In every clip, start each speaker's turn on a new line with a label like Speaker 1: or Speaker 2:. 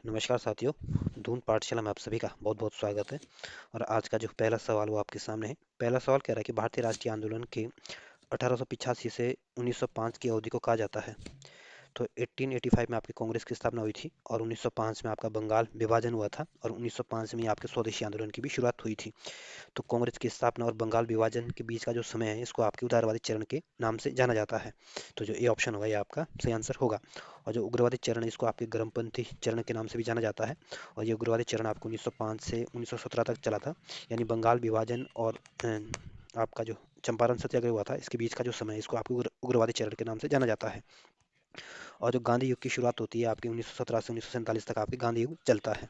Speaker 1: नमस्कार साथियों। धून पाठशाला में आप सभी का बहुत बहुत स्वागत है। और आज का जो पहला सवाल वो आपके सामने है। पहला सवाल कह रहा है कि भारतीय राष्ट्रीय आंदोलन के 1885 से 1905 की अवधि को कहा जाता है। तो 1885 में आपकी कांग्रेस की स्थापना हुई थी और 1905 में आपका बंगाल विभाजन हुआ था और 1905 में आपके स्वदेशी आंदोलन की भी शुरुआत हुई थी। तो कांग्रेस की स्थापना और बंगाल विभाजन के बीच का जो समय है इसको आपके उदारवादी चरण के नाम से जाना जाता है। तो जो ए ऑप्शन होगा ये आपका सही आंसर होगा। और जो उग्रवादी चरण है इसको आपके गर्मपंथी चरण के नाम से भी जाना जाता है। और ये उग्रवादी चरण आपको 1905 से 1917 तक चला था। यानी बंगाल विभाजन और आपका जो चंपारण सत्याग्रह हुआ था इसके बीच का जो समय है, इसको आपको उग्रवादी चरण के नाम से जाना जाता है। और जो गांधी युग की शुरुआत होती है आपकी 1917 से 1947 तक आपके गांधी युग चलता है।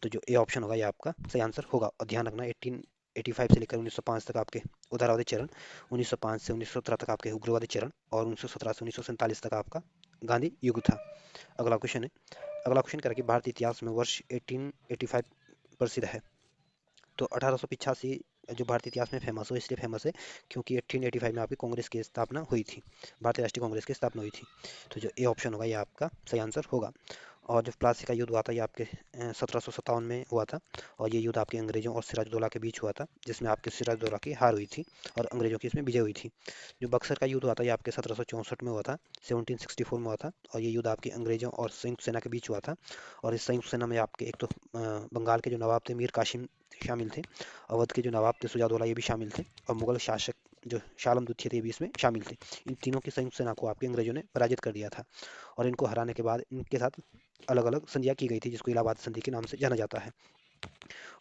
Speaker 1: तो जो ए ऑप्शन होगा ये आपका सही आंसर होगा। और ध्यान रखना 1885 से लेकर 1905 तक आपके उदारवादी चरण, 1905 से 1917 तक आपके उग्रवादी चरण और 1917 से 1947 तक आपका गांधी युग था। अगला क्वेश्चन है। अगला क्वेश्चन करें कि भारतीय इतिहास में वर्ष 1885 प्रसिद्ध है। तो 1885 जो भारतीय इतिहास में फेमस हो इसलिए फेमस है क्योंकि 1885 में आपकी कांग्रेस की स्थापना हुई थी। भारतीय राष्ट्रीय कांग्रेस की स्थापना हुई थी। तो जो ए ऑप्शन होगा ये आपका सही आंसर होगा। और जो प्लासी का युद्ध हुआ था ये आपके 1757 में हुआ था। और ये युद्ध आपके अंग्रेजों और सिराजुद्दौला के बीच हुआ था जिसमें आपके सिराजुद्दौला की हार हुई थी और अंग्रेजों की इसमें विजय हुई थी। जो बक्सर का युद्ध हुआ था ये आपके 1764 में हुआ था, 1764 में हुआ था। और ये युद्ध आपके अंग्रेजों और संयुक्त सेना के बीच हुआ था। और इस संयुक्त सेना में आपके एक तो बंगाल के जो नवाब थे मीर कासिम शामिल थे, अवध के जो नवाब थे सुजादौला ये भी शामिल थे, और मुगल शासक जो शालम द्वितीय थे ये भी इसमें शामिल थे। इन तीनों की संयुक्त सेना को आपके अंग्रेजों ने पराजित कर दिया था। और इनको हराने के बाद इनके साथ अलग अलग संधियाँ की गई थी जिसको इलाहाबाद संधि के नाम से जाना जाता है।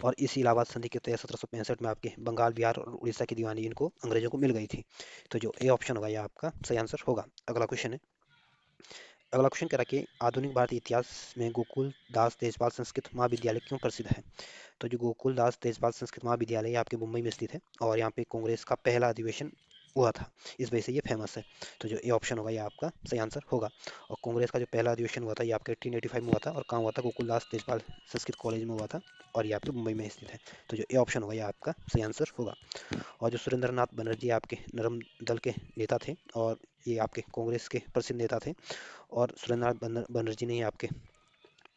Speaker 1: और इस इलाहाबाद संधि के तहत 1765 में आपके बंगाल, बिहार और उड़ीसा की दीवानी इनको अंग्रेजों को मिल गई थी। तो जो ए ऑप्शन होगा ये आपका सही आंसर होगा। अगला क्वेश्चन है। अगला क्वेश्चन कह रहा है कि आधुनिक भारतीय इतिहास में गोकुल दास तेजपाल संस्कृत महाविद्यालय क्यों प्रसिद्ध है। तो जो गोकुल दास तेजपाल संस्कृत महाविद्यालय ये आपके मुंबई में स्थित है और यहाँ पे कांग्रेस का पहला अधिवेशन हुआ था, इस वजह से ये फेमस है। तो जो ए ऑप्शन होगा ये आपका सही आंसर होगा। और कांग्रेस का जो पहला अधिवेशन हुआ था ये आपके 1885 में हुआ था और कहाँ हुआ था, गोकुल दास तेजपाल संस्कृत कॉलेज में हुआ था और ये आपके मुंबई में स्थित है। तो जो ए ऑप्शन होगा ये आपका सही आंसर होगा। और जो सुरेंद्रनाथ बनर्जी आपके नरम दल के नेता थे और ये आपके कांग्रेस के प्रसिद्ध नेता थे। और सुरेंद्रनाथ बनर्जी ने ही आपके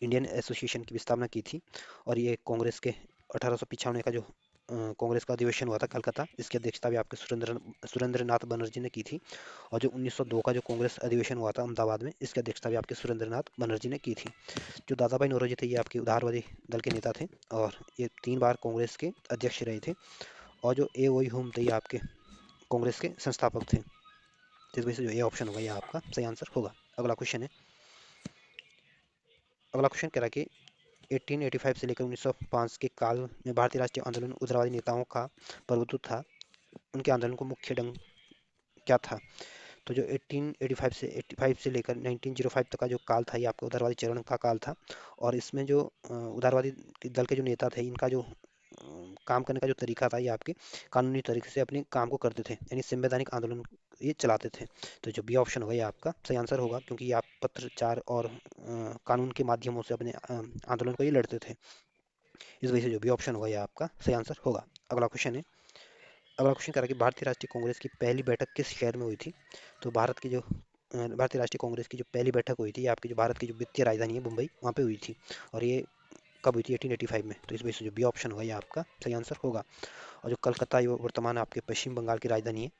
Speaker 1: इंडियन एसोसिएशन की भी स्थापना की थी। और ये कांग्रेस के 1895 का जो कांग्रेस का अधिवेशन हुआ था कलकत्ता, इसकी अध्यक्षता भी आपके सुरेंद्रनाथ बनर्जी ने की थी। और जो 1902 का जो कांग्रेस अधिवेशन हुआ था अहमदाबाद में, इसकी अध्यक्षता भी आपके सुरेंद्रनाथ बनर्जी ने की थी। जो दादा भाई नौरोजी थे ये आपके उदारवादी दल के नेता थे और ये 3 बार कांग्रेस के अध्यक्ष रहे थे। और जो ए ओई होम थे ये आपके कांग्रेस के संस्थापक थे। इस वजह से जो ए ऑप्शन होगा ये आपका सही आंसर होगा। अगला क्वेश्चन है। अगला क्वेश्चन कह रहा है कि 1885 से लेकर 1905 के काल में भारतीय राष्ट्रीय आंदोलन उग्रवादी नेताओं का प्रभुत्व था। उनके आंदोलन को मुख्य ढंग क्या था। तो जो 1885 से 85 से लेकर 1905 तक का जो काल था ये आपका उदारवादी चरण का काल था। और इसमें जो उदारवादी दल के जो नेता थे इनका जो काम करने का जो तरीका था ये आपके कानूनी तरीके से अपने काम को करते थे, यानी संवैधानिक आंदोलन ये चलाते थे। तो जो बी ऑप्शन होगा ये आपका सही आंसर होगा क्योंकि ये आप पत्रचार और कानून के माध्यमों से अपने आंदोलन को ये लड़ते थे। इस वजह से जो भी ऑप्शन होगा ये आपका सही आंसर होगा। अगला क्वेश्चन है। अगला क्वेश्चन कह रहा है कि भारतीय राष्ट्रीय कांग्रेस की पहली बैठक किस शहर में हुई थी। तो भारत की जो भारतीय राष्ट्रीय कांग्रेस की जो पहली बैठक हुई थी ये आपकी जो भारत की जो वित्तीय राजधानी है मुंबई वहाँ पे हुई थी। और ये कब हुई थी, 1885 में। तो इस वजह से जो बी ऑप्शन होगा ये आपका सही आंसर होगा। और जो कलकत्ता ये वर्तमान आपके पश्चिम बंगाल की राजधानी है।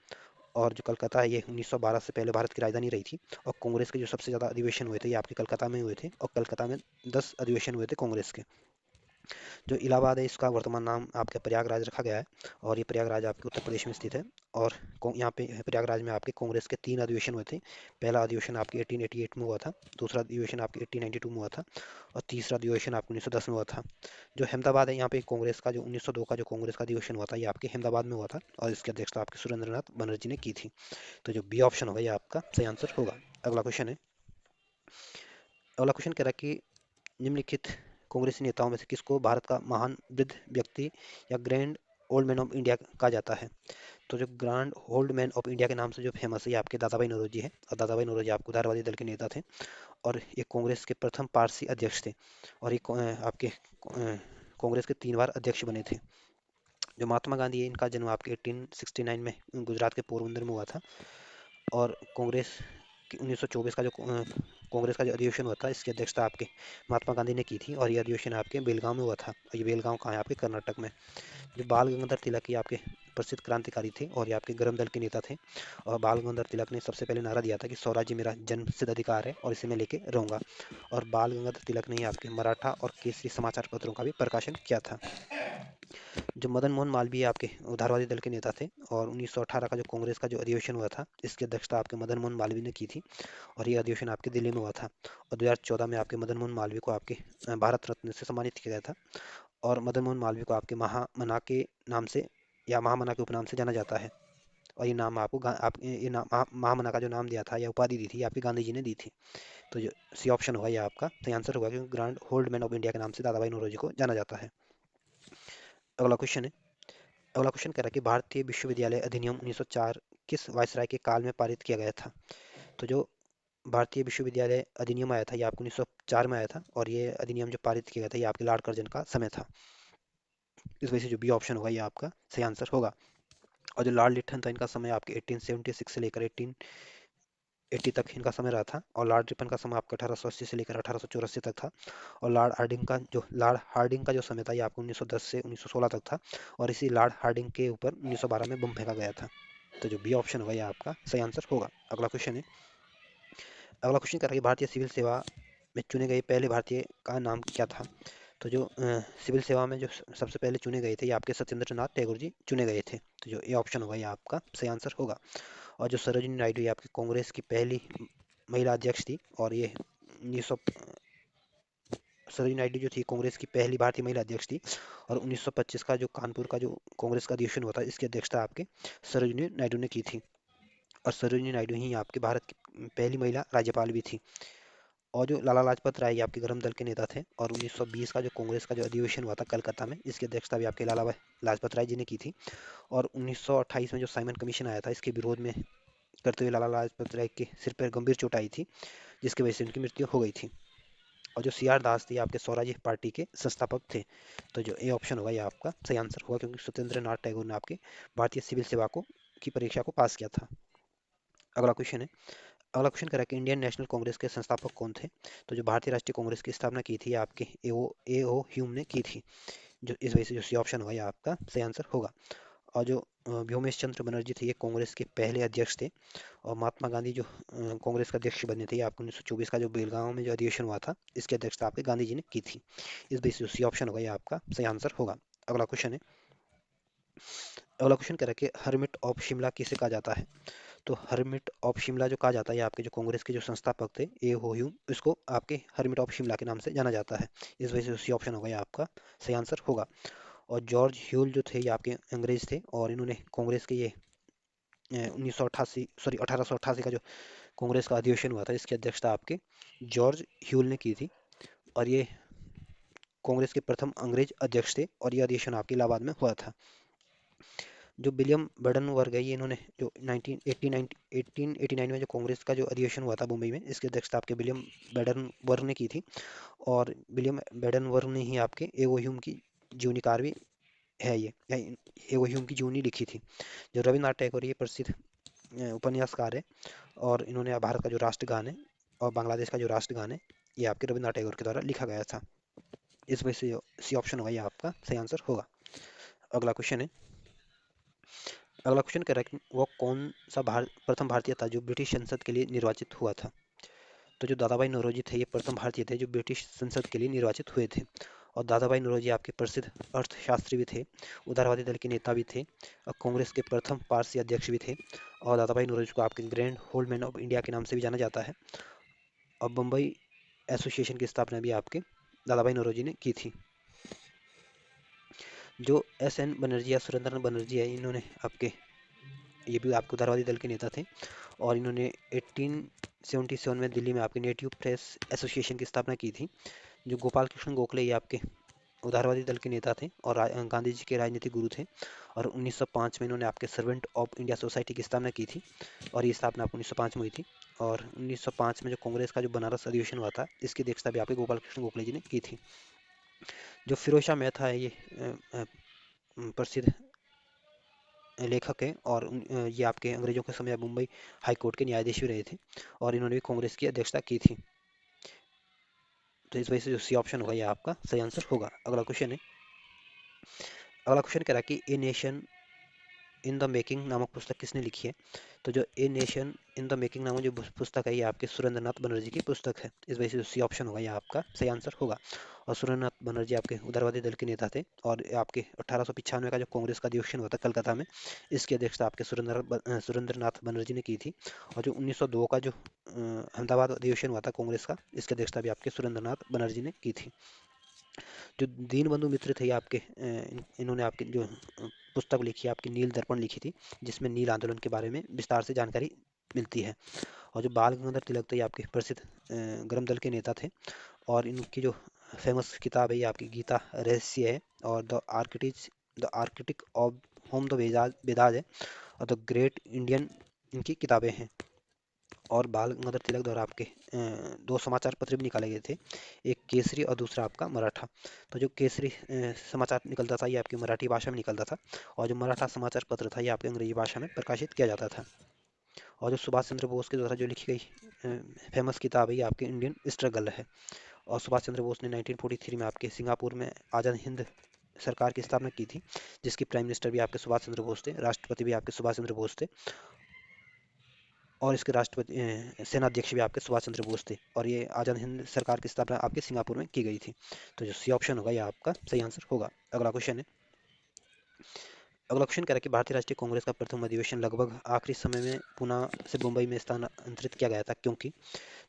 Speaker 1: और जो कलकत्ता है ये 1912 से पहले भारत की राजधानी रही थी। और कांग्रेस के जो सबसे ज़्यादा अधिवेशन हुए थे ये आपके कलकत्ता में हुए थे और कलकत्ता में 10 अधिवेशन हुए थे कांग्रेस के। जो इलाहाबाद है इसका वर्तमान नाम आपके प्रयागराज रखा गया है। और ये प्रयागराज आपके उत्तर प्रदेश में स्थित है। और यहाँ पे प्रयागराज में आपके कांग्रेस के 3 अधिवेशन हुए थे। पहला अधिवेशन आपके 1888 में हुआ था, दूसरा अधिवेशन आपके 1892 में हुआ था और तीसरा अधिवेशन आपके 1910 में हुआ था। जो अहमदाबाद है यहाँ पे कांग्रेस का जो 1902 का जो कांग्रेस का अधिवेशन हुआ था ये आपके अहमदाबाद में हुआ था और इसकी अध्यक्षता आपके सुरेंद्रनाथ बनर्जी ने की थी। तो जो बी ऑप्शन होगा ये आपका सही आंसर होगा। अगला क्वेश्चन है। अगला क्वेश्चन कह रहा है कि निम्नलिखित कांग्रेसी नेताओं में से किसको भारत का महान वृद्ध व्यक्ति या grand old man of India कहा जाता है। तो जो grand old man of India के नाम से जो फेमस है ये आपके दादा भाई नौरोजी है। और दादा भाई नौरोजी आपको उदारवादी दल के नेता थे और ये कांग्रेस के प्रथम पारसी अध्यक्ष थे। और ये आपके कांग्रेस के 3 बार अध्यक्ष बने थे। जो महात्मा गांधी है इनका जन्म आपके 1869 में गुजरात के पोरबंदर में हुआ था। और कांग्रेस कि 1924 का जो कांग्रेस का जो अधिवेशन हुआ था, इसकी अध्यक्षता आपके महात्मा गांधी ने की थी। और ये अधिवेशन आपके बेलगांव में हुआ था। और ये बेलगांव कहाँ है? आपके कर्नाटक में। जो बाल गंगाधर तिलक ये आपके प्रसिद्ध क्रांतिकारी थे और ये आपके गरम दल के नेता थे। और बाल गंगाधर तिलक ने सबसे पहले नारा दिया था कि स्वराज्य मेरा जन्मसिद्ध अधिकार है और इसे मैं लेके रहूंगा। और बाल गंगाधर तिलक ने ही आपके मराठा और केसरी समाचार पत्रों का भी प्रकाशन किया था। जो मदन मोहन मालवीय आपके उदारवादी दल के नेता थे। और 1918 का जो कांग्रेस का जो अधिवेशन हुआ था, इसकी अध्यक्षता आपके मदन मोहन मालवीय ने की थी। और ये अधिवेशन आपके दिल्ली में हुआ था। और 2014 में आपके मदन मोहन मालवीय को आपके भारत रत्न से सम्मानित किया गया था। और मदन मोहन मालवीय को आपके महामना के नाम से या महामना के उपनाम से जाना जाता है। और ये नाम आपको ये नाम महामना का जो नाम दिया था या उपाधि दी थी, आपके गांधी जी ने दी थी। तो जो सी ऑप्शन होगा ये आपका सही आंसर होगा, क्योंकि grand hold man of India के नाम से दादा भाई नौरोजी को जाना जाता है। अगला क्वेश्चन है। अगला क्वेश्चन कह रहा है कि भारतीय विश्वविद्यालय अधिनियम 1904 किस वायसराय के काल में पारित किया गया था? तो जो भारतीय विश्वविद्यालय अधिनियम आया था, ये आपको 1904 में आया था। और ये अधिनियम जो पारित किया गया था, ये आपके लॉर्ड कर्जन का समय था। इस वजह से जो बी ऑप्शन होगा ये आपका सही आंसर होगा। और जो लॉर्ड लिटन था, इनका समय आपके 1876 से लेकर 1880 तक इनका समय रहा था। और लॉर्ड रिपन का समय आपका 1880 से लेकर 1884 तक था। और लॉर्ड हार्डिंग का जो समय था, ये आपको 1910 से 1916 तक था। और इसी लॉर्ड हार्डिंग के ऊपर 1912 में बम फेंका गया था। तो जो बी ऑप्शन होगा ये आपका सही आंसर होगा। अगला क्वेश्चन है। अगला क्वेश्चन कर रहा है कि भारतीय सिविल सेवा में चुने गए पहले भारतीय का नाम क्या था? तो जो सिविल सेवा में जो सबसे पहले चुने गए थे, ये आपके सत्येंद्र नाथ टैगोर जी चुने गए थे। तो जो ए ऑप्शन होगा ये आपका सही आंसर होगा। और जो सरोजिनी नायडू, ये आपकी कांग्रेस की पहली महिला अध्यक्ष थी। और ये 1900 सरोजिनी नायडू जो थी कांग्रेस की पहली भारतीय महिला अध्यक्ष थी। और 1925 का जो कानपुर का जो कांग्रेस का अधिवेशन हुआ था, इसकी अध्यक्षता आपके सरोजिनी नायडू ने की थी। और सरोजिनी नायडू ही आपके भारत की पहली महिला राज्यपाल भी थी। और जो लाला लाजपत राय, ये आपके गरम दल के नेता थे। और 1920 का जो कांग्रेस का जो अधिवेशन हुआ था कलकत्ता में, इसकी अध्यक्षता भी आपके लाला लाजपत राय जी ने की थी। और 1928 में जो साइमन कमीशन आया था, इसके विरोध में करते हुए लाला लाजपत राय के सिर पर गंभीर चोट आई थी, जिसकी वजह से उनकी मृत्यु हो गई थी। और जो सी आर दास थे, ये आपके स्वराज्य पार्टी के संस्थापक थे। तो जो ए ऑप्शन होगा ये आपका सही आंसर होगा, क्योंकि सत्येंद्र नाथ टैगोर ने आपके भारतीय सिविल सेवा को की परीक्षा को पास किया था। अगला क्वेश्चन है। अगला क्वेश्चन कह रहा है कि इंडियन नेशनल कांग्रेस के संस्थापक कौन थे? तो जो भारतीय राष्ट्रीय कांग्रेस की स्थापना की थी, आपके ए ओ ह्यूम ने की थी। जो इस वजह से जो सी ऑप्शन होगा ये आपका सही आंसर होगा। और जो व्योमेश चंद्र बनर्जी थे, ये कांग्रेस के पहले अध्यक्ष थे। और महात्मा गांधी जो कांग्रेस के अध्यक्ष बने थे, आपको 1924 का जो बेलगांव में जो अधिवेशन हुआ था, इसकी अध्यक्षता आपके गांधी जी ने की थी। इस वजह से जो सी ऑप्शन होगा ये आपका सही आंसर होगा। अगला क्वेश्चन है। अगला क्वेश्चन कह रहा है कि हरमिट ऑफ शिमला किसे कहा जाता है? तो हरमिट ऑफ शिमला जो कहा जाता है, आपके जो कांग्रेस के जो संस्थापक थे ए हो ह्यूम, इसको आपके हरमिट ऑफ शिमला के नाम से जाना जाता है। इस वजह से सी ऑप्शन होगा ये आपका सही आंसर होगा। और जॉर्ज ह्यूल जो थे, ये आपके अंग्रेज थे। और इन्होंने कांग्रेस के ये 1888 का जो कांग्रेस का अधिवेशन हुआ था, इसकी अध्यक्षता आपके जॉर्ज ह्यूल ने की थी। और ये कांग्रेस के प्रथम अंग्रेज अध्यक्ष थे। और ये अधिवेशन आपके इलाहाबाद में हुआ था। जो विलियम बेडन वर्ग है, ये इन्होंने जो 1889 में जो कांग्रेस का जो अधिवेशन हुआ था मुंबई में, इसकी अध्यक्षता आपके विलियम बेडन वर्ग ने की थी। और विलियम बेडन वर्ग ने ही आपके एवो ह्यूम की जीवनी भी है ये, या एवो ह्यूम की जीवनी लिखी थी। जो रविन्द्रनाथ टैगोर, ये प्रसिद्ध उपन्यासकार है। और इन्होंने भारत का जो राष्ट्रगान है और बांग्लादेश का जो राष्ट्रगान है, ये आपके रविन्द्रनाथ टैगोर के द्वारा लिखा गया था। इस वजह से सी ऑप्शन होगा ये आपका सही आंसर होगा। अगला क्वेश्चन है। अगला क्वेश्चन कह रहा है कि वो कौन सा प्रथम भारतीय था जो ब्रिटिश संसद के लिए निर्वाचित हुआ था? तो जो दादा भाई नौरोजी थे, ये प्रथम भारतीय थे जो ब्रिटिश संसद के लिए निर्वाचित हुए थे। और दादा भाई नौरोजी आपके प्रसिद्ध अर्थशास्त्री भी थे, उदारवादी दल के नेता भी थे, और कांग्रेस के प्रथम पारसी अध्यक्ष भी थे। और दादा भाई नौरोजी को आपके grand hold man of India के नाम से भी जाना जाता है। और बम्बई एसोसिएशन की स्थापना भी आपके दादा भाई नौरोजी ने की थी। जो एस एन बनर्जी या सुरेंद्रनाथ बनर्जी है, इन्होंने आपके ये भी आपके उदारवादी दल के नेता थे। और इन्होंने 1877 में दिल्ली में आपके नेटिव प्रेस एसोसिएशन की स्थापना की थी। जो गोपाल कृष्ण गोखले, ये आपके उदारवादी दल के नेता थे और गांधी जी के राजनीतिक गुरु थे। और 1905 में इन्होंने आपके सर्वेंट ऑफ इंडिया सोसाइटी की स्थापना की थी। और ये स्थापना आपको 1905 में हुई थी। और 1905 में जो कांग्रेस का जो बनारस अधिवेशन हुआ था, इसकी अध्यक्षता भी आपके गोपाल कृष्ण गोखले जी ने की थी। जो फिरोज शाह मेहता है, ये प्रसिद्ध लेखक हैं और ये आपके अंग्रेजों के समय मुंबई हाई कोर्ट के न्यायाधीश भी रहे थे और इन्होंने भी कांग्रेस की अध्यक्षता की थी। तो इस वजह से जो सी ऑप्शन होगा ये आपका सही आंसर होगा। अगला क्वेश्चन है। अगला क्वेश्चन कह रहा है कि a nation in the making नामक पुस्तक किसने लिखी है? तो जो a nation in the making नामक जो पुस्तक है ये आपके सुरेंद्रनाथ बनर्जी की पुस्तक है। इस वजह से सी ऑप्शन होगा ये आपका सही आंसर होगा। और सुरेंद्रनाथ बनर्जी आपके उदारवादी दल के नेता थे और आपके 1895 का जो कांग्रेस का अधिवेशन हुआ था कलकत्ता में, इसकी अध्यक्षता आपके सुरेंद्रनाथ बनर्जी ने की थी। और जो 1902 का जो अहमदाबाद अधिवेशन हुआ था कांग्रेस का, इसकी अध्यक्षता भी आपके सुरेंद्रनाथ बनर्जी ने की थी। जो दीनबंधु मित्र थे ये आपके इन्होंने आपके जो पुस्तक लिखी है आपकी नील दर्पण लिखी थी, जिसमें नील आंदोलन के बारे में विस्तार से जानकारी मिलती है। और जो बाल गंगाधर तिलक थे ये आपके प्रसिद्ध गरम दल के नेता थे और इनकी जो फेमस किताब है ये आपकी गीता रहस्य है और the Arctic of home the Vedas है और द ग्रेट इंडियन इनकी किताबें हैं। और बाल गंगाधर तिलक द्वारा आपके दो समाचार पत्र भी निकाले गए थे, एक केसरी और दूसरा आपका मराठा। तो जो केसरी समाचार निकलता था ये आपकी मराठी भाषा में निकलता था और जो मराठा समाचार पत्र था ये आपके अंग्रेजी भाषा में प्रकाशित किया जाता था। और जो सुभाष चंद्र बोस के द्वारा जो लिखी गई फेमस किताब है ये आपकी इंडियन स्ट्रगल है। और सुभाष चंद्र बोस ने 1943 में आपके सिंगापुर में आज़ाद हिंद सरकार की स्थापना की थी, जिसके प्राइम मिनिस्टर भी आपके सुभाष चंद्र बोस थे, राष्ट्रपति भी आपके सुभाष चंद्र बोस थे और इसके राष्ट्रपति सेनाध्यक्ष भी आपके सुभाष चंद्र बोस थे। और ये आज़ाद हिंद सरकार की स्थापना आपके सिंगापुर में की गई थी। तो जो सी ऑप्शन होगा ये आपका सही आंसर होगा। अगला क्वेश्चन है। अगला क्वेश्चन कह रहा है कि भारतीय राष्ट्रीय कांग्रेस का प्रथम अधिवेशन लगभग आखिरी समय में पुणे से मुंबई में स्थानांतरित किया गया था क्योंकि?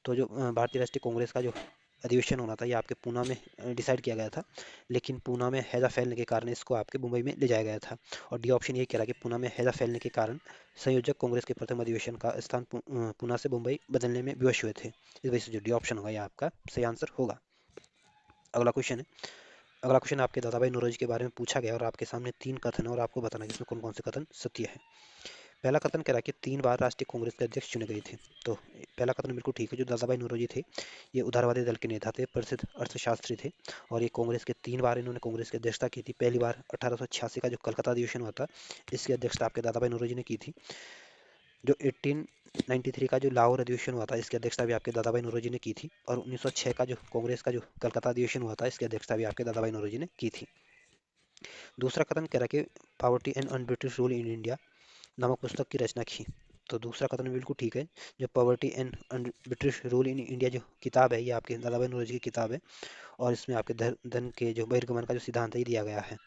Speaker 1: तो जो भारतीय राष्ट्रीय कांग्रेस का जो अधिवेशन होना था ये आपके पूना में डिसाइड किया गया था, लेकिन पूना में हैजा फैलने के कारण इसको आपके मुंबई में ले जाया गया था। और डी ऑप्शन ये कह रहा है कि पूना में हैजा फैलने के कारण संयोजक कांग्रेस के प्रथम अधिवेशन का स्थान पूना से मुंबई बदलने में विवश हुए थे। इस वजह से जो डी ऑप्शन होगा ये आपका सही आंसर होगा। अगला क्वेश्चन है। अगला क्वेश्चन आपके दादाभाई नौरोजी के बारे में पूछा गया और आपके सामने तीन कथन है और आपको बताना है कि इसमें कौन कौन से कथन सत्य है। पहला कथन कह रहा है कि 3 बार राष्ट्रीय कांग्रेस के अध्यक्ष चुने गए थे। तो पहला कथन बिल्कुल ठीक है। जो दादाभाई नौरोजी थे ये उदारवादी दल के नेता थे, प्रसिद्ध अर्थशास्त्री थे और ये कांग्रेस के 3 बार इन्होंने कांग्रेस की अध्यक्षता की थी। पहली बार 1886 का जो कलकत्ता अधिवेशन हुआ था, इसकी अध्यक्षता आपके दादाभाई नौरोजी ने की थी। जो 1893 का जो लाहौर अधिवेशन हुआ था, इसकी अध्यक्षता भी आपके दादाभाई नौरोजी ने की थी। और 1906 का जो कांग्रेस का जो कलकत्ता अधिवेशन हुआ था, इसकी अध्यक्षता भी आपके दादाभाई नौरोजी ने की थी। दूसरा कथन कह रहा है कि poverty and un British rule in India नामक पुस्तक की रचना की। तो दूसरा कथन बिल्कुल ठीक है। जो poverty and British rule in India जो किताब है ये आपके दादाभाई नौरोजी की किताब है और इसमें आपके धन के जो बहिर्गमन का जो सिद्धांत है ये दिया गया है।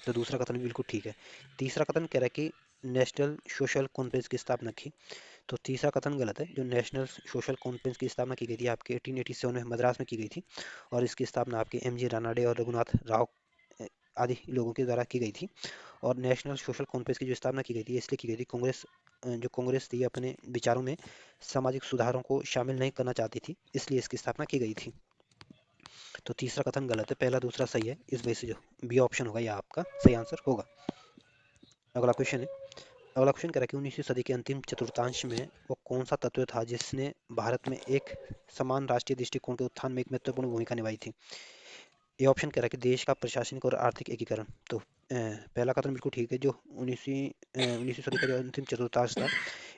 Speaker 1: तो दूसरा कथन बिल्कुल ठीक है। तीसरा कथन कह रहा है कि नेशनल सोशल कॉन्फ्रेंस की स्थापना की। तो तीसरा कथन गलत है। जो नेशनल सोशल कॉन्फ्रेंस की स्थापना की गई थी आपके 1887 में मद्रास में की गई थी और इसकी स्थापना आपके एम जी रानाडे और रघुनाथ राव आदि लोगों के द्वारा की गई थी। और नेशनल सोशल कॉन्फ्रेंस की जो स्थापना की गई थी इसलिए की गई थी, कांग्रेस जो कांग्रेस थी अपने विचारों में सामाजिक सुधारों को शामिल नहीं करना चाहती थी, इसलिए इसकी स्थापना की गई थी। तो तीसरा कथन गलत है, पहला दूसरा सही है। इस वजह से जो बी ऑप्शन होगा यह आपका सही आंसर होगा। अगला क्वेश्चन है। अगला क्वेश्चन कह रहा है कि 19वीं सदी के अंतिम चतुर्थांश में वो कौन सा तत्व था जिसने भारत में एक समान राष्ट्रीय दृष्टिकोण के उत्थान में एक महत्वपूर्ण भूमिका निभाई थी? ये ऑप्शन कह रहा है कि देश का प्रशासनिक और आर्थिक एकीकरण। तो पहला कथन बिल्कुल ठीक है। जो 19वीं सदी का जो अंतिम चतुर्थांश था,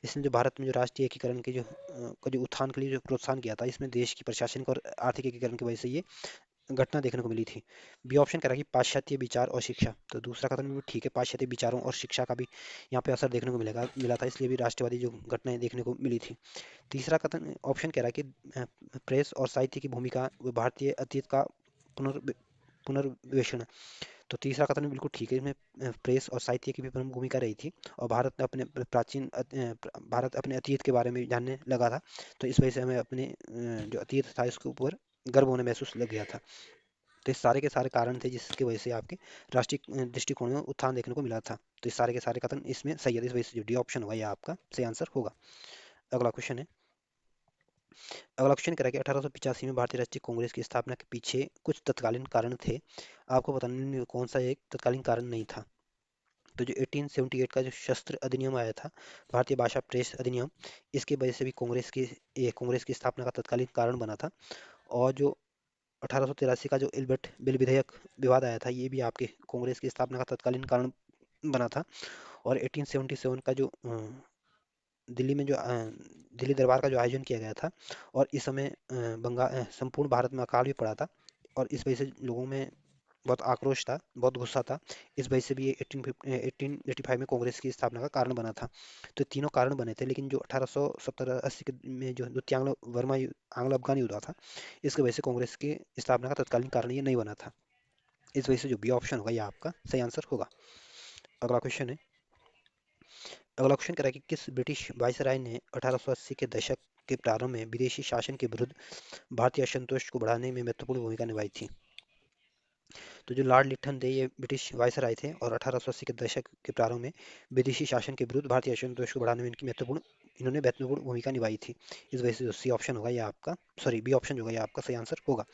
Speaker 1: इसने जो भारत में जो राष्ट्रीय एकीकरण के जो का जो उत्थान के लिए जो प्रोत्साहन किया था, इसमें देश की प्रशासनिक और आर्थिक एकीकरण की वजह से ये घटना देखने को मिली थी। बी ऑप्शन कह रहा है कि पाश्चात्य विचार और शिक्षा। तो दूसरा कथन भी ठीक है, पाश्चात्य विचारों और शिक्षा का भी यहाँ पे असर देखने को मिला था, इसलिए भी राष्ट्रवादी जो घटनाएं देखने को मिली थी। तीसरा कथन ऑप्शन कह रहा है कि प्रेस और साहित्य की भूमिका व भारतीय अतीत का पुनर्विवेचन। तो तीसरा कथन बिल्कुल ठीक है। इसमें प्रेस और साहित्य की भी प्रमुख भूमिका रही थी और भारत अपने अतीत के बारे में जानने लगा था। तो इस वजह से हमें अपने जो अतीत था इसके ऊपर गर्व होने महसूस लग गया था। तो इस सारे के सारे कारण थे जिसकी वजह से आपके राष्ट्रीय दृष्टिकोण में उत्थान देखने को मिला था। तो इस सारे के सारे कथन इसमें सही है। इस वजह से जो डी ऑप्शन होगा ये आपका सही आंसर होगा। अगला क्वेश्चन है। अगला क्वेश्चन करें कि 1885 में भारतीय राष्ट्रीय कांग्रेस की स्थापना के पीछे कुछ तत्कालीन कारण थे। आपको बताने में कौन सा एक तत्कालीन कारण नहीं था। तो जो 1878 का जो शस्त्र अधिनियम आया था, भारतीय भाषा प्रेस अधिनियम, इसकी वजह से भी कांग्रेस की स्थापना का तत्कालीन कारण बना था। और जो 1883 का जो एल्बर्ट बिल विधेयक विवाद आया था, ये भी आपके कांग्रेस की स्थापना का तत्कालीन कारण बना था। और 1877 का जो दिल्ली में जो दिल्ली दरबार का जो आयोजन किया गया था, और इस समय बंगाल संपूर्ण भारत में अकाल भी पड़ा था, और इस वजह से लोगों में बहुत आक्रोश था, बहुत गुस्सा था। इस वजह से भी ये 1885 में कांग्रेस की स्थापना का कारण बना था। तो तीनों कारण बने थे, लेकिन जो 1870-80 में जो द्वितीय आंग्लो अफगान युद्ध हुआ था, इसकी वजह से कांग्रेस की स्थापना का तत्कालीन कारण ये नहीं बना था। इस वजह से जो बी ऑप्शन होगा ये आपका सही आंसर होगा। अगला क्वेश्चन है। अगला क्वेश्चन कह रहा है कि किस ब्रिटिश वायसराय ने 1880 के दशक के प्रारंभ में विदेशी शासन के विरुद्ध भारतीय असंतोष को बढ़ाने में महत्वपूर्ण भूमिका निभाई थी। तो जो लॉर्ड लिटन थे ये ब्रिटिश वायसराय थे, और 1880 के दशक के प्रारंभ में विदेशी शासन के विरुद्ध भारतीय असंतोष को बढ़ाने में इन्होंने महत्वपूर्ण भूमिका निभाई थी। इस वजह से जो सी ऑप्शन होगा ये आपका, सॉरी बी ऑप्शन जो होगा ये आपका सही आंसर होगा।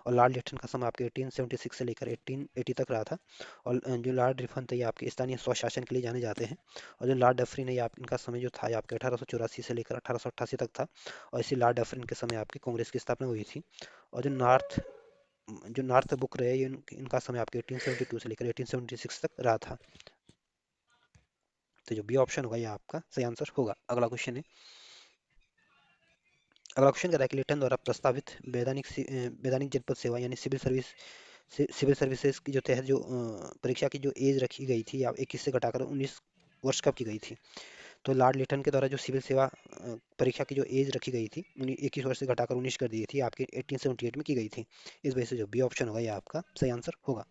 Speaker 1: और लॉर्ड लिटन का समय आपके 1876 से लेकर 1880 तक रहा था। और जो लॉर्ड रिपन थे ये आपके स्थानीय स्वशासन के लिए जाने जाते हैं। और जो लॉर्ड डफरिन है ये इनका समय जो था ये आपके 1884 से लेकर 1888 तक था। और इसी लॉर्ड डफरिन के समय आपकी कांग्रेस की स्थापना हुई थी। और जो नॉर्थ बुक रहे ये इनका समय आपके 1872 से लेकर 1876 तक रहा था। तो जो बी ऑप्शन होगा ये आपका सही आंसर होगा। अगला क्वेश्चन है। अगला क्वेश्चन कह रहा है कि लिटन द्वारा प्रस्तावित वैधानिक जनपद सेवा यानी सिविल सर्विसेज की जो तहत जो परीक्षा की जो एज रखी गई थी या 21 से घटाकर 19 वर्ष कब की गई थी। तो लॉर्ड लिटन के द्वारा जो सिविल सेवा परीक्षा की जो एज रखी गई थी 21 वर्ष से घटाकर 19 कर दी थी, आपकी 1878 में की गई थी। इस वजह से जो बी ऑप्शन होगा ये आपका सही आंसर होगा।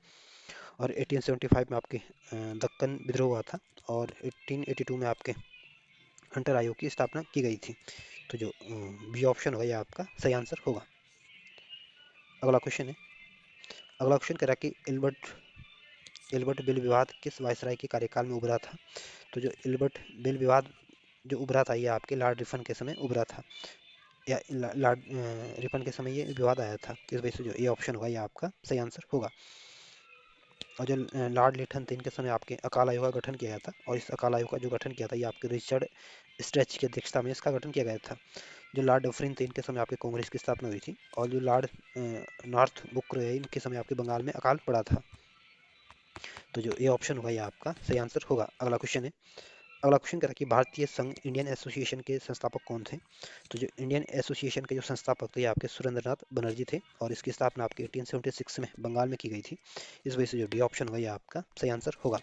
Speaker 1: और 1875 में आपके दक्कन विद्रोह हुआ था, और 1882 में आपके हंटर आयोग की स्थापना की गई थी। तो जो बी ऑप्शन होगा ये आपका सही आंसर होगा। अगला क्वेश्चन है। अगला क्वेश्चन कह रहा है कि एल्बर्ट बिल विवाद किस वायसराय के कार्यकाल में उभरा था। तो जो एल्बर्ट बिल विवाद जो उभरा था ये आपके लॉर्ड रिपन के समय उभरा था, या लॉर्ड रिपन के समय ये विवाद आया था। इस वजह से जो ए ऑप्शन होगा ये आपका सही आंसर होगा। और जो लॉर्ड लिटन थे इनके समय आपके अकाल आयोग का गठन किया गया था, और इस अकाल आयोग का जो गठन किया था ये आपके रिचर्ड स्ट्रेच की अध्यक्षता में इसका गठन किया गया था। जो लॉर्ड डफरिन थे इनके समय आपके कांग्रेस की स्थापना हुई थी, और जो लॉर्ड नॉर्थ बुक रहे इनके समय आपके बंगाल में अकाल पड़ा था। तो जो ए ऑप्शन होगा ये आपका सही आंसर होगा। अगला क्वेश्चन है। अगला क्वेश्चन कह रहा है कि भारतीय संघ इंडियन एसोसिएशन के संस्थापक कौन थे। तो जो इंडियन एसोसिएशन के जो संस्थापक थे ये आपके सुरेंद्रनाथ बनर्जी थे, और इसकी स्थापना आपके 1876 में बंगाल में की गई थी। इस वजह से जो डी ऑप्शन होगा ये आपका सही आंसर होगा।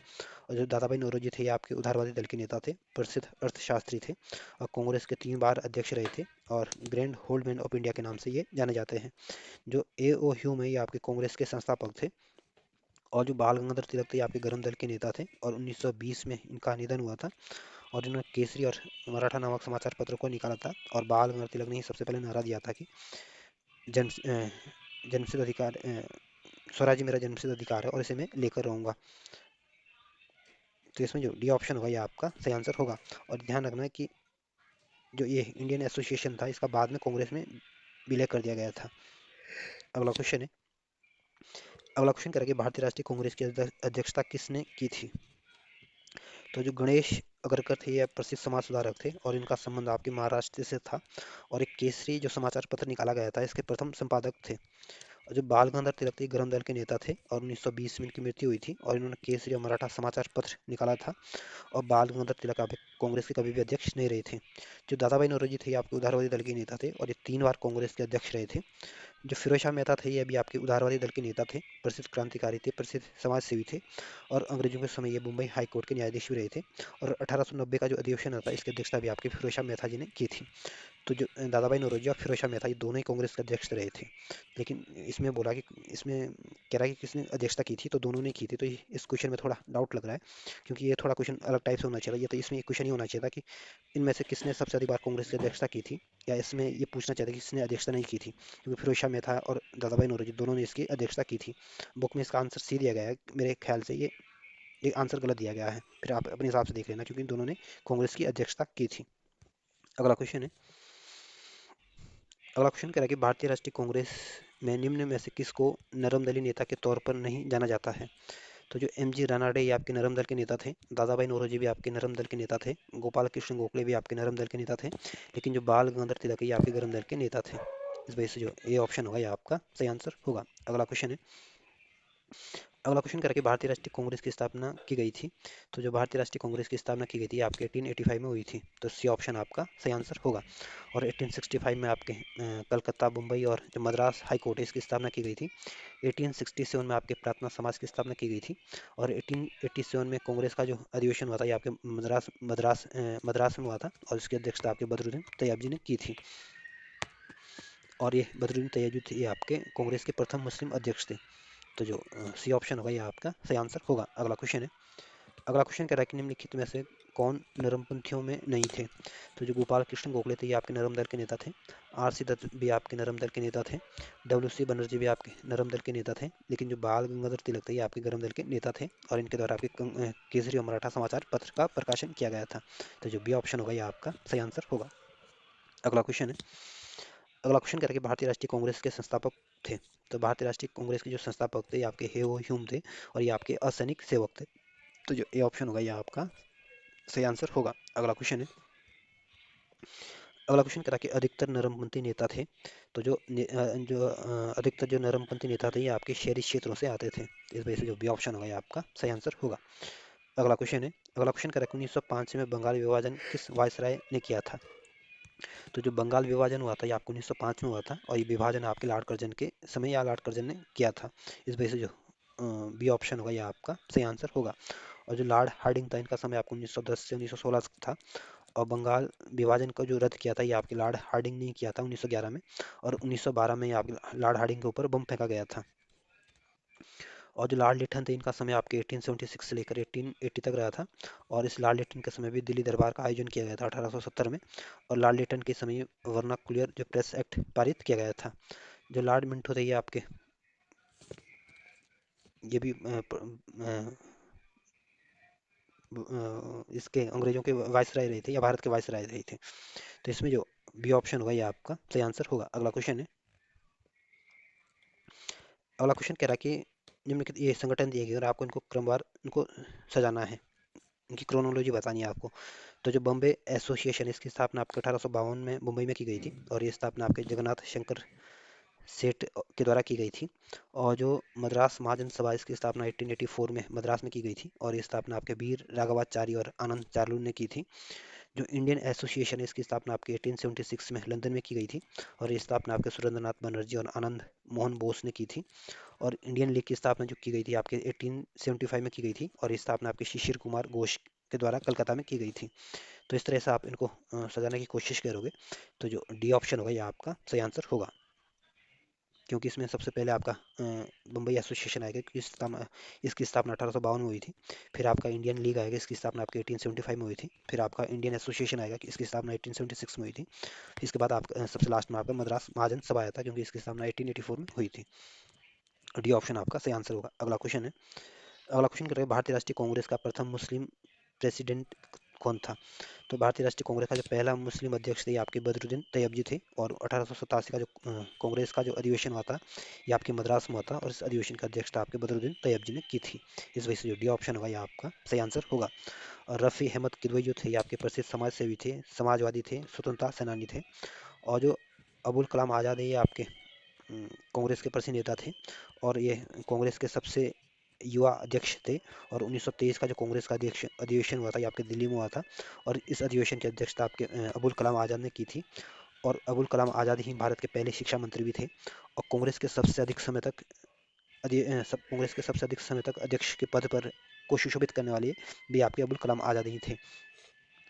Speaker 1: और जो दादा भाई नौरोजी थे ये आपके उदारवादी दल के नेता थे, प्रसिद्ध अर्थशास्त्री थे, और कांग्रेस के 3 बार अध्यक्ष रहे थे, और ग्रैंड होल्डमैन ऑफ इंडिया के नाम से ये जाने जाते हैं। जो ए ओ ह्यूम है ये आपके कांग्रेस के संस्थापक थे। और जो बाल गंगाधर तिलक थे ये आपके गरम दल के नेता थे, और 1920 में इनका निधन हुआ था। और इन्होंने केसरी और मराठा नामक समाचार पत्र को निकाला था, और बाल गंगाधर तिलक ने ही सबसे पहले नारा दिया था कि जन जन्मसिद्ध अधिकार स्वराज्य मेरा जन्मसिद्ध अधिकार है और इसे मैं लेकर रहूंगा। तो इसमें जो डी ऑप्शन होगा ये आपका सही आंसर होगा। और ध्यान रखना है कि जो ये इंडियन एसोसिएशन था इसका बाद में कांग्रेस में विलय कर दिया गया था। अगला क्वेश्चन है। अगला क्वेश्चन करेंगे भारतीय राष्ट्रीय कांग्रेस की अध्यक्षता किसने की थी। तो जो गणेश अगरकर थे ये प्रसिद्ध समाज सुधारक थे, और इनका संबंध आपके महाराष्ट्र से था, और एक केसरी जो समाचार पत्र निकाला गया था इसके प्रथम संपादक थे। और जो बाल गंगाधर तिलक थे गरम दल के नेता थे, और 1920 में इनकी मृत्यु हुई थी, और इन्होंने केसरी और मराठा समाचार पत्र निकाला था। और बाल गंगाधर तिलक आपके कांग्रेस के कभी भी अध्यक्ष नहीं रहे थे। जो दादा भाई नौरोजी थे ये आपके उदारवादी दल के नेता थे, और ये 3 बार कांग्रेस के अध्यक्ष रहे थे। जो फिरोज शाह मेहता थे ये अभी आपके उदारवादी दल के नेता थे, प्रसिद्ध क्रांतिकारी थे, प्रसिद्ध समाज सेवी थे, और अंग्रेजों के समय ये मुंबई हाई कोर्ट के न्यायाधीश भी रहे थे। और 1890 का जो अधिवेशन था इसकी अध्यक्षता भी आपके फिरोज शाह मेहता जी ने की थी। तो जो दादा भाई नौरोजी और फिरोज शाह मेहता ये दोनों ही कांग्रेस के अध्यक्ष रहे थे। लेकिन इसमें बोला कि इसमें कह रहा है कि किसने अध्यक्षता की थी, तो दोनों ने की थी। तो इस क्वेश्चन में थोड़ा डाउट लग रहा है, क्योंकि ये थोड़ा क्वेश्चन अलग टाइप से होना चाहिए। ये तो इसमें क्वेश्चन ही होना चाहिए था कि इनमें से किसने सबसे अधिक बार कांग्रेस की अध्यक्षता की थी, या इसमें ये पूछना चाहिए था कि किसने अध्यक्षता नहीं की थी, क्योंकि फिरोज शाह मेहता और दादा भाई नौरोजी दोनों ने इसकी अध्यक्षता की थी। बुक में इसका आंसर सी दिया गया है, मेरे ख्याल से ये आंसर गलत दिया गया है। फिर आप अपने हिसाब से देख लेना, क्योंकि दोनों ने कांग्रेस की अध्यक्षता की थी। अगला क्वेश्चन है। अगला क्वेश्चन कह रहा है कि भारतीय राष्ट्रीय कांग्रेस में निम्न में से किसको नरम-दली नेता के तौर पर नहीं जाना जाता है। तो जो एम जी रानाडे ये आपके नरम दल के नेता थे, दादा भाई नौरोजी भी आपके नरम दल के नेता थे, गोपाल कृष्ण गोखले भी आपके नरम दल के नेता थे, लेकिन जो बाल गंगाधर तिलक है ये आपके गरम दल के नेता थे। इस वजह से जो ए ऑप्शन होगा ये आपका सही आंसर होगा। अगला क्वेश्चन है। अगला क्वेश्चन करें कि भारतीय राष्ट्रीय कांग्रेस की स्थापना की गई थी। तो जो भारतीय राष्ट्रीय कांग्रेस की स्थापना की गई थी आपके 1885 में हुई थी, तो सी ऑप्शन आपका सही आंसर होगा। और 1865 में आपके कलकत्ता, मुंबई और जो मद्रास हाई कोर्ट है इसकी स्थापना की गई थी। 1867 में आपके प्रार्थना समाज की स्थापना की गई थी। और 1887 में कांग्रेस का जो अधिवेशन हुआ था ये आपके मद्रास में हुआ था, और इसकी अध्यक्षता आपके बदरुद्दीन तैयब जी ने की थी। और ये बदरुद्दीन तैयब जी थे, ये आपके कांग्रेस के प्रथम मुस्लिम अध्यक्ष थे। तो जो सी ऑप्शन होगा ये आपका सही आंसर होगा। अगला क्वेश्चन है। अगला क्वेश्चन कह रहा है कि निम्नलिखित में से कौन नरमपंथियों में नहीं थे। तो जो गोपाल कृष्ण गोखले थे ये आपके नरम दल के नेता थे। आर सी दत्त भी आपके नरम दल के नेता थे। डब्ल्यू सी बनर्जी भी आपके नरम दल के नेता थे। लेकिन जो बाल गंगाधर तिलक थे ये आपके गरम दल के नेता थे, और इनके द्वारा आपके केसरी और मराठा समाचार पत्र का प्रकाशन किया गया था। तो जो बी ऑप्शन होगा ये आपका सही आंसर होगा। अगला क्वेश्चन है। अगला क्वेश्चन करेंगे भारतीय राष्ट्रीय कांग्रेस के संस्थापक थे। तो भारतीय राष्ट्रीय कांग्रेस के जो संस्थापक थे ये आपके हेओ ह्यूम थे, और ये आपके असैनिक सेवक थे। तो जो ए ऑप्शन होगा ये आपका सही आंसर होगा। अगला क्वेश्चन है। अगला क्वेश्चन करा कि अधिकतर नरमपंथी नेता थे। तो अधिकतर जो नरमपंथी नेता थे ये आपके शहरी क्षेत्रों से आते थे। इस वजह से जो बी ऑप्शन होगा ये आपका सही आंसर होगा। अगला क्वेश्चन है। अगला क्वेश्चन करा कि 1905 में बंगाल विभाजन किस वायसराय ने किया था। तो जो बंगाल विभाजन हुआ था ये आपको 1905 में हुआ था, और ये विभाजन आपके लॉर्ड कर्जन के समय या लॉर्ड कर्जन ने किया था। इस वजह से जो बी ऑप्शन होगा ये आपका सही आंसर होगा। और जो लॉर्ड हार्डिंग था इनका समय आपको 1910 से 1916 था। और बंगाल विभाजन को जो रद्द किया था ये आपके लॉर्ड हार्डिंग ने किया था 1911 में। और 1912 में ये आपके लॉर्ड हार्डिंग के ऊपर बम फेंका गया था। और जो लॉर्ड लिटन थे इनका समय आपके 1876 से लेकर 1880 तक रहा था। और इस लॉर्ड लिटन के समय भी दिल्ली दरबार का आयोजन किया गया था 1870 में। और लॉर्ड लिटन के समय वर्नाक्युलर जो प्रेस एक्ट पारित किया गया था। जो लॉर्ड मिंटो थे ये आपके ये भी इसके अंग्रेजों के वायसराय रहे थे या भारत के वायसराय रहे थे। तो इसमें जो बी ऑप्शन होगा ये आपका सही आंसर होगा। अगला क्वेश्चन है। अगला क्वेश्चन कह रहा है कि निम्नलिखित ये संगठन दिए गए और आपको इनको क्रमवार इनको सजाना है, इनकी क्रोनोलॉजी बतानी है आपको। तो जो बॉम्बे एसोसिएशन इसकी स्थापना आपके 1852 में मुंबई में की गई थी, और ये स्थापना आपके जगन्नाथ शंकर सेठ के द्वारा की गई थी। और जो मद्रास महाजन सभा इसकी स्थापना 1884 में मद्रास में की गई थी, और ये स्थापना आपके वीर राघवाचारी और आनंद चार्लू ने की थी। जो इंडियन एसोसिएशन है इसकी स्थापना आपके 1876 में लंदन में की गई थी, और ये स्थापना आपके सुरेंद्रनाथ बनर्जी और आनंद मोहन बोस ने की थी। और इंडियन लीग की स्थापना जो की गई थी आपके 1875 में की गई थी, और ये स्थापना आपके शिशिर कुमार घोष के द्वारा कलकत्ता में की गई थी। तो इस तरह से आप इनको सजाने की कोशिश करोगे। तो जो डी ऑप्शन होगा ये आपका सही आंसर होगा, क्योंकि इसमें सबसे पहले आपका बम्बई एसोसिएशन आएगा क्योंकि इसकी स्थापना 1852 में हुई थी। फिर आपका इंडियन लीग आएगा, इसकी स्थापना आपके 1875 में हुई थी। फिर आपका इंडियन एसोसिएशन आएगा कि इसकी स्थापना 1876 में हुई थी। इसके बाद आपका सबसे लास्ट में आपका मद्रास महाजन सभा आया था, क्योंकि इसकी स्थापना 1884 में हुई थी। डी ऑप्शन आपका सही आंसर होगा। अगला क्वेश्चन है। अगला क्वेश्चन करेंगे भारतीय राष्ट्रीय कांग्रेस का प्रथम मुस्लिम प्रेसिडेंट कौन था। तो भारतीय राष्ट्रीय कांग्रेस का जो पहला मुस्लिम अध्यक्ष थे ये आपके बदरुद्दीन तैयब जी थे। और 1887 का जो कांग्रेस का जो अधिवेशन हुआ था ये आपके मद्रास में हुआ था, और इस अधिवेशन का अध्यक्षता आपके बदरुद्दीन तैयब जी ने की थी। इस वजह से जो डी ऑप्शन होगा ये आपका सही आंसर होगा। और रफ़ी अहमद किदवई जो थे ये आपके प्रसिद्ध समाज सेवी थे, समाजवादी थे, स्वतंत्रता सेनानी थे। और जो अबुल कलाम आज़ाद है ये आपके कांग्रेस के प्रसिद्ध नेता थे, और ये कांग्रेस के सबसे युवा अध्यक्ष थे। और 1923 का जो कांग्रेस का अध्यक्ष अधिवेशन हुआ था ये आपके दिल्ली में हुआ था, और इस अधिवेशन की अध्यक्षता आपके अबुल कलाम आज़ाद ने की थी। और अबुल कलाम आज़ाद ही भारत के पहले शिक्षा मंत्री भी थे। और कांग्रेस के सबसे अधिक समय तक कांग्रेस के सबसे अधिक समय तक अध्यक्ष के पद पर को सुशोभित करने वाले भी आपके अबुल कलाम आज़ाद ही थे।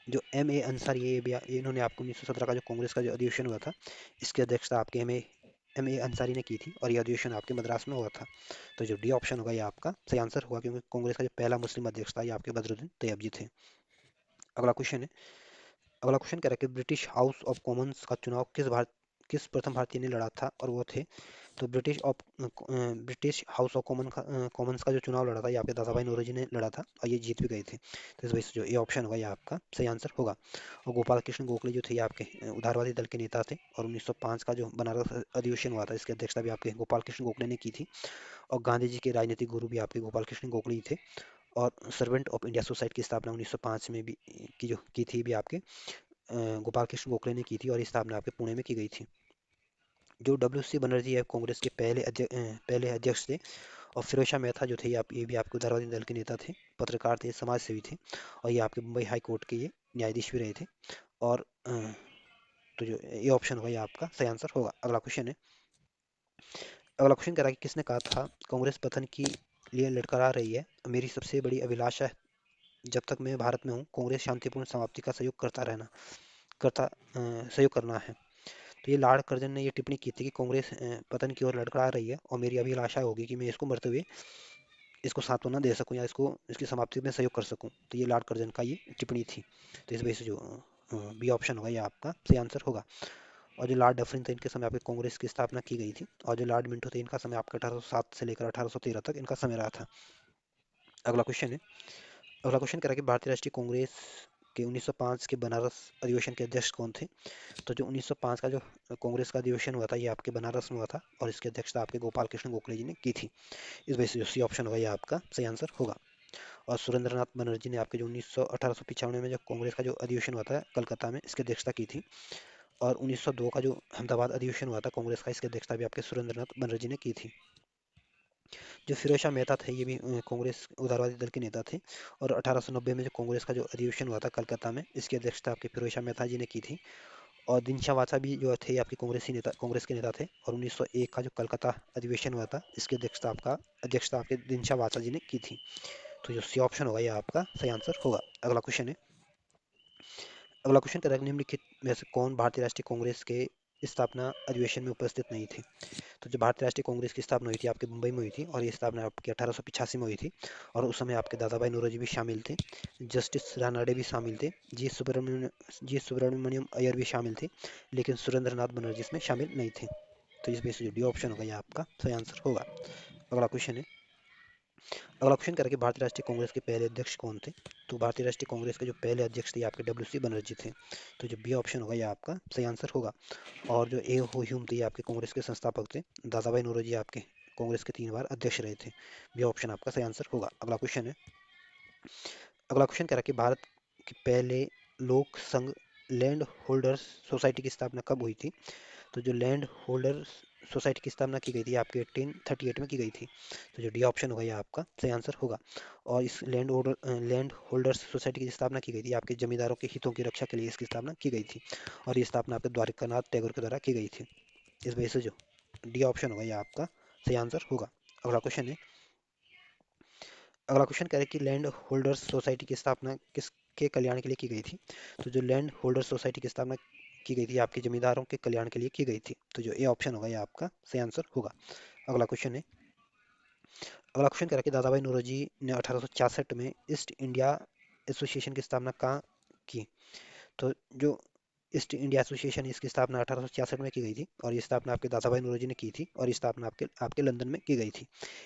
Speaker 1: जो एम ए अंसारी है इन्होंने आपको 1917 का जो कांग्रेस का जो अधिवेशन हुआ था इसकी अध्यक्षता आपके एम ए अंसारी ने की थी, और यह अधिवेशन आपके मद्रास में हुआ था। तो जो डी ऑप्शन होगा ये आपका सही आंसर होगा, क्योंकि कांग्रेस का जो पहला मुस्लिम अध्यक्ष था ये आपके बदरुद्दीन तैयब जी थे। अगला क्वेश्चन है। अगला क्वेश्चन कह रहा है कि ब्रिटिश हाउस ऑफ कॉमन्स का चुनाव किस प्रथम भारतीय ने लड़ा था, और वो थे। तो ब्रिटिश हाउस ऑफ कॉमन्स का जो चुनाव लड़ा था ये आपके दादा भाई नौरोजी ने लड़ा था, और ये जीत भी गए थे। तो इस वजह से जो ये ऑप्शन होगा ये आपका सही आंसर होगा। और गोपाल कृष्ण गोखले जो थे ये आपके उदारवादी दल के नेता थे, और 1905 का जो बनारस अधिवेशन हुआ था इसकी अध्यक्षता भी आपके गोपाल कृष्ण गोखले ने की थी। और गांधी जी के राजनीतिक गुरु भी आपके गोपाल कृष्ण गोखले ही थे। और सर्वेंट ऑफ इंडिया सोसाइटी की स्थापना 1905 में भी की थी भी आपके गोपाल कृष्ण गोखले ने की थी, और इस स्थापना आपके पुणे में की गई थी। जो डब्ल्यू सी बनर्जी है कांग्रेस के पहले अध्यक्ष थे, और फिरोज शाह मेहता जो थे ये भी आपके उदारवादी दल के नेता थे, पत्रकार थे, समाज सेवी थे, और ये आपके मुंबई हाई कोर्ट के ये न्यायाधीश भी रहे थे। और तो जो ये ऑप्शन होगा ये आपका सही आंसर होगा। अगला क्वेश्चन है, अगला क्वेश्चन कह रहा है कि किसने कहा था कांग्रेस पतन की लिए लड़खड़ा रही है, मेरी सबसे बड़ी अभिलाषा है जब तक मैं भारत में हूँ कांग्रेस शांतिपूर्ण समाप्ति का सहयोग करता रहना करता सहयोग करना है। तो ये लॉर्ड कर्जन ने ये टिप्पणी की थी कि कांग्रेस पतन की ओर लड़खड़ा रही है और मेरी अभिलाषा होगी कि मैं इसको मरते हुए इसको सांत्वना दे सकूं या इसको इसकी समाप्ति में सहयोग कर सकूं। तो ये लॉर्ड कर्जन का ये टिप्पणी थी। तो इस वजह से जो बी ऑप्शन होगा ये आपका सही आंसर होगा। और जो लॉर्ड डफरिन थे इनके समय आपके कांग्रेस की स्थापना की गई थी, और जो लॉर्ड मिंटो थे इनका समय आपका 1807 से लेकर 1813 तक इनका समय रहा था। अगला क्वेश्चन है, अगला क्वेश्चन कह रहा है कि भारतीय राष्ट्रीय कांग्रेस के 1905 के बनारस अधिवेशन के अध्यक्ष कौन थे। तो जो 1905 का जो कांग्रेस का अधिवेशन हुआ था ये आपके बनारस में हुआ था, और इसकी अध्यक्षता आपके गोपाल कृष्ण गोखले जी ने की थी। इस वजह से जो सी ऑप्शन होगा ये आपका सही आंसर होगा। और सुरेंद्रनाथ बनर्जी ने आपके जो 1895 में जो कांग्रेस का जो अधिवेशन हुआ था कलकत्ता में इसकी अध्यक्षता की थी। और 1902 का जो अहमदाबाद अधिवेशन हुआ था कांग्रेस का इसकी अध्यक्षता भी आपके सुरेंद्रनाथ बनर्जी ने की थी। जो फिरोज शाह मेहता थे ये भी कांग्रेस उदारवादी दल के नेता थे। और 1890 में जो कांग्रेस का जो अधिवेशन हुआ था कलकत्ता में इसकी अध्यक्षता आपके फिरोज शाह मेहता जी ने की थी। और दिनशा वाचा भी जो थे आपके कांग्रेस के नेता थे। और 1901 का जो कलकत्ता अधिवेशन हुआ था इसकी अध्यक्षता आपके दिनशा वाचा जी ने की थी। तो जो सी ऑप्शन होगा ये आपका सही आंसर होगा। अगला क्वेश्चन है, अगला क्वेश्चन करेक्ट निम्नलिखित में से कौन भारतीय राष्ट्रीय कांग्रेस के स्थापना अधिवेशन में उपस्थित नहीं थे। तो जो भारतीय राष्ट्रीय कांग्रेस की स्थापना हुई थी आपके मुंबई में हुई थी, और ये स्थापना आपके 1885 में हुई थी। और उस समय आपके दादा भाई नौरोजी भी शामिल थे, जस्टिस रानाडे भी शामिल थे, जी सुब्रमण्यम अय्यर भी शामिल थे, लेकिन सुरेंद्र नाथ बनर्जी इसमें शामिल नहीं थे। तो इस बेस से जो डी ऑप्शन होगा ये आपका सही आंसर होगा। अगला क्वेश्चन है, अगला क्वेश्चन करें कि भारतीय राष्ट्रीय कांग्रेस के पहले अध्यक्ष कौन थे। तो भारतीय राष्ट्रीय कांग्रेस के जो पहले अध्यक्ष थे ये आपके डब्ल्यू सी बनर्जी थे। तो जो बी ऑप्शन होगा ये आपका सही आंसर होगा। और जो ए हो ह्यूम थे ये आपके कांग्रेस के संस्थापक थे। दादा भाई नौरोजी आपके कांग्रेस के 3 बार अध्यक्ष रहे थे। बी ऑप्शन आपका सही आंसर होगा। अगला क्वेश्चन है, अगला क्वेश्चन कह रहा है कि भारत के पहले लोक संघ लैंड होल्डर्स सोसाइटी की स्थापना कब हुई थी। तो जो लैंड होल्डर्स सोसाइटी की स्थापना की गई थी आपके 1838 में की गई थी। तो जो डी ऑप्शन होगा ये आपका सही आंसर होगा। और इस लैंड होल्डर्स सोसाइटी की स्थापना की गई थी आपके जमींदारों के हितों की रक्षा के लिए इसकी स्थापना की गई थी। और ये स्थापना आपके द्वारकानाथ टैगोर के द्वारा की गई थी। इस वजह से जो डी ऑप्शन होगा ये आपका सही आंसर होगा। अगला क्वेश्चन है, अगला क्वेश्चन कह रहा है कि लैंड होल्डर्स सोसाइटी की स्थापना किसके कल्याण के लिए की गई थी। तो जो लैंड होल्डर्स सोसाइटी की स्थापना की गई थी आपके जमींदारों के कल्याण के लिए की गई थी। तो जो ए ऑप्शन होगा ये आपका सही आंसर होगा। अगला क्वेश्चन है, अगला क्वेश्चन कह रहा है कि दादा भाई नौरोजी ने 1866 में ईस्ट इंडिया एसोसिएशन की स्थापना कहाँ की। तो जो ईस्ट इंडिया एसोसिएशन है इसकी स्थापना 1866 में की गई थी, और ये स्थापना आपके दादा भाई नौरोजी ने की थी, और ये स्थापना आपके आपके लंदन में की गई थी।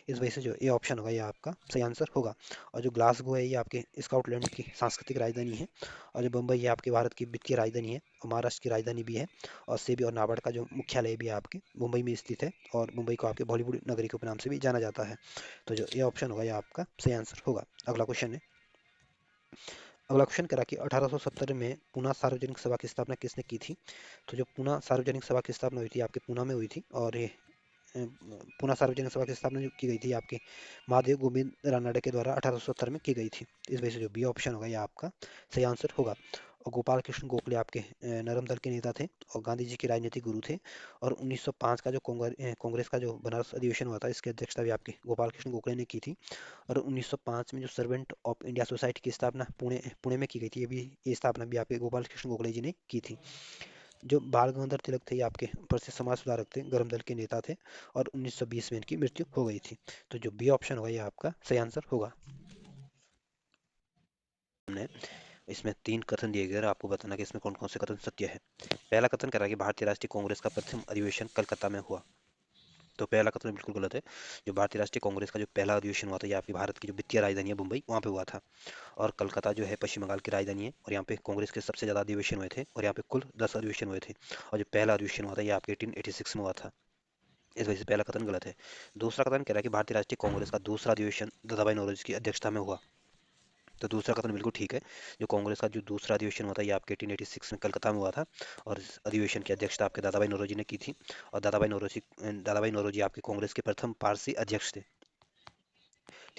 Speaker 1: इस वजह से जो ये ऑप्शन होगा ये आपका सही आंसर होगा। और जो ग्लासगो है ये आपके स्कॉटलैंड की सांस्कृतिक राजधानी है। और जो बम्बई ये आपके भारत की वित्तीय राजधानी है और महाराष्ट्र की राजधानी भी है। और सेबी और नाबार्ड का जो मुख्यालय भी है आपके मुंबई में स्थित है, और मुंबई को आपके बॉलीवुड नगरी के उपनाम से भी जाना जाता है। तो जो ये ऑप्शन होगा ये आपका सही आंसर होगा। अगला क्वेश्चन है, अगला क्वेश्चन करा कि 1870 में पूना सार्वजनिक सभा की स्थापना किसने की थी। तो जो पूना सार्वजनिक सभा की स्थापना हुई थी आपके पूना में हुई थी। और ये पूना सार्वजनिक सभा की स्थापना जो की गई थी आपके महादेव गोविंद रानडे के द्वारा 1870 में की गई थी। इस वजह से जो बी ऑप्शन होगा ये आपका सही आंसर होगा। और गोपाल कृष्ण गोखले आपके नरम दल के नेता थे, और गांधी जी के राजनीतिक गुरु थे। और 1905 का जो कांग्रेस का जो बनारस अधिवेशन हुआ था इसकी अध्यक्षता भी आपके गोपाल कृष्ण गोखले ने की थी। और 1905 में जो सर्वेंट ऑफ इंडिया सोसाइटी की स्थापना पुणे पुणे में की गई थी, ये स्थापना भी आपके गोपाल कृष्ण गोखले जी ने की थी। जो बाल गंगाधर तिलक थे ये आपके प्रसिद्ध समाज सुधारक थे, गरम दल के नेता थे। और 1920 में इनकी मृत्यु हो गई थी। तो जो बी ऑप्शन होगा ये आपका सही आंसर होगा। हमने इसमें 3 कथन दिए गए और आपको बताना कि इसमें कौन कौन से कथन सत्य है। पहला कथन कह रहा है कि भारतीय राष्ट्रीय कांग्रेस का प्रथम अधिवेशन कलकत्ता में हुआ। तो पहला कथन बिल्कुल गलत है। जो भारतीय राष्ट्रीय कांग्रेस का जो पहला अधिवेशन हुआ था ये आपकी भारत की जो वित्तीय राजधानी है मुंबई वहाँ पे हुआ था। और कलकत्ता जो है पश्चिम बंगाल की राजधानी है, और यहाँ पे कांग्रेस के सबसे ज़्यादा अधिवेशन हुए थे, और यहाँ पे कुल 10 अधिवेशन हुए थे। और जो पहला अधिवेशन हुआ था ये आपके 1886 में हुआ था। इस वजह से पहला कथन गलत है। दूसरा कथन कह रहा है कि भारतीय राष्ट्रीय कांग्रेस का दूसरा अधिवेशन दादाभाई नौरोजी की अध्यक्षता में हुआ। तो दूसरा कथन बिल्कुल ठीक है। जो कांग्रेस का जो दूसरा अधिवेशन हुआ था ये आपके 1886 में कलकत्ता में हुआ था। और इस अधिवेशन की अध्यक्षता आपके दादाभाई नौरोजी ने की थी। और दादाभाई नौरोजी आपके कांग्रेस के प्रथम पारसी अध्यक्ष थे।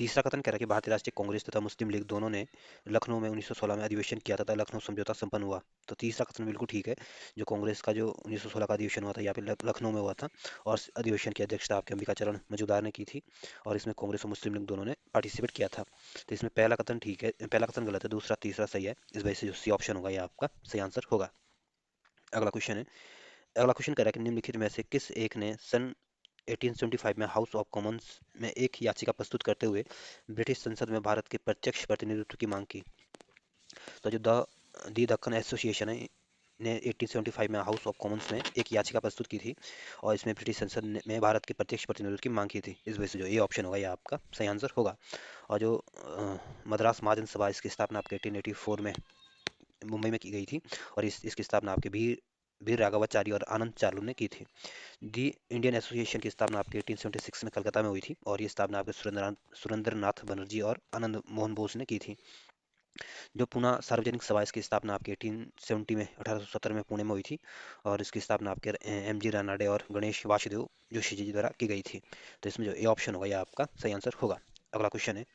Speaker 1: तीसरा कथन कह रहा है कि भारतीय राष्ट्रीय कांग्रेस तथा मुस्लिम लीग दोनों ने लखनऊ में 1916 में अधिवेशन किया तथा लखनऊ समझौता संपन्न हुआ। तो तीसरा कथन बिल्कुल ठीक है। जो कांग्रेस का जो 1916 का अधिवेशन हुआ था यहाँ पे लखनऊ में हुआ था, और इस अधिवेशन की अध्यक्षता आपके अंबिका चरण मजूमदार ने की थी, और इसमें कांग्रेस और मुस्लिम लीग दोनों ने पार्टिसिपेट किया था। तो इसमें पहला कथन ठीक है, पहला कथन गलत है, दूसरा तीसरा सही है। इस वजह से जो सी ऑप्शन होगा ये आपका सही आंसर होगा। अगला क्वेश्चन है, अगला क्वेश्चन कह रहा है कि निम्नलिखित में से किस एक ने सन 1875 में हाउस ऑफ कॉमन्स में एक याचिका प्रस्तुत करते हुए ब्रिटिश संसद में भारत के प्रत्यक्ष प्रतिनिधित्व की मांग की। तो जो दी दक्कन एसोसिएशन है ने 1875 में हाउस ऑफ कॉमन्स में एक याचिका प्रस्तुत की थी, और इसमें ब्रिटिश संसद में भारत के प्रत्यक्ष प्रतिनिधित्व की मांग की थी। इस वजह से जो ये ऑप्शन होगा ये आपका सही आंसर होगा। और जो मद्रास महाजन सभा, इसकी स्थापना आपके 1884 में मुंबई में की गई थी, और इसकी स्थापना आपके वीर वीर राघवाचार्य और आनंद चार्लू ने की थी। दी इंडियन एसोसिएशन की स्थापना आपके 1876 में कलकत्ता में हुई थी, और ये स्थापना आपके सुरेंद्रनाथ बनर्जी और आनंद मोहन बोस ने की थी। जो पुणे सार्वजनिक सभा, इसकी स्थापना आपके 1870 में 1870 में पुणे में हुई थी, और इसकी स्थापना आपके एम जी रानाडे और गणेश वासुदेव जोशी जी द्वारा की गई थी। तो इसमें जो ए ऑप्शन होगा यह आपका सही आंसर होगा। अगला क्वेश्चन है,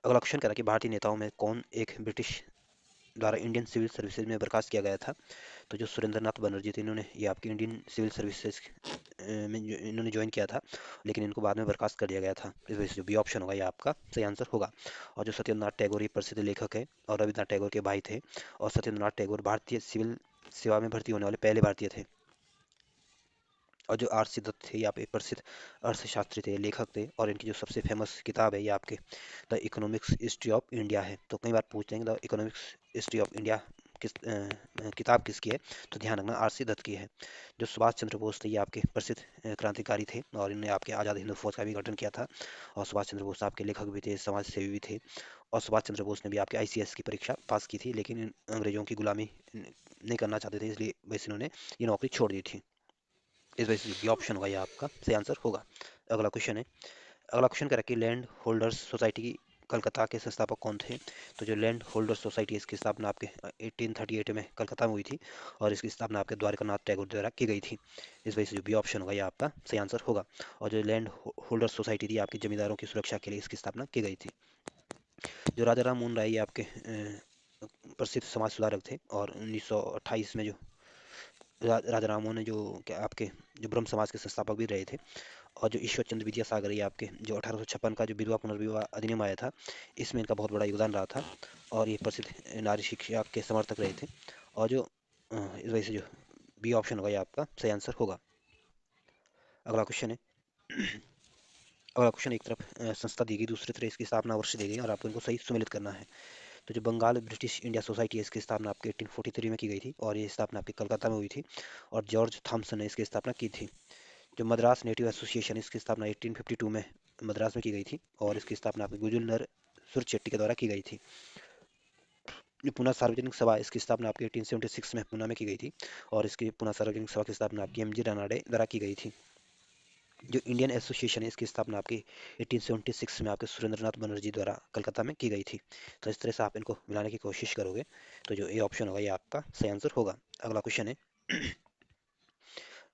Speaker 1: अगला क्वेश्चन कह रहा है कि भारतीय नेताओं में कौन एक ब्रिटिश द्वारा इंडियन सिविल सर्विसेज में बर्खास्त किया गया था। तो जो सुरेंद्रनाथ बनर्जी थे, इन्होंने ये आपकी इंडियन सिविल सर्विसेज में इन्होंने ज्वाइन किया था, लेकिन इनको बाद में बर्खास्त कर दिया गया था। इस वजह से जो बी ऑप्शन होगा ये आपका सही आंसर होगा। और जो सत्येंद्रनाथ टैगोर ये प्रसिद्ध लेखक है और रविन्द्रनाथ टैगोर के भाई थे, और सत्येंद्रनाथ टैगोर भारतीय सिविल सेवा में भर्ती होने वाले पहले भारतीय थे। और जो आर सी दत्त थे, ये आप एक प्रसिद्ध अर्थशास्त्री थे, लेखक थे, और इनकी जो सबसे फेमस किताब है ये आपके the economics history of India है। तो कई बार पूछते हैं कि the economics history of India किताब किसकी है, तो ध्यान रखना आर सी दत्त की है। जो सुभाष चंद्र बोस थे, ये आपके प्रसिद्ध क्रांतिकारी थे, और इन्होंने आपके आज़ाद हिंद फौज का भी गठन किया था। और सुभाष चंद्र बोस आपके लेखक भी थे, समाज सेवी भी थे। और सुभाष चंद्र बोस ने भी आपके आईसीएस की परीक्षा पास की थी, लेकिन अंग्रेजों की गुलामी नहीं करना चाहते थे, इसलिए वैसे इन्होंने ये नौकरी छोड़ दी थी। इस वजह से जो बी ऑप्शन होगा ये आपका सही आंसर होगा। अगला क्वेश्चन है, अगला क्वेश्चन कह रहा है कि लैंड होल्डर्स सोसाइटी की कलकत्ता के संस्थापक कौन थे। तो जो लैंड होल्डर्स सोसाइटी, इसकी स्थापना आपके 1838 में कलकत्ता में हुई थी, और इसकी स्थापना आपके द्वारकानाथ टैगोर द्वारा की गई थी। इस वजह से जो बी ऑप्शन होगा ये आपका सही आंसर होगा। और जो लैंड होल्डर्स सोसाइटी थी, आपकी जमींदारों की सुरक्षा के लिए इसकी स्थापना की गई थी। जो राजा राम मोहन राय, ये आपके प्रसिद्ध समाज सुधारक थे, और 1928 में जो राजा राम मोहन ने जो क्या आपके जो ब्रह्म समाज के संस्थापक भी रहे थे। और जो ईश्वर चंद्र विद्यासागर, ये आपके जो 1856 का जो विधवा पुनर्विवाह अधिनियम आया था, इसमें इनका बहुत बड़ा योगदान रहा था, और ये प्रसिद्ध नारी शिक्षा के समर्थक रहे थे। और जो इस वजह से जो बी ऑप्शन होगा ये आपका सही आंसर होगा। अगला क्वेश्चन है, अगला क्वेश्चन एक तरफ संस्था दी गई, दूसरी तरफ इसकी स्थापना वर्ष दी गई, और आपको इनको सही सुमेलित करना है। तो जो बंगाल ब्रिटिश इंडिया सोसाइटी है, इसकी स्थापना आपके 1843 में की गई थी, और ये स्थापना आपकी कलकत्ता में हुई थी, और जॉर्ज थॉमसन ने इसकी स्थापना की थी। जो मद्रास नेटिव एसोसिएशन, इसकी स्थापना 1852 में मद्रास में की गई थी, और इसकी स्थापना आपके गुजुलनर सुरचेट्टी के द्वारा की गई थी। जो पुणे सार्वजनिक सभा, इसकी स्थापना आपके 1876 में पुणे में की गई थी, और इसकी पुणे सार्वजनिक सभा की स्थापना आपकी एम जी रानाडे द्वारा की गई थी। जो इंडियन एसोसिएशन है, इसकी स्थापना आपकी 1876 में आपके सुरेंद्रनाथ बनर्जी द्वारा कलकत्ता में की गई थी। तो इस तरह से आप इनको मिलाने की कोशिश करोगे, तो जो ए ऑप्शन होगा ये आपका सही आंसर होगा। अगला क्वेश्चन है,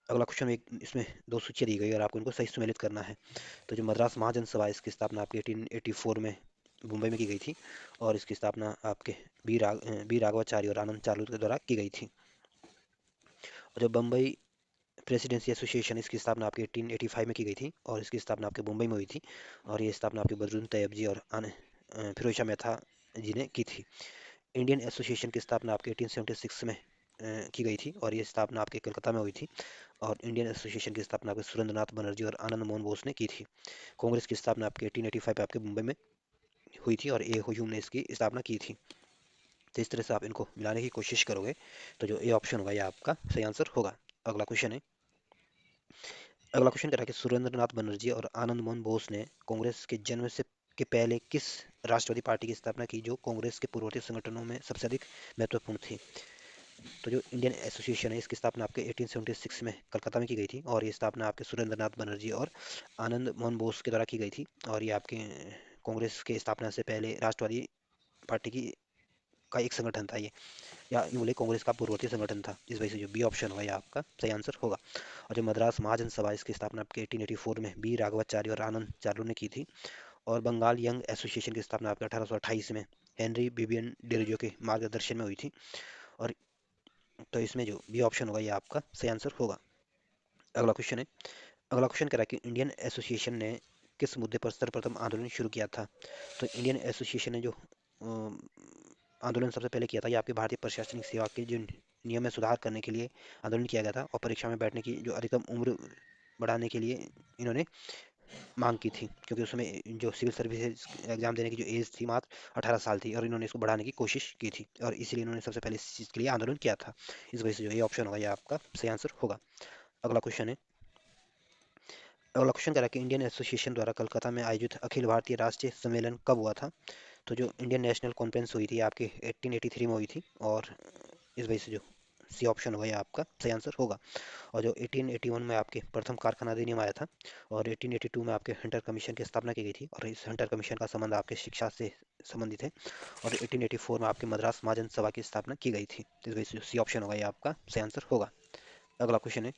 Speaker 1: अगला क्वेश्चन में इसमें दो सूचियाँ दी गई, और आपको इनको सही सुमेलित करना है। तो जो मद्रास महाजन सभा, इसकी स्थापना आपकी 1884 में मुंबई में की गई थी, और इसकी स्थापना आपके बी राघवाचार्य और आनंद चार्लू के द्वारा की गई थी। और जो बम्बई प्रेसिडेंसी एसोसिएशन, इसकी स्थापना आपके 1885 में की गई थी, और इसकी स्थापना आपके मुंबई में हुई थी, और ये स्थापना आपके बदरुद्दीन तैयब जी और फिरोज शाह मेहता जी ने की थी। इंडियन एसोसिएशन की स्थापना आपके 1876 में की गई थी, और ये स्थापना आपके कलकत्ता में हुई थी, और इंडियन एसोसिएशन की स्थापना आपके सुरेंद्रनाथ बनर्जी और आनंद मोहन बोस ने की थी। कांग्रेस की स्थापना आपके 1885 पे आपके मुंबई में हुई थी, और ए हुजूम ने इसकी स्थापना की थी। तो इस तरह से आप इनको मिलाने की कोशिश करोगे, तो जो ए ऑप्शन होगा ये आपका सही आंसर होगा। अगला क्वेश्चन है, अगला क्वेश्चन कह रहा है कि सुरेंद्रनाथ बनर्जी और आनंद मोहन बोस ने कांग्रेस के जन्म से के पहले किस राष्ट्रवादी पार्टी की स्थापना की, जो कांग्रेस के पूर्ववर्ती संगठनों में सबसे अधिक महत्वपूर्ण थी। तो जो इंडियन एसोसिएशन है, इसकी स्थापना आपके 1876 में कलकत्ता में की गई थी, और ये स्थापना आपके सुरेंद्रनाथ बनर्जी और आनंद मोहन बोस के द्वारा की गई थी, और ये आपके कांग्रेस के स्थापना से पहले राष्ट्रवादी पार्टी की का एक संगठन था ये, या यूं बोले कांग्रेस का पूर्ववर्ती संगठन था। इस वजह से जो बी ऑप्शन होगा ये आपका सही आंसर होगा। और जो मद्रास महाजन सभा, इसकी स्थापना आपके 1884 में बी राघवाचार्य और आनंद चार्लू ने की थी, और बंगाल यंग एसोसिएशन की स्थापना आपके 1828 में हेनरी बिबियन डिरुजो के मार्गदर्शन में हुई थी। और तो इसमें जो बी ऑप्शन होगा ये आपका सही आंसर होगा। अगला क्वेश्चन है, अगला क्वेश्चन कह रहा है कि इंडियन एसोसिएशन ने किस मुद्दे पर सर्वप्रथम आंदोलन शुरू किया था। तो इंडियन एसोसिएशन ने जो आंदोलन सबसे पहले किया था, ये आपकी भारतीय प्रशासनिक सेवा के जो नियम में सुधार करने के लिए आंदोलन किया गया था, और परीक्षा में बैठने की जो अधिकतम उम्र बढ़ाने के लिए इन्होंने मांग की थी, क्योंकि उसमें जो सिविल सर्विसेज एग्जाम देने की जो एज थी मात्र 18 साल थी, और इन्होंने इसको बढ़ाने की कोशिश की थी, और इसीलिए इन्होंने सबसे पहले इस चीज़ के लिए आंदोलन किया था। इस वजह से जो ये ऑप्शन होगा ये आपका सही आंसर होगा। अगला क्वेश्चन है, अगला क्वेश्चन कह रहा है कि इंडियन एसोसिएशन द्वारा कलकत्ता में आयोजित अखिल भारतीय राष्ट्रीय सम्मेलन कब हुआ था। तो जो इंडियन नेशनल कॉन्फ्रेंस हुई थी आपके 1883 में हुई थी, और इस वजह से जो सी ऑप्शन होगा ये आपका सही आंसर होगा। और जो 1881 में आपके प्रथम कारखाना अधिनियम आया था, और 1882 में आपके हंटर कमीशन की स्थापना की गई थी, और इस हंटर कमीशन का संबंध आपके शिक्षा से संबंधित है। और 1884 में आपके मद्रास महाजन सभा की स्थापना की गई थी। इस वजह से सी ऑप्शन होगा ये आपका सही आंसर होगा। अगला क्वेश्चन है,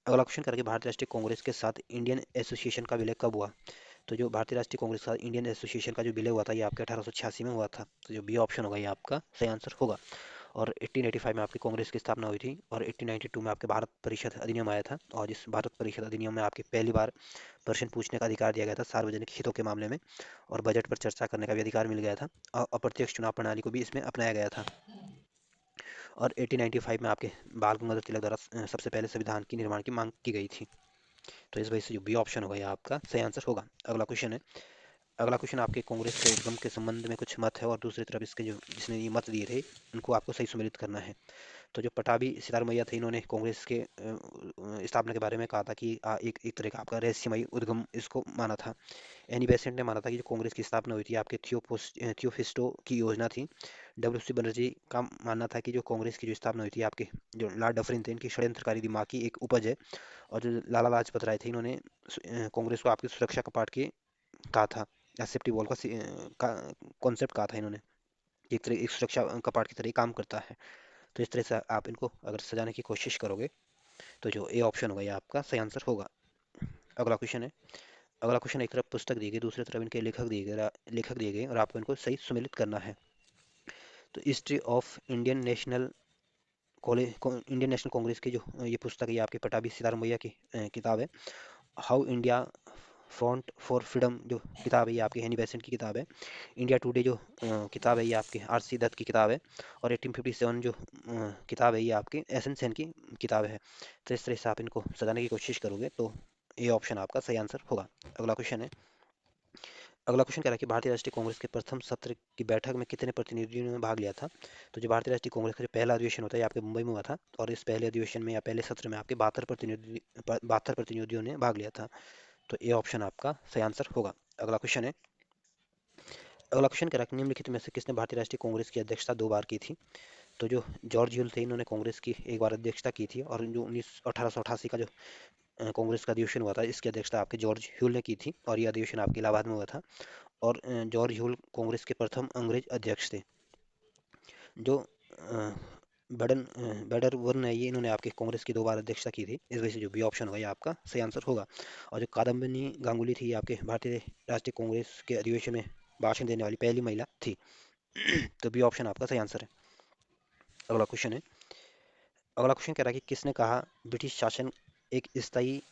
Speaker 1: अगला क्वेश्चन करके भारतीय राष्ट्रीय कांग्रेस के साथ इंडियन एसोसिएशन का विलय कब हुआ। तो जो भारतीय राष्ट्रीय कांग्रेस के साथ इंडियन एसोसिएशन का जो विलय हुआ था ये आपके 1886 में हुआ था। तो जो बी ऑप्शन होगा ये आपका सही आंसर होगा। और 1885 में आपकी कांग्रेस की स्थापना हुई थी, और 1892 में आपके भारत परिषद अधिनियम आया था, और जिस भारत परिषद अधिनियम में आपके पहली बार प्रश्न पूछने का अधिकार दिया गया था सार्वजनिक हितों के मामले में, और बजट पर चर्चा करने का भी अधिकार मिल गया था, और अप्रत्यक्ष चुनाव प्रणाली को भी इसमें अपनाया गया था। और 1895 में आपके बाल गंगाधर तिलक द्वारा सबसे पहले संविधान की निर्माण की मांग की गई थी। तो इस वजह से जो बी ऑप्शन होगा ये आपका सही आंसर होगा। अगला क्वेश्चन है, अगला क्वेश्चन आपके कांग्रेस के उद्गम के संबंध में कुछ मत है, और दूसरी तरफ इसके जो जिसने ये मत दिए थे उनको आपको सही सम्मिलित करना है। तो जो पटाभी सितार मैया थे, इन्होंने कांग्रेस के स्थापना के बारे में कहा था कि एक एक तरह का आपका रहस्यमयी उद्गम इसको माना था। एनी बेसेंट ने माना था कि जो कांग्रेस की स्थापना हुई थी आपके थियोफिस्टो की योजना थी। डब्ल्यू सी बनर्जी का मानना था कि जो कांग्रेस की जो स्थापना हुई थी आपके जो लॉर्ड डफरिन थे इनकी षड्यंत्रकारी दिमाग की एक उपज है। और जो लाला लाजपत राय थे, इन्होंने कांग्रेस को आपकी सुरक्षा कपाट के कहा था, या सेफ्टी वॉल का कॉन्सेप्ट कहा था इन्होंने, एक तरह एक सुरक्षा कपाट की तरह ही काम करता है। तो इस तरह से आप इनको अगर सजाने की कोशिश करोगे तो जो ए ऑप्शन होगा ये आपका सही आंसर होगा। अगला क्वेश्चन है, अगला क्वेश्चन एक तरफ पुस्तक दी गई, दूसरी तरफ इनके लेखक दिए गए, और आपको इनको सही सम्मिलित करना है। तो history of Indian national Congress की जो ये पुस्तक है ये आपके पटाभी सीताराम भैया की किताब है। How India front for freedom जो किताब है ये आपकी हैनी बेसेंट की किताब है। इंडिया टुडे जो किताब है ये आपके आर सी दत्त की किताब है। और 1857 जो किताब है ये आपकी एस एन सेन की किताब है। तो इस तरह से आप इनको सजाने की कोशिश करोगे तो ये ऑप्शन आपका सही आंसर होगा। अगला क्वेश्चन है, अगला क्वेश्चन कह रहा है कि भारतीय राष्ट्रीय कांग्रेस के प्रथम सत्र की बैठक में कितने प्रतिनिधियों ने भाग लिया था। तो जो भारतीय राष्ट्रीय कांग्रेस का जो पहला अधिवेशन होता है ये आपके मुंबई में हुआ था, और इस पहले अधिवेशन में या पहले सत्र में आपके 72 प्रतिनिधियों ने भाग लिया था। तो ये ऑप्शन आपका सही आंसर होगा। अगला क्वेश्चन है, अगला क्वेश्चन कह रहा है कि निम्नलिखित में से किसने भारतीय राष्ट्रीय कांग्रेस की अध्यक्षता 2 बार की थी। तो जो जॉर्ज ह्यूल थे इन्होंने कांग्रेस की एक बार अध्यक्षता की थी, और जो 1888 का जो कांग्रेस का अधिवेशन हुआ था इसकी अध्यक्षता आपके जॉर्ज ह्यूल ने की थी, और ये अधिवेशन आपके इलाहाबाद में हुआ था। और जॉर्ज ह्यूल कांग्रेस के प्रथम अंग्रेज अध्यक्ष थे। जो बेडर वर्न है ये इन्होंने आपके कांग्रेस की 2 बार अध्यक्षता की थी। इस वजह से जो बी ऑप्शन होगा ये आपका सही आंसर होगा। और जो कादम्बिनी गांगुली थी ये आपके भारतीय राष्ट्रीय कांग्रेस के अधिवेशन में भाषण देने वाली पहली महिला थी। तो बी ऑप्शन आपका सही आंसर है। अगला क्वेश्चन है, अगला क्वेश्चन कह रहा है कि किसने कहा ब्रिटिश शासन एक स्थायी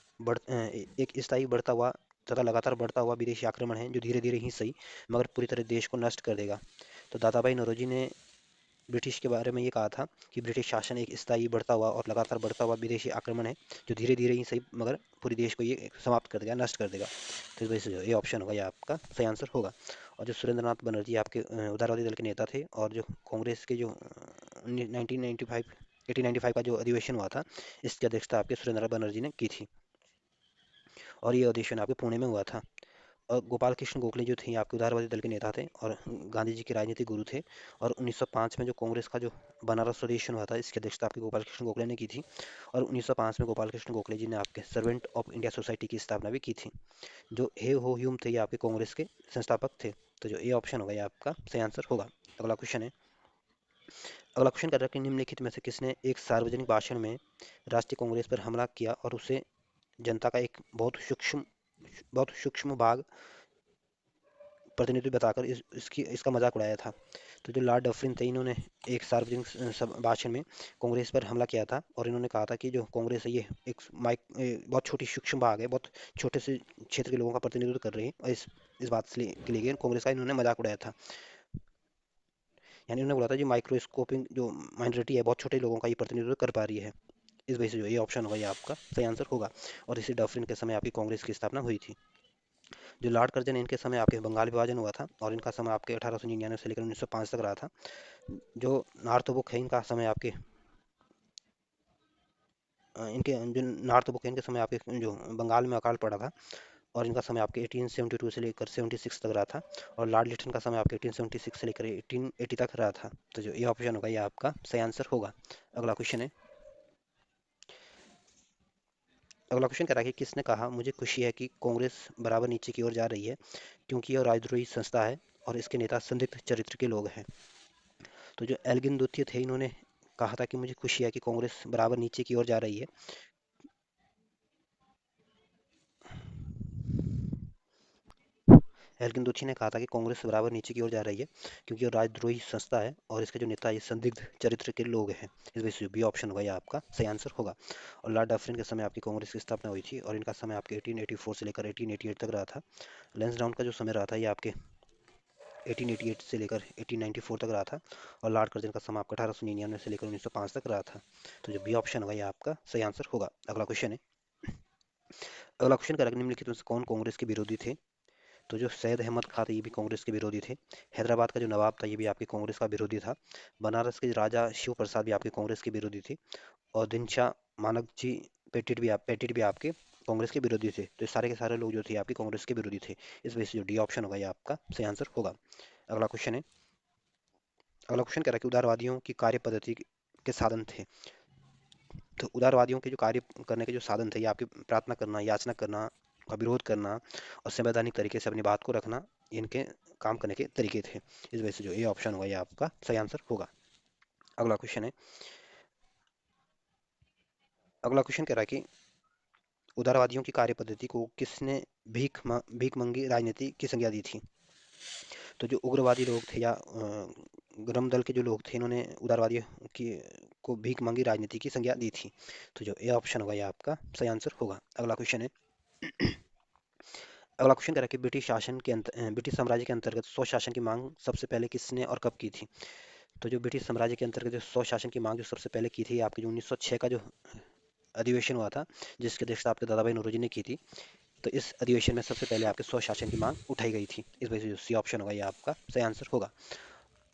Speaker 1: बढ़ता हुआ तथा लगातार बढ़ता हुआ विदेशी आक्रमण है जो धीरे धीरे ही सही मगर पूरी तरह देश को नष्ट कर देगा। तो दादा भाई नौरोजी ने ब्रिटिश के बारे में ये कहा था कि ब्रिटिश शासन एक स्थायी बढ़ता हुआ और लगातार बढ़ता हुआ विदेशी आक्रमण है जो धीरे धीरे ही सही मगर पूरी देश को ये समाप्त कर देगा, नष्ट कर देगा। तो इस वजह से जो ये ऑप्शन होगा ये आपका सही आंसर होगा। और जो सुरेंद्र नाथ बनर्जी आपके उदारवादी दल के नेता थे, और जो कांग्रेस के जो 1995 1895 का जो अधिवेशन हुआ था इसकी अध्यक्षता आपके सुरेंद्र बनर्जी ने की थी, और ये अधिवेशन आपके पुणे में हुआ था। और गोपाल कृष्ण गोखले जो थे आपके उदारवादी दल के नेता थे और गांधी जी के राजनीतिक गुरु थे। और 1905 में जो कांग्रेस का जो बनारस अधिवेशन हुआ था इसकी अध्यक्षता आपके गोपाल कृष्ण गोखले ने की थी। और 1905 में गोपाल कृष्ण गोखले जी ने आपके सर्वेंट ऑफ इंडिया सोसाइटी की स्थापना भी की थी। जो हे हो ह्यूम थे ये आपके कांग्रेस के संस्थापक थे। तो जो ए ऑप्शन होगा ये आपका सही आंसर होगा। अगला क्वेश्चन है, अगला क्वेश्चन कर रहा है कि निम्नलिखित में से किसने एक सार्वजनिक भाषण में राष्ट्रीय कांग्रेस पर हमला किया और उसे जनता का एक बहुत सूक्ष्म भाग प्रतिनिधि बताकर इसका मजाक उड़ाया था। तो जो लॉर्ड डफरिन थे, इन्होंने एक सार्वजनिक भाषण में कांग्रेस पर हमला किया था और इन्होंने कहा था कि जो कांग्रेस है ये एक बहुत छोटी सूक्ष्म भाग है, बहुत छोटे से क्षेत्र के लोगों का प्रतिनिधित्व कर रही है, और इस बात से के लिए कांग्रेस का इन्होंने मजाक उड़ाया था। यानी उन्होंने बोला था जो माइक्रोस्कोपिंग जो माइनॉरिटी है, बहुत छोटे लोगों का ये प्रतिनिधित्व कर पा रही है। इस वजह से जो ये ऑप्शन होगा ये आपका सही आंसर होगा। और इसी डफरिन के समय आपकी कांग्रेस की स्थापना हुई थी। जो लॉर्ड कर्जन, इनके समय आपके बंगाल विभाजन हुआ था और इनका समय आपके 1899 से लेकर 1905 तक रहा था। जो नॉर्थ बुक है, इनका समय आपके इनके जो नॉर्थ बुक है, इनके समय आपके जो बंगाल में अकाल पड़ा था, और इनका समय आपके 1872 से लेकर 76 तक रहा था। और लॉर्ड लिटन का समय आपके 1876 से लेकर 1880 तक रहा था। तो जो ये ऑप्शन होगा ये आपका सही आंसर होगा। अगला क्वेश्चन है। अगला क्वेश्चन कह रहा है कि किसने कहा मुझे खुशी है कि कांग्रेस बराबर नीचे की ओर जा रही है, क्योंकि यह राजद्रोही संस्था है और इसके नेता संदिग्ध चरित्र के लोग हैं। तो जो एल्गिन द्वितीय थे, इन्होंने कहा था कि मुझे खुशी है कि कांग्रेस बराबर नीचे की ओर जा रही है। एल्गिन द्वितीय ने कहा था कि कांग्रेस बराबर नीचे की ओर जा रही है, क्योंकि यह राजद्रोही संस्था है और इसके जो नेता ये संदिग्ध चरित्र के लोग हैं। इस वजह से बी ऑप्शन होगा ये आपका सही आंसर होगा। और लॉर्ड डफरिन के समय आपकी कांग्रेस की स्थापना हुई थी और इनका समय आपके 1884 से लेकर 1888 तक रहा था। लेंसडाउन का जो समय रहा था ये आपके 1888 से लेकर 1894 तक रहा था। और लॉर्ड कर्जन का समय आपका 1899 से लेकर 1905 तक रहा था। तो जो बी ऑप्शन होगा ये आपका सही आंसर होगा। अगला क्वेश्चन है। अगला क्वेश्चन का निम्नलिखित में से कौन कांग्रेस के विरोधी थे? तो जो सैयद अहमद खां थे, ये भी कांग्रेस के विरोधी थे। हैदराबाद का जो नवाब था, ये भी आपके कांग्रेस का विरोधी था। बनारस के राजा शिव प्रसाद भी आपके कांग्रेस के विरोधी थे। और दिनशा मानक जी पेटिट भी आपके कांग्रेस के विरोधी थे। तो ये सारे के सारे लोग जो थे आपके कांग्रेस के विरोधी थे। इस वजह से जो डी ऑप्शन होगा ये आपका सही आंसर होगा। अगला क्वेश्चन है। अगला क्वेश्चन कह रहा है कि उदारवादियों की कार्य पद्धति के साधन थे। तो उदारवादियों के जो कार्य करने के जो साधन थे, ये आपके प्रार्थना करना, याचना करना, का विरोध करना और संवैधानिक तरीके से अपनी बात को रखना, ये इनके काम करने के तरीके थे। इस वजह से जो ये ऑप्शन होगा ये आपका सही आंसर होगा। अगला क्वेश्चन है। अगला क्वेश्चन कह रहा है कि उदारवादियों की कार्य पद्धति को किसने भीख मंगी राजनीति की संज्ञा दी थी? तो जो उग्रवादी लोग थे या गरम दल के जो लोग थे, इन्होंने उदारवादी की को भीख मंगी राजनीति की संज्ञा दी थी। तो जो ए ऑप्शन होगा ये आपका सही आंसर होगा। अगला क्वेश्चन है। अगला क्वेश्चन कह रहा है कि ब्रिटिश साम्राज्य के अंतर्गत स्वशासन की मांग सबसे पहले किसने और कब की थी? तो जो ब्रिटिश साम्राज्य के अंतर्गत जो स्वशासन की मांग जो सबसे पहले की थी, आपकी जो 1906 का जो अधिवेशन हुआ था, जिसकी अध्यक्षता आपके दादा भाई नौरोजी ने की थी। तो इस अधिवेशन में सबसे पहले आपके स्वशासन की मांग उठाई गई थी। इस वजह से जो सी ऑप्शन होगा ये आपका सही आंसर होगा।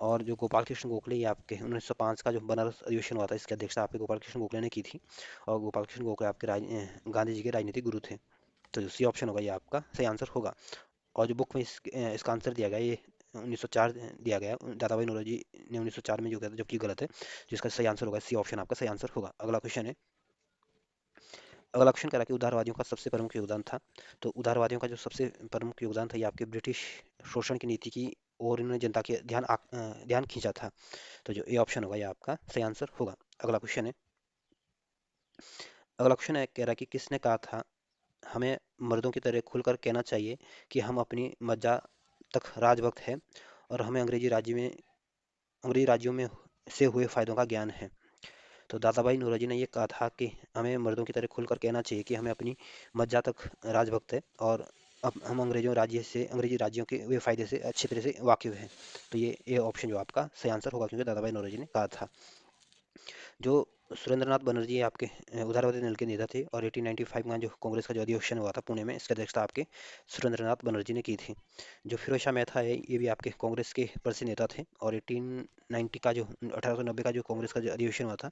Speaker 1: और जो गोपाल कृष्ण गोखले, ये आपके 1905 का जो बनारस अधिवेशन हुआ था, इसकी अध्यक्षता आपके गोपाल कृष्ण गोखले ने की थी। और गोपाल कृष्ण गोखले आपके गांधी जी के राजनीतिक गुरु थे। तो जो सी ऑप्शन होगा ये आपका सही आंसर होगा। और जो बुक में इसका आंसर दिया गया ये 1904 दिया गया, दादा भाई नौरोजी ने 1904 में जो किया था, जबकि गलत है। जिसका सही आंसर होगा सी ऑप्शन आपका सही आंसर होगा। अगला क्वेश्चन है। अगला क्वेश्चन करा कि उदारवादियों का सबसे प्रमुख योगदान था। तो उदारवादियों का जो सबसे प्रमुख योगदान था, ये आपके ब्रिटिश शोषण की नीति की और इन्होंने जनता के ध्यान खींचा था। तो जो ए ऑप्शन होगा ये आपका सही आंसर होगा। अगला क्वेश्चन है। अगला क्वेश्चन है, कह रहा है कि किसने कहा था हमें मर्दों की तरह खुलकर कहना चाहिए कि हम अपनी मज्जा तक राजभक्त हैं और हमें अंग्रेजी राज्यों में से हुए फायदों का ज्ञान है। तो दादा भाई नौरोजी ने ये कहा था कि हमें मर्दों की तरह खुलकर कहना चाहिए कि हमें अपनी मज्जा तक राजभक्त है और अब हम अंग्रेजी राज्यों के वे फायदे से अच्छी तरह से वाकिफ हैं। तो ये ऑप्शन जो आपका सही आंसर होगा, क्योंकि दादा भाई नौरोजी ने कहा था। जो सुरेंद्रनाथ बनर्जी आपके उदारवादी दल के नेता थे और 1895 में जो कांग्रेस का जो अधिवेशन हुआ था पुणे में, इसकी अध्यक्षता आपके सुरेंद्रनाथ बनर्जी ने की थी। जो फिरोज शाह मेहता है, ये भी आपके कांग्रेस के प्रसिद्ध नेता थे और 1890 का जो 1890 का जो कांग्रेस का जो अधिवेशन हुआ था,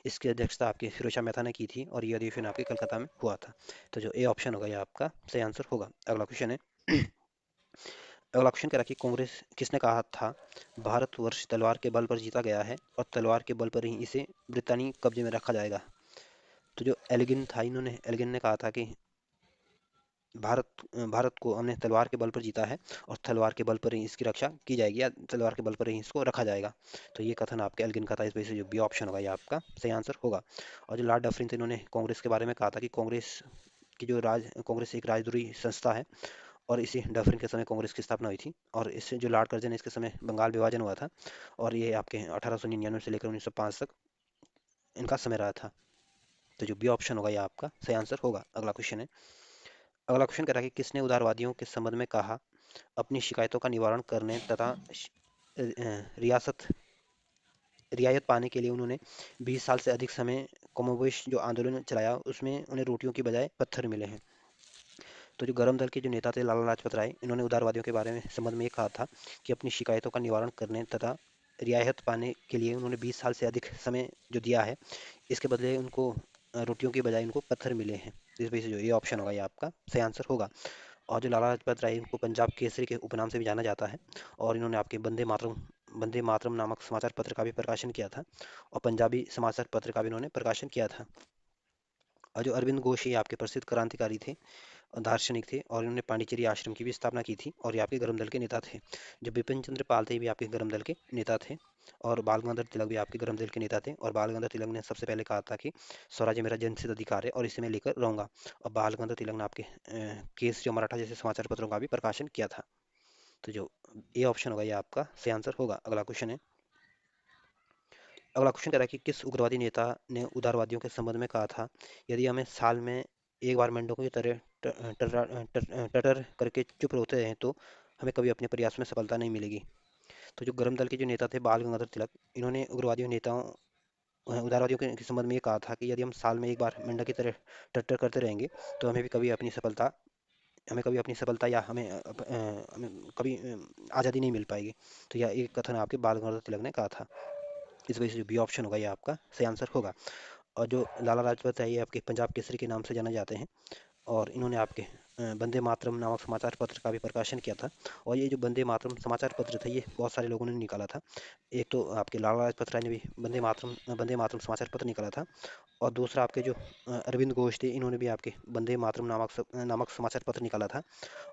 Speaker 1: इसकी अध्यक्षता आपके फिरोज शाह मेहता ने की थी और ये अधिवेशन आपके कलकत्ता में हुआ था। तो जो ए ऑप्शन होगा ये आपका सही आंसर होगा। अगला क्वेश्चन है। अगला क्वेश्चन कह रहा है कि कांग्रेस किसने कहा था भारतवर्ष तलवार के बल पर जीता गया है और तलवार के बल पर ही इसे ब्रितानी कब्जे में रखा जाएगा? तो जो एल्गिन ने कहा था कि भारत को हमने तलवार के बल पर जीता है और तलवार के बल पर ही इसकी रक्षा की जाएगी या तलवार के बल पर ही इसको रखा जाएगा। तो ये कथन आपके एल्गिन का था। इस वजह से जो बी ऑप्शन होगा ये आपका सही आंसर होगा। और जो लॉर्ड डफरिन थे, इन्होंने कांग्रेस के बारे में कहा था कि कांग्रेस एक राजद्रोही संस्था है और इसी डफरिन के समय कांग्रेस की स्थापना हुई थी। और इससे जो लॉर्ड कर्जन है, इसके समय बंगाल विभाजन हुआ था। और ये आपके 1899 से लेकर 1905 तक इनका समय रहा था। तो जो बी ऑप्शन होगा ये आपका सही आंसर होगा। अगला क्वेश्चन है। अगला क्वेश्चन कह रहा है कि किसने उदारवादियों के संबंध में कहा अपनी शिकायतों का निवारण करने तथा रियासत रियायत पाने के लिए उन्होंने 20 साल से अधिक समय कमोवेश जो आंदोलन चलाया उसमें उन्हें रोटियों की बजाय पत्थर मिले हैं। तो जो गरम दल के जो नेता थे लाला लाजपत राय, इन्होंने उदारवादियों के बारे में संबंध में ये कहा था कि अपनी शिकायतों का निवारण करने तथा रियायत पाने के लिए उन्होंने 20 साल से अधिक समय जो दिया है, इसके बदले उनको रोटियों की बजाय उनको पत्थर मिले हैं। इस वजह से जो ये ऑप्शन होगा ये आपका सही आंसर होगा। और जो लाला लाजपत राय, इनको पंजाब केसरी के उपनाम से भी जाना जाता है। और इन्होंने आपके वंदे मातरम नामक समाचार पत्र का भी प्रकाशन किया था। और पंजाबी समाचार पत्र का भी इन्होंने प्रकाशन किया था। और जो अरविंद घोष, ये आपके प्रसिद्ध क्रांतिकारी थे, दार्शनिक थे, और इन्होंने पांडिचेरी आश्रम की भी स्थापना की थी। और ये आपके गर्म दल के नेता थे। जो बिपिन चंद्र पाल थे, ये भी आपके गर्म दल के नेता थे। और बाल गंगाधर तिलक भी आपके गर्म दल के नेता थे। और बाल गंगाधर तिलक ने सबसे पहले कहा था कि स्वराज्य मेरा जन्मसिद्ध अधिकार है और इसे मैं लेकर रहूंगा। और बाल गंगाधर तिलक ने आपके केस जो मराठा जैसे समाचार पत्रों का भी प्रकाशन किया था। तो जो ए ऑप्शन होगा ये आपका सही आंसर होगा। अगला क्वेश्चन है। अगला क्वेश्चन कह रहा है कि किस उग्रवादी नेता ने उदारवादियों के संबंध में कहा था यदि हमें साल में एक बार मेंढकों की तरह टटर करके चुप रहते हैं तो हमें कभी अपने प्रयास में सफलता नहीं मिलेगी। तो जो गरम दल के जो नेता थे बाल गंगाधर तिलक, इन्होंने उग्रवादी नेताओं उदारवादियों के संबंध में ये कहा था कि यदि हम साल में एक बार मेंढक की तरह टट्टर करते रहेंगे तो हमें कभी अपनी सफलता या हमें कभी आज़ादी नहीं मिल पाएगी। तो यह एक कथन आपके बाल गंगाधर तिलक ने कहा था। इस वजह से जो बी ऑप्शन होगा ये आपका सही आंसर होगा। और जो लाला लाजपत राय, ये आपके पंजाब केसरी के नाम से जाने जाते हैं। और इन्होंने आपके वंदे मातरम नामक समाचार पत्र का भी प्रकाशन किया था। और ये जो वंदे मातरम समाचार पत्र था, ये बहुत सारे लोगों ने निकाला था। एक तो आपके लाला लाजपत राय ने भी वंदे मातरम समाचार पत्र निकाला था। और दूसरा आपके जो अरविंद घोष थे, इन्होंने भी आपके वंदे मातरम नामक समाचार पत्र निकाला था।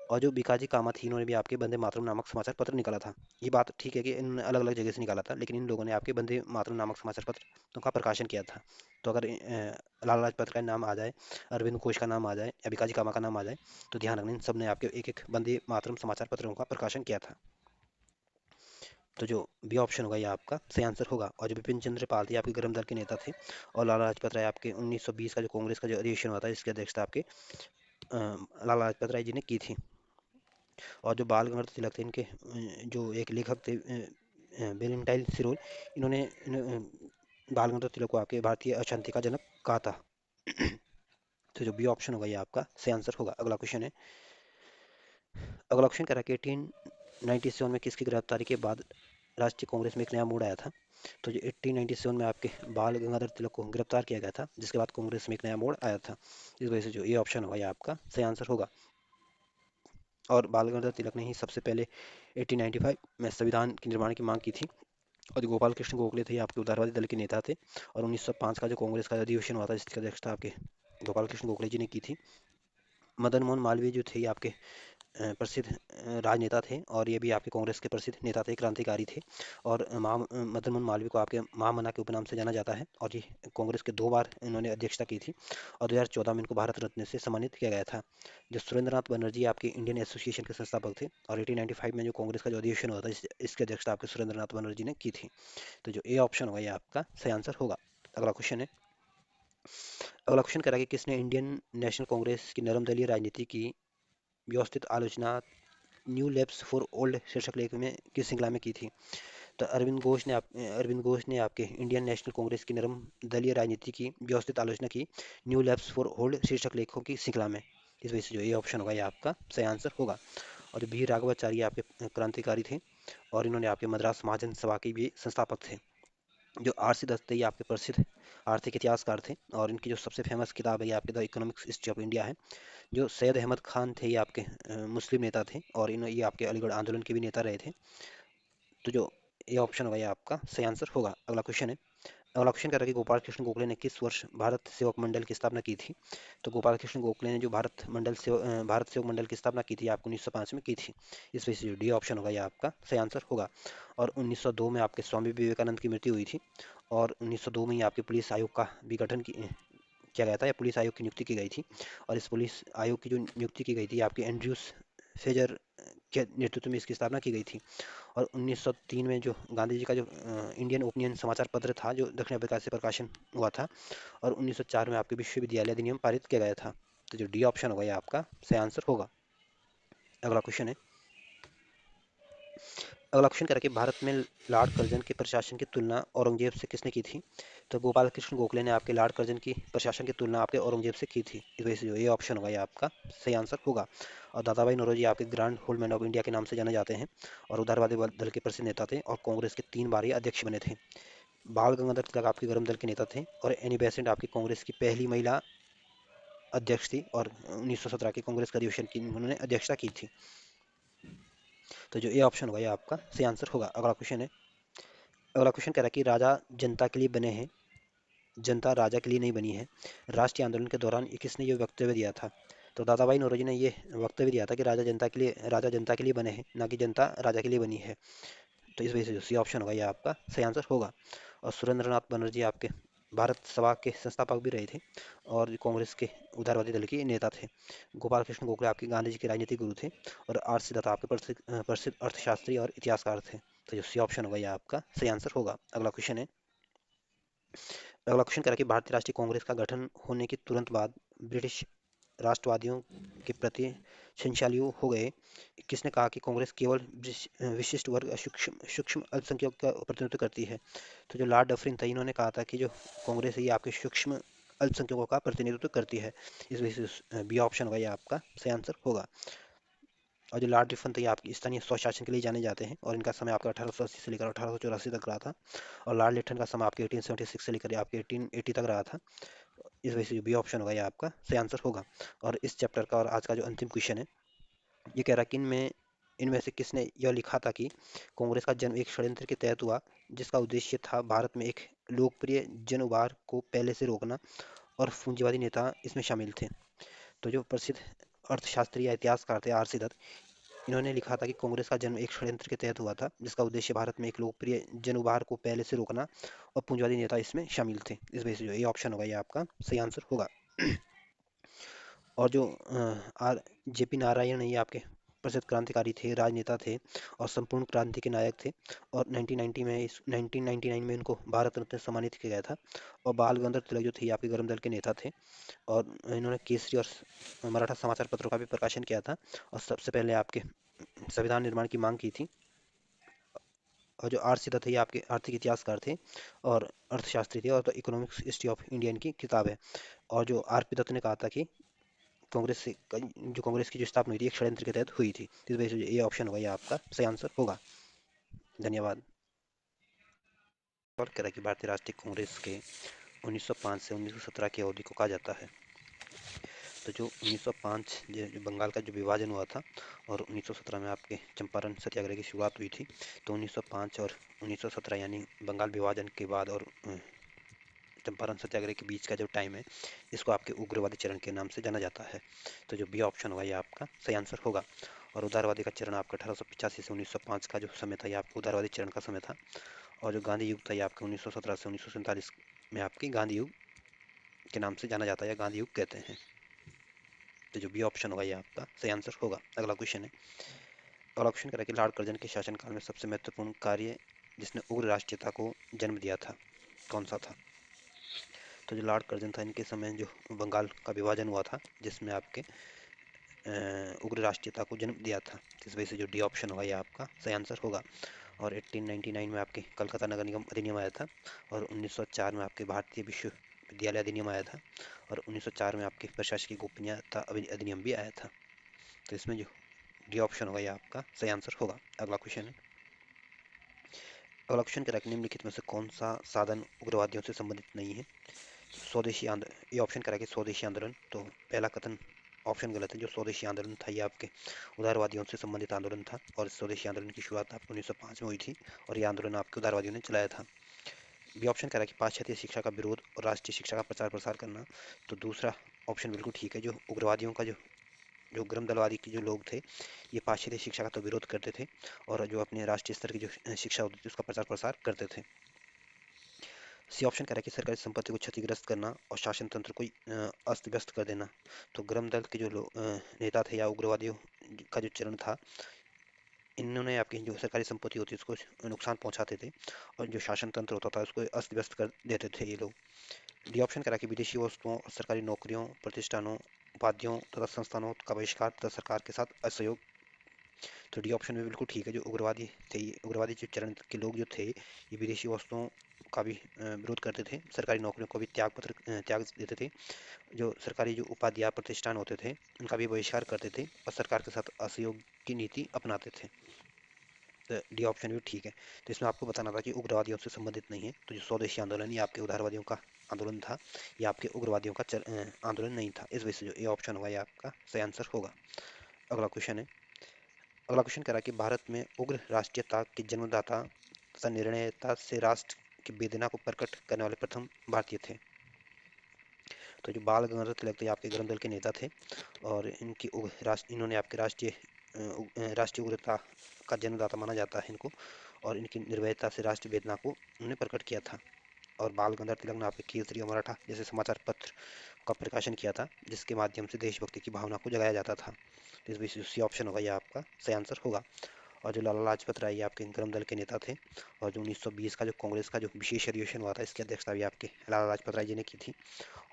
Speaker 1: और जो बीकाजी कामत थी, इन्होंने भी आपके वंदे मातरम नामक समाचार पत्र निकाला था। ये बात ठीक है कि इन्होंने अलग अलग जगह से निकाला था, लेकिन इन लोगों ने आपके वंदे मातरम नामक समाचार पत्र का प्रकाशन किया था। तो अगर लाला लाजपत का नाम आ जाए, अरविंद घोष का नाम आ जाए या बीकाजी कामा का नाम आ जाए, तो ध्यान रखना इन सब ने आपके एक एक वंदे मातरम समाचार पत्रों का प्रकाशन किया था। तो जो बी ऑप्शन होगा ये आपका सही आंसर होगा। और जो बिपिन चंद्र पाल थे आपके गरम दल के नेता थे। और लाला लाजपत राय आपके 1920 का जो कांग्रेस का जो अधिवेशन हुआ था, इसकी अध्यक्षता आपके लाला लाजपत राय जी ने की थी। और जो बाल गंगाधर तिलक थे, इनके जो एक लेखक थे वेलेंटाइन सिरोल, बाल गंगाधर तिलक को आपके भारतीय अशांति का जनक कहा था। तो जो बी ऑप्शन होगा ये आपका सही आंसर होगा। अगला क्वेश्चन है। अगला क्वेश्चन कह रहा है कि 1897 में किसकी गिरफ्तारी के बाद राष्ट्रीय कांग्रेस में एक नया मोड़ आया था। तो जो 1897 में आपके बाल गंगाधर तिलक को गिरफ्तार किया गया था, जिसके बाद कांग्रेस में एक नया मोड़ आया था। इस वजह से जो ये ऑप्शन होगा ये आपका सही आंसर होगा। और बाल गंगाधर तिलक ने ही सबसे पहले 1895 में संविधान के निर्माण की मांग की थी। और जो गोपाल कृष्ण गोखले थे, ये आपके उदारवादी दल के नेता थे। और 1905 का जो कांग्रेस का अधिवेशन हुआ था, जिसकी अध्यक्षता आपके गोपाल कृष्ण गोखले जी ने की थी। मदन मोहन मालवीय जो थे, ये आपके प्रसिद्ध राजनेता थे। और ये भी आपके कांग्रेस के प्रसिद्ध नेता थे, क्रांतिकारी थे। और मदन मोहन मालवीय को आपके महामना के उपनाम से जाना जाता है। और ये कांग्रेस के 2 बार इन्होंने अध्यक्षता की थी। और 2014 में इनको भारत रत्न से सम्मानित किया गया था। जो सुरेंद्रनाथ बनर्जी आपके इंडियन एसोसिएशन के संस्थापक थे। और 1895 में जो कांग्रेस का जो अधिवेशन हुआ था, इसकी अध्यक्षता आपके सुरेंद्रनाथ बनर्जी ने की थी। तो जो ए ऑप्शन होगा ये आपका सही आंसर होगा। अगला क्वेश्चन है। अगला क्वेश्चन कह रहा है कि किसने इंडियन नेशनल कांग्रेस की नरम दलीय राजनीति की व्यवस्थित आलोचना न्यू लेफ्ट फॉर ओल्ड शीर्षक लेख में किस श्रृंखला में की थी। तो अरविंद घोष ने आपके इंडियन नेशनल कांग्रेस की नरम दलीय राजनीति की व्यवस्थित आलोचना की न्यू लेफ्ट फॉर ओल्ड शीर्षक लेखों की श्रृंखला में। इस वजह से जो ये ऑप्शन होगा ये आपका सही आंसर होगा। और जो बी राघवाचार्य आपके क्रांतिकारी थे। और इन्होंने आपके मद्रास महाजन सभा के भी संस्थापक थे। जो आर.सी. दत्त थे, ये आपके प्रसिद्ध आर्थिक इतिहासकार थे। और इनकी जो सबसे फेमस किताब है ये आपके the economics history of India है। जो सैयद अहमद खान थे, ये आपके मुस्लिम नेता थे। और ये आपके अलीगढ़ आंदोलन के भी नेता रहे थे। तो जो ये ऑप्शन होगा ये आपका सही आंसर होगा। अगला क्वेश्चन है। अगला क्वेश्चन कर रहा है कि गोपाल कृष्ण गोखले ने किस वर्ष भारत सेवक मंडल की स्थापना की थी। तो गोपाल कृष्ण गोखले ने जो भारत सेवक मंडल की स्थापना की थी, आपको 1905 में की थी। इस वजह से जो डी ऑप्शन होगा ये आपका सही आंसर होगा। और 1902 में आपके स्वामी विवेकानंद की मृत्यु हुई थी। और 1902 में ही आपके पुलिस आयोग का भी गठन किया गया था, या पुलिस आयोग की नियुक्ति की गई थी। और इस पुलिस आयोग की जो नियुक्ति की गई थी, आपके एंड्रयूस फेजर के नेतृत्व में इसकी स्थापना की गई थी। और 1903 में जो गांधी जी का जो इंडियन ओपिनियन समाचार पत्र था जो दक्षिण अफ्रीका से प्रकाशन हुआ था, और 1904 में आपके विश्वविद्यालय अधिनियम पारित किया गया था। तो जो डी ऑप्शन होगा ये आपका सही आंसर होगा। अगला क्वेश्चन है, अगला क्वेश्चन कह रहा है कि भारत में लॉर्ड कर्जन के प्रशासन की तुलना औरंगजेब से किसने की थी? तो गोपाल कृष्ण गोखले ने आपके लॉर्ड कर्जन की प्रशासन की तुलना आपके औरंगजेब से की थी। इस वजह से जो ये ऑप्शन होगा ये आपका सही आंसर होगा। और दादाभाई नौरोजी आपके grand hold man of India के नाम से जाने जाते हैं, और उदारवादी दल के प्रसिद्ध नेता थे, और कांग्रेस के 3 बार ये अध्यक्ष बने थे। बाल गंगाधर तिलक आपके गरम दल के नेता थे, और एनी बेसेंट आपकी कांग्रेस की पहली महिला अध्यक्ष थी, और 1917 के कांग्रेस का अधिवेशन की उन्होंने अध्यक्षता की थी। तो जो ये ऑप्शन होगा ये आपका सही आंसर होगा। अगला क्वेश्चन है, अगला क्वेश्चन कह रहा है कि राजा जनता के लिए बने हैं, जनता राजा के लिए नहीं बनी है। राष्ट्रीय आंदोलन के दौरान ये किसने ये वक्तव्य दिया था? तो दादाभाई नौरोजी ने ये वक्तव्य दिया था कि राजा जनता के लिए बने हैं, ना कि जनता राजा के लिए बनी है। तो इस वजह से जो सी ऑप्शन होगा ये आपका सही आंसर होगा। और सुरेंद्रनाथ बनर्जी आपके भारत सभा के संस्थापक भी रहे थे, और कांग्रेस के उदारवादी दल के नेता थे। गोपाल कृष्ण गोखले आपके गांधी जी के राजनीतिक गुरु थे, और आर सी दत्ता आपके प्रसिद्ध अर्थशास्त्री और इतिहासकार थे। तो जो सी ऑप्शन होगा ये आपका सही आंसर होगा। अगला क्वेश्चन है, अगला क्वेश्चन कह रहा है कि भारतीय राष्ट्रीय कांग्रेस का गठन होने के तुरंत बाद ब्रिटिश राष्ट्रवादियों के प्रति संचालियु हो गए। किसने कहा कि कांग्रेस केवल विशिष्ट वर्ग सूक्ष्म सूक्ष्म अल्पसंख्यकों का प्रतिनिधित्व करती है? तो जो लॉर्ड डफरिन था इन्होंने कहा था कि जो कांग्रेस है ये आपके सूक्ष्म अल्पसंख्यकों का प्रतिनिधित्व करती है। इस वजह से बी ऑप्शन होगा ये आपका सही आंसर होगा। और जो लॉर्ड रिफन थे ये आपकी स्थानीय स्वशासन के लिए जाने जाते हैं, और इनका समय आपका 1880 से लेकर 1884 तक रहा था। और लॉर्ड लिटन का समय आपके 1876 से लेकर आपके 1880 तक रहा था। इस वजह से बी ऑप्शन होगा ये आपका सही आंसर होगा। और इस चैप्टर का और आज का जो अंतिम क्वेश्चन है, ये कह रहा है कि इनमें से किसने यह लिखा था कि कांग्रेस का जन्म एक षड्यंत्र के तहत हुआ, जिसका उद्देश्य था भारत में एक लोकप्रिय जन उभार को पहले से रोकना, और पूंजीवादी नेता इसमें शामिल थे। तो जो प्रसिद्ध अर्थशास्त्री या इतिहासकार थे आर सी दत्त, इन्होंने लिखा था कि कांग्रेस का जन्म एक षड्यंत्र के तहत हुआ था, जिसका उद्देश्य भारत में एक लोकप्रिय जन उभार को पहले से रोकना, और पूंजीवादी नेता इसमें शामिल थे। इस वजह से जो ये ऑप्शन होगा ये आपका सही आंसर होगा। और जो आर जे पी नारायण ये आपके प्रसिद्ध क्रांतिकारी थे, राजनेता थे, और संपूर्ण क्रांति के नायक थे। और 1999 में इनको भारत रत्न से सम्मानित किया गया था। और बाल गंगाधर तिलक जो थे ये आपके गरम दल के नेता थे, और इन्होंने केसरी और मराठा समाचार पत्रों का भी प्रकाशन किया था, और सबसे पहले आपके संविधान निर्माण की मांग की थी। और जो आर सी दत्त है ये आपके आर्थिक इतिहासकार थे, और अर्थशास्त्री थे, और तो इकोनॉमिक्स हिस्ट्री ऑफ इंडिया इनकी किताब है। और जो आर पी दत्त ने कहा था कि कांग्रेस की जो स्थापना हुई थी एक षड्यंत्र के तहत हुई थी। इस वजह से ये ऑप्शन होगा ये आपका सही आंसर होगा। धन्यवाद। और कह रहा है कि भारतीय राष्ट्रीय कांग्रेस के 1905 से 1917 की अवधि को कहा जाता है। तो जो 1905 जो बंगाल का जो विभाजन हुआ था, और 1917 में आपके चंपारण सत्याग्रह की शुरुआत हुई थी। तो 1905 और 1917 यानी बंगाल विभाजन के बाद और चंपारण सत्याग्रह के बीच का जो टाइम है, इसको आपके उग्रवादी चरण के नाम से जाना जाता है। तो जो बी ऑप्शन होगा ये आपका सही आंसर होगा। और उदारवादी का चरण आपका 1885 से 1905 का जो समय था ये आपका उदारवादी चरण का समय था। और जो गांधी युग था ये आपका 1917 से 1947 में आपकी गांधी युग के नाम से जाना जाता है, या गांधी युग कहते हैं। तो जो बी ऑप्शन होगा ये आपका सही आंसर होगा। अगला क्वेश्चन है, अगला क्वेश्चन कह रहा है कि लॉर्ड कर्जन के शासनकाल में सबसे महत्वपूर्ण कार्य जिसने उग्र राष्ट्रीयता को जन्म दिया था, कौन सा था? तो जो लॉर्ड कर्जन था इनके समय जो बंगाल का विभाजन हुआ था, जिसमें आपके उग्र राष्ट्रीयता को जन्म दिया था। इस वजह से जो डी ऑप्शन होगा ये आपका सही आंसर होगा। और 1899 में आपके कलकत्ता नगर निगम अधिनियम आया था, और 1904 में आपके भारतीय विश्वविद्यालय अधिनियम आया था, और 1904 में आपके प्रशासकीय गोपनीयता अधिनियम भी आया था। तो इसमें जो डी ऑप्शन होगा ये आपका सही आंसर होगा। अगला क्वेश्चन है, अगला क्वेश्चन कह रहा है कि निम्नलिखित में से कौन सा साधन उग्रवादियों से संबंधित नहीं है? स्वदेशी आंदोलन, ये ऑप्शन करा कि स्वदेशी आंदोलन। तो पहला कथन ऑप्शन गलत है। जो स्वदेशी आंदोलन था ये आपके उदारवादियों से संबंधित आंदोलन था, और स्वदेशी आंदोलन की शुरुआत आपको 1905 में हुई थी, और ये आंदोलन आपके उदारवादियों ने चलाया था। बी ऑप्शन कह रहा है कि पाश्चात्य शिक्षा का विरोध और राष्ट्रीय शिक्षा का प्रचार प्रसार करना। तो दूसरा ऑप्शन बिल्कुल ठीक है। जो उग्रवादियों का जो जो उग्रम दलवादी के जो लोग थे ये पाश्चात्य शिक्षा का तो विरोध करते थे, और जो अपने राष्ट्रीय स्तर की जो शिक्षा होती थी उसका प्रचार प्रसार करते थे। सी ऑप्शन कह रहा है कि सरकारी संपत्ति को क्षतिग्रस्त करना और शासन तंत्र को अस्त व्यस्त कर देना। तो गरम दल के जो नेता थे या उग्रवादी का जो चरण था, इन्होंने आपकी जो सरकारी संपत्ति होती है उसको नुकसान पहुंचाते थे, और जो शासन तंत्र होता था उसको अस्त व्यस्त कर देते थे ये लोग। डी ऑप्शन करा कि विदेशी वस्तुओं और सरकारी नौकरियों, प्रतिष्ठानों, उपाधियों तथा संस्थानों का बहिष्कार तथा सरकार के साथ असहयोग। तो डी ऑप्शन में बिल्कुल ठीक है। जो उग्रवादी थे, ये उग्रवादी जो चरण के लोग जो थे, ये विदेशी वस्तुओं का भी विरोध करते थे, सरकारी नौकरियों को भी त्याग देते थे, जो सरकारी जो उपाधि या प्रतिष्ठान होते थे उनका भी बहिष्कार करते थे, और सरकार के साथ असहयोग की नीति अपनाते थे। तो डी ऑप्शन भी ठीक है। तो इसमें आपको बताना था कि उग्रवादियों से संबंधित नहीं है। तो जो स्वदेशी आंदोलन ये आपके उदारवादियों का आंदोलन था, ये आपके उग्रवादियों का आंदोलन नहीं था। इस वजह से जो ये ऑप्शन होगा ये आपका सही आंसर होगा। अगला क्वेश्चन है। अगला क्वेश्चन कह रहा है कि भारत में उग्र राष्ट्रीयता के जन्मदाता तथा निर्णयता से राष्ट्र की वेदना को प्रकट करने वाले प्रथम भारतीय थे। तो जो बाल गंगाधर तिलक थे, आपके गरम दल के नेता थे, और इन्होंने आपके राष्ट्रीय उग्रता का जन्मदाता माना जाता है इनको, और इनकी निर्भयता से राष्ट्रीय वेदना को उन्होंने प्रकट किया था। और बाल गंगाधर तिलक ने आपके केसरी और मराठा जैसे समाचार पत्र का प्रकाशन किया था, जिसके माध्यम से देशभक्ति की भावना को जगाया जाता था। तो इस वजह से सी ऑप्शन होगा, यह आपका सही आंसर होगा। और जो लाला लाजपत राय, ये आपके गरम दल के नेता थे, और जो 1920 का जो कांग्रेस का जो विशेष अधिवेशन हुआ था, इसकी अध्यक्षता भी आपके लाला लाजपत राय जी ने की थी।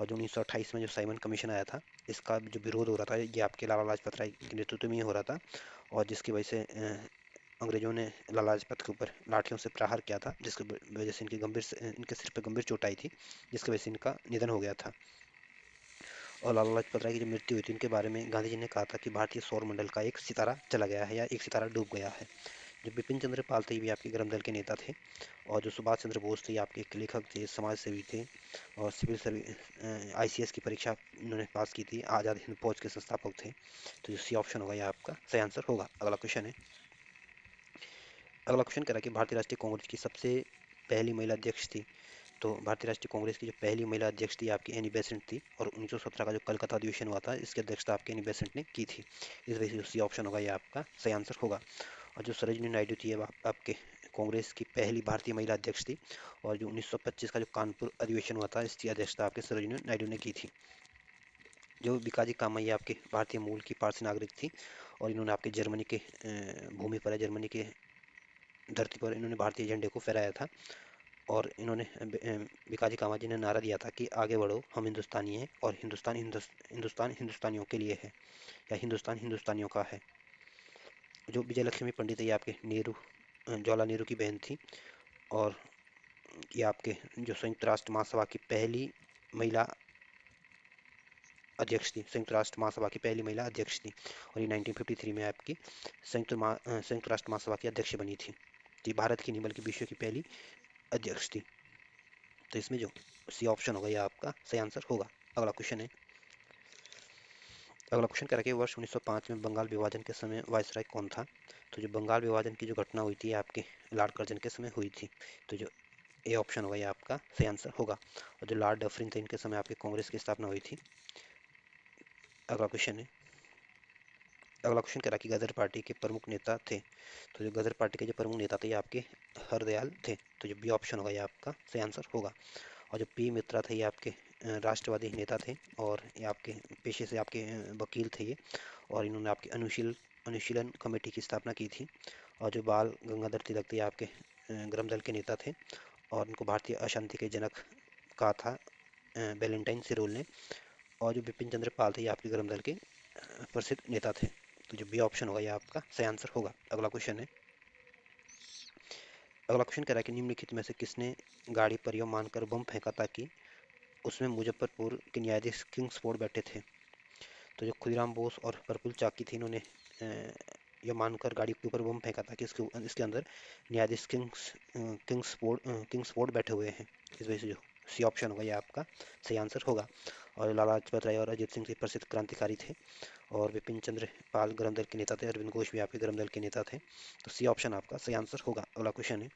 Speaker 1: और जो 1928 में जो साइमन कमीशन आया था, इसका जो विरोध हो रहा था, ये आपके लाला लाजपत राय के नेतृत्व में ही हो रहा था, और जिसकी वजह से अंग्रेजों ने लाला लाजपत के ऊपर लाठियों से प्रहार किया था, जिसकी वजह से इनके सिर पर गंभीर चोट आई थी, जिसकी वजह से इनका निधन हो गया था। और लाला लाजपत राय की जो मृत्यु हुई थी, उनके बारे में गांधी जी ने कहा था कि भारतीय सौर मंडल का एक सितारा चला गया है, या एक सितारा डूब गया है। जो बिपिन चंद्र पाल थे, ये भी आपके गरम दल के नेता थे। और जो सुभाष चंद्र बोस थे, ये आपके एक लेखक थे, समाज सेवी थे, और सिविल सर्विस आईसीएस की परीक्षा इन्होंने पास की थी, आज़ाद हिंद फौज के संस्थापक थे। तो जो सी ऑप्शन होगा, यह आपका सही आंसर होगा। अगला क्वेश्चन है। अगला क्वेश्चन कह रहा है कि भारतीय राष्ट्रीय कांग्रेस की सबसे पहली महिला अध्यक्ष थी। तो भारतीय राष्ट्रीय कांग्रेस की जो पहली महिला अध्यक्ष थी, आपकी एनी बेसेंट थी, और 1917 का जो कलकत्ता अधिवेशन हुआ था, इसकी अध्यक्षता आपकी एनी बेसेंट ने की थी। इस वजह से सी ऑप्शन होगा, यह आपका सही आंसर होगा। और जो सरोजिनी नायडू थी, ये आपके कांग्रेस की पहली भारतीय महिला अध्यक्ष थी, और जो 1925 का जो कानपुर अधिवेशन हुआ था, इसकी अध्यक्षता आपके सरोजिनी नायडू ने की थी। जो बीकाजी कामा, ये आपके भारतीय मूल की पारसी नागरिक थी, और इन्होंने आपके जर्मनी के भूमि पर, जर्मनी के धरती पर इन्होंने भारतीय झंडे को फहराया था। और इन्होंने बीकाजी कामा जी ने नारा दिया था कि आगे बढ़ो, हम हिंदुस्तानी हैं, और हिंदुस्तान हिंदुस्तानियों के लिए है, या हिंदुस्तान हिंदुस्तानियों का है। जो विजय लक्ष्मी पंडित है, ये आपके जवाहरलाल नेहरू की बहन थी, और ये आपके जो संयुक्त राष्ट्र महासभा की पहली महिला अध्यक्ष थी, संयुक्त राष्ट्र महासभा की पहली महिला अध्यक्ष थी, और ये 1953 में आपकी संयुक्त राष्ट्र महासभा की अध्यक्ष बनी थी। ये भारत की नहीं बल्कि विश्व की पहली अध्यक्ष थी। तो इसमें जो सी ऑप्शन होगा, यह आपका सही आंसर होगा। अगला क्वेश्चन है। अगला क्वेश्चन कह रहा है कि वर्ष 1905 में बंगाल विभाजन के समय वायसराय कौन था। तो जो बंगाल विभाजन की जो घटना हुई थी, आपके लॉर्ड कर्जन के समय हुई थी। तो जो ए ऑप्शन होगा, ये आपका सही आंसर होगा। और जो लॉर्ड डफरिन थे, इनके समय आपके कांग्रेस की स्थापना हुई थी। अगला क्वेश्चन है। अगला क्वेश्चन कह रहा है कि गदर पार्टी के प्रमुख नेता थे। तो जो गदर पार्टी के जो प्रमुख नेता थे, ये आपके हरदयाल थे। तो जो बी ऑप्शन होगा, ये आपका सही आंसर होगा। और जो पी मित्रा थे, ये आपके राष्ट्रवादी नेता थे, और ये आपके पेशे से आपके वकील थे ये, और इन्होंने आपकी अनुशीलन कमेटी की स्थापना की थी। और जो बाल गंगाधर तिलक थे, ये आपके गरम दल के नेता थे, और उनको भारतीय अशांति के जनक कहा था वैलेंटाइन सिरोल ने। और जो बिपिन चंद्र पाल थे, ये आपके गरम दल के प्रसिद्ध नेता थे। तो जो बी ऑप्शन होगा, ये आपका सही आंसर होगा। अगला क्वेश्चन है। अगला क्वेश्चन कह रहा है कि निम्नलिखित में से किसने गाड़ी पर यह मानकर बम फेंका था कि उसमें मुजफ्फरपुर के न्यायाधीश किंग्सफोर्ड बैठे थे। तो जो खुदीराम बोस और प्रफुल्ल चाकी थे, इन्होंने यह मानकर गाड़ी के ऊपर बम फेंका था कि इसके अंदर न्यायाधीश किंग्सफोर्ड बैठे हुए हैं। इस वजह से जो सी ऑप्शन होगा, यह आपका सही आंसर होगा। और लाला लाजपत राय और अजीत सिंह प्रसिद्ध क्रांतिकारी थे, और विपिन चंद्र पाल गरम दल के नेता थे, अरविंद घोष भी आपके गरम दल के नेता थे। तो सी ऑप्शन आपका सही आंसर होगा। अगला क्वेश्चन है।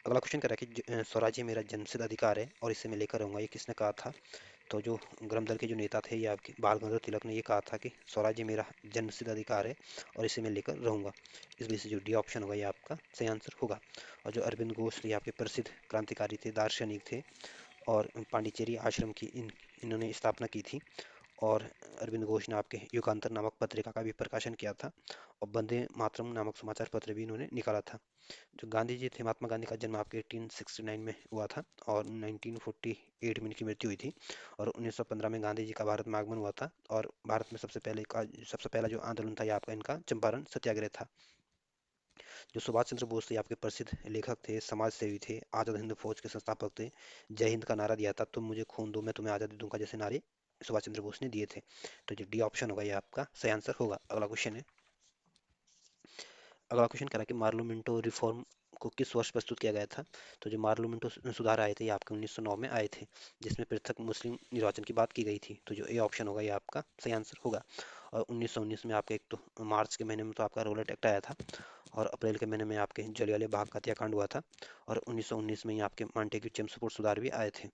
Speaker 1: अगला क्वेश्चन कह रहा है कि स्वराज्य मेरा जन्मसिद्ध अधिकार है और इसे मैं लेकर रहूंगा, ये किसने कहा था। तो जो गरम दल के जो नेता थे, ये आपके बाल गंगाधर तिलक ने ये कहा था कि स्वराज्य मेरा जन्मसिद्ध अधिकार है और इसे मैं लेकर रहूंगा। इस वजह से जो डी ऑप्शन होगा, ये आपका सही आंसर होगा। और जो अरविंद घोष ये आपके प्रसिद्ध क्रांतिकारी थे, दार्शनिक थे, और पांडिचेरी आश्रम की इन्होंने स्थापना की थी, और अरविंद घोष ने आपके युगांतर नामक पत्रिका का भी प्रकाशन किया था, और वंदे मातरम नामक समाचार पत्र भी इन्होंने निकाला था। जो गांधी जी थे, महात्मा गांधी का जन्म आपके 1869 में हुआ था और 1948 में इनकी मृत्यु हुई थी। और 1915 में गांधी जी का भारत में आगमन हुआ था, और भारत में सबसे पहला जो आंदोलन था ये आपका इनका चंपारण सत्याग्रह था। जो सुभाष चंद्र बोस थे, आपके प्रसिद्ध लेखक थे, समाज सेवी थे, आजाद हिंद फौज के संस्थापक थे। जय हिंद का नारा दिया था, तुम मुझे खून दो मैं तुम्हें आजादी दूंगा जैसे नारे सुभाष चंद्र बोस ने दिए थे। तो जो डी ऑप्शन होगा ये आपका सही आंसर होगा। अगला क्वेश्चन है। अगला क्वेश्चन कह रहा है कि मार्लोमेंटो रिफॉर्म को किस वर्ष प्रस्तुत किया गया था। तो जो मार्लोमेंटो सुधार आए थे ये आपके 1909 में आए थे, जिसमें पृथक मुस्लिम निर्वाचन की बात की गई थी। तो जो ए ऑप्शन होगा ये आपका सही आंसर होगा। और 1919 में आपके एक तो मार्च के महीने में तो आपका रोलेट एक्ट आया था, और अप्रैल के महीने में आपके जलियांवाला बाग का हत्याकांड हुआ था, और 1919 में ही आपके मांटेग्यू चेम्सफोर्ड सुधार भी आए थे।